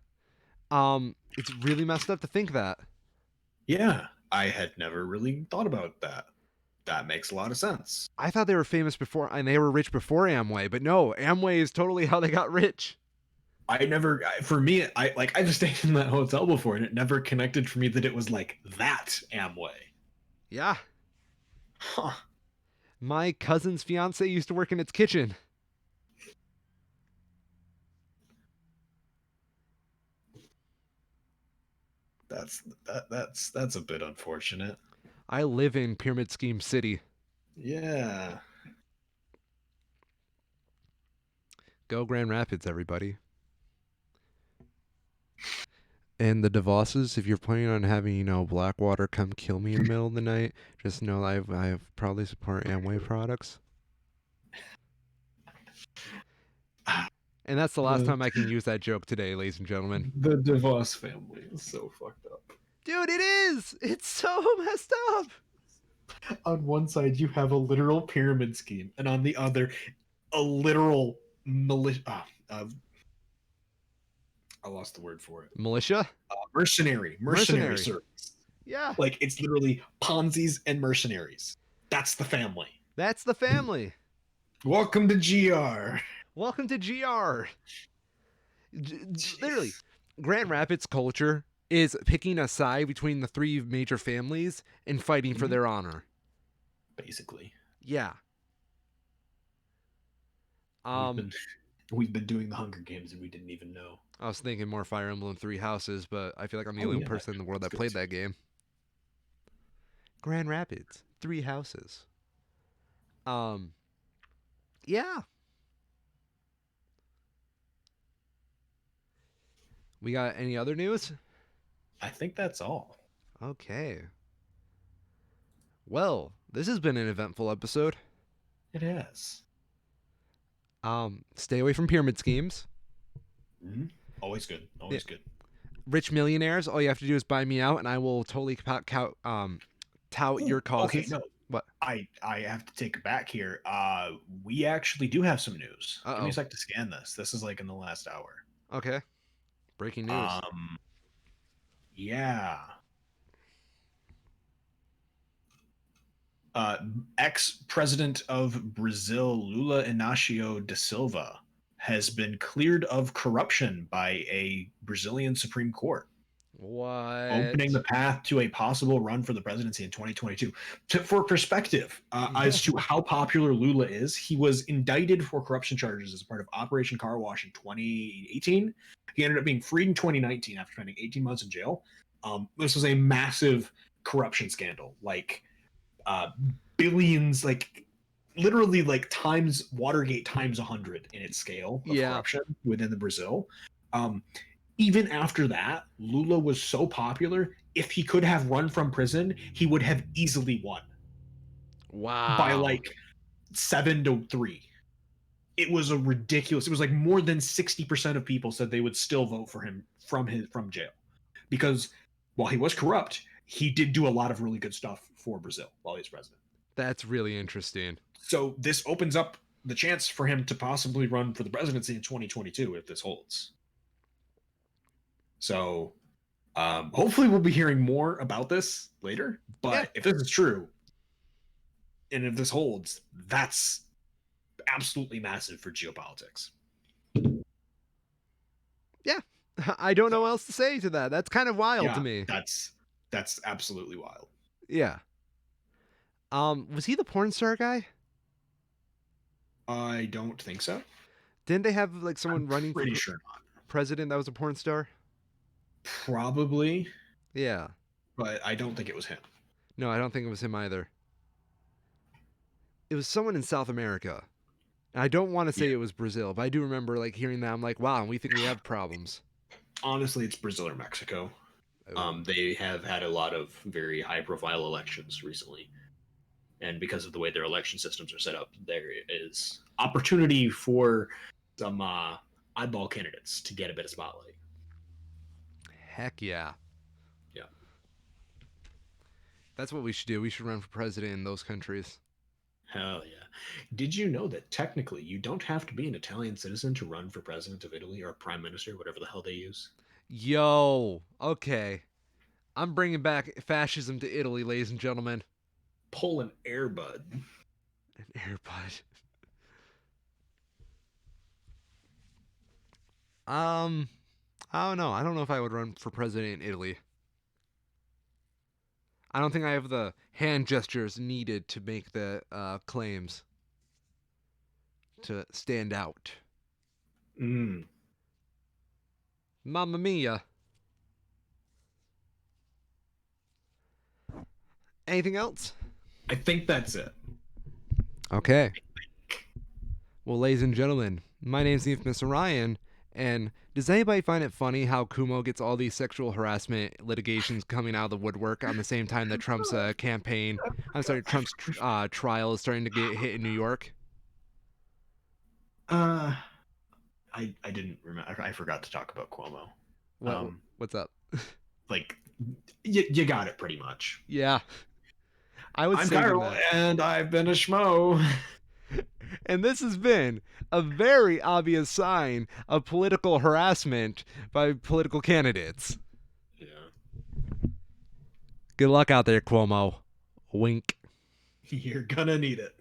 It's really messed up to think that. Yeah, I had never really thought about that. That makes a lot of sense. I thought they were famous before and they were rich before Amway, but no, Amway is totally how they got rich. I never, for me, I just stayed in that hotel before, and it never connected for me that it was like that Amway. Yeah. Huh. My cousin's fiance used to work in its kitchen. That's a bit unfortunate. I live in Pyramid Scheme City. Yeah. Go Grand Rapids, everybody. And the DeVosses, if you're planning on having, Blackwater come kill me in the middle of the night, just know I probably support Amway products. And that's the last The time I can use that joke today, ladies and gentlemen. the DeVos family is so fucked up. Dude, it is! It's so messed up! On one side, you have a literal pyramid scheme, and on the other, a literal militia. I lost the word for it. Militia? Mercenary service. Yeah. Like, it's literally Ponzi's and mercenaries. That's the family. That's the family. Welcome to GR. Welcome to GR. Literally, Grand Rapids culture is picking a side between the three major families and fighting for their honor. Basically. Yeah. We've been doing the Hunger Games and we didn't even know. I was thinking more Fire Emblem Three Houses, but I feel like I'm the only person in the world that played that game. Grand Rapids, Three Houses. Yeah. We got any other news? I think that's all. Okay. Well, this has been an eventful episode. It has. Stay away from pyramid schemes. Mm-hmm. Always good. Always good. Rich millionaires. All you have to do is buy me out, and I will totally tout your causes. Okay, no. What? I have to take it back here. We actually do have some news. Uh-oh. Give me a sec to scan this. This is like in the last hour. Okay. Breaking news. Yeah. Ex-president of Brazil, Lula Inácio da Silva, has been cleared of corruption by a Brazilian Supreme Court. What? Opening the path to a possible run for the presidency in 2022. For perspective, as to how popular Lula is, he was indicted for corruption charges as part of Operation Car Wash in 2018. He ended up being freed in 2019 after spending 18 months in jail. This was a massive corruption scandal, like billions, like literally like times Watergate times 100 in its scale of corruption within the Brazil. Even after that, Lula was so popular, if he could have run from prison, he would have easily won. Wow. By like 7-3. It was a ridiculous. It was like more than 60% of people said they would still vote for him from jail. Because while he was corrupt, he did do a lot of really good stuff for Brazil while he was president. That's really interesting. So this opens up the chance for him to possibly run for the presidency in 2022 if this holds. So hopefully we'll be hearing more about this later. But if this is true, and if this holds, that's absolutely massive for geopolitics. Yeah. I don't know what else to say to that. That's kind of wild to me. That's absolutely wild. Yeah. Was he the porn star guy? I don't think so. Didn't they have like someone running for president that was a porn star? Probably. Yeah. But I don't think it was him. No, I don't think it was him either. It was someone in South America. And I don't want to Yeah. say it was Brazil, but I do remember like hearing that. I'm like, wow, we think we have problems. Honestly, it's Brazil or Mexico. Oh, They have had a lot of very high profile elections recently. And because of the way their election systems are set up, there is opportunity for some eyeball candidates to get a bit of spotlight. heck yeah. Yeah. That's what we should do. We should run for president in those countries. Hell yeah. Did you know that technically you don't have to be an Italian citizen to run for president of Italy or prime minister, whatever the hell they use? Yo, okay. I'm bringing back fascism to Italy, ladies and gentlemen. Pull an airbud. An airbud. Um, I don't know. I don't know if I would run for president in Italy. I don't think I have the hand gestures needed to make the claims to stand out. Mm, Mamma mia. Anything else? I think that's it. Okay. Well, ladies and gentlemen, my name's the infamous Orion, and does anybody find it funny how Kumo gets all these sexual harassment litigations coming out of the woodwork on the same time that Trump's campaign, I'm sorry, Trump's trial is starting to get hit in New York? Uh, I didn't remember. I forgot to talk about Cuomo. What Um, what's up? like, you got it pretty much. Yeah, I was I'm saving Kyle, that. and I've been a schmo. And this has been a very obvious sign of political harassment by political candidates. Yeah. Good luck out there, Cuomo. Wink. You're gonna need it.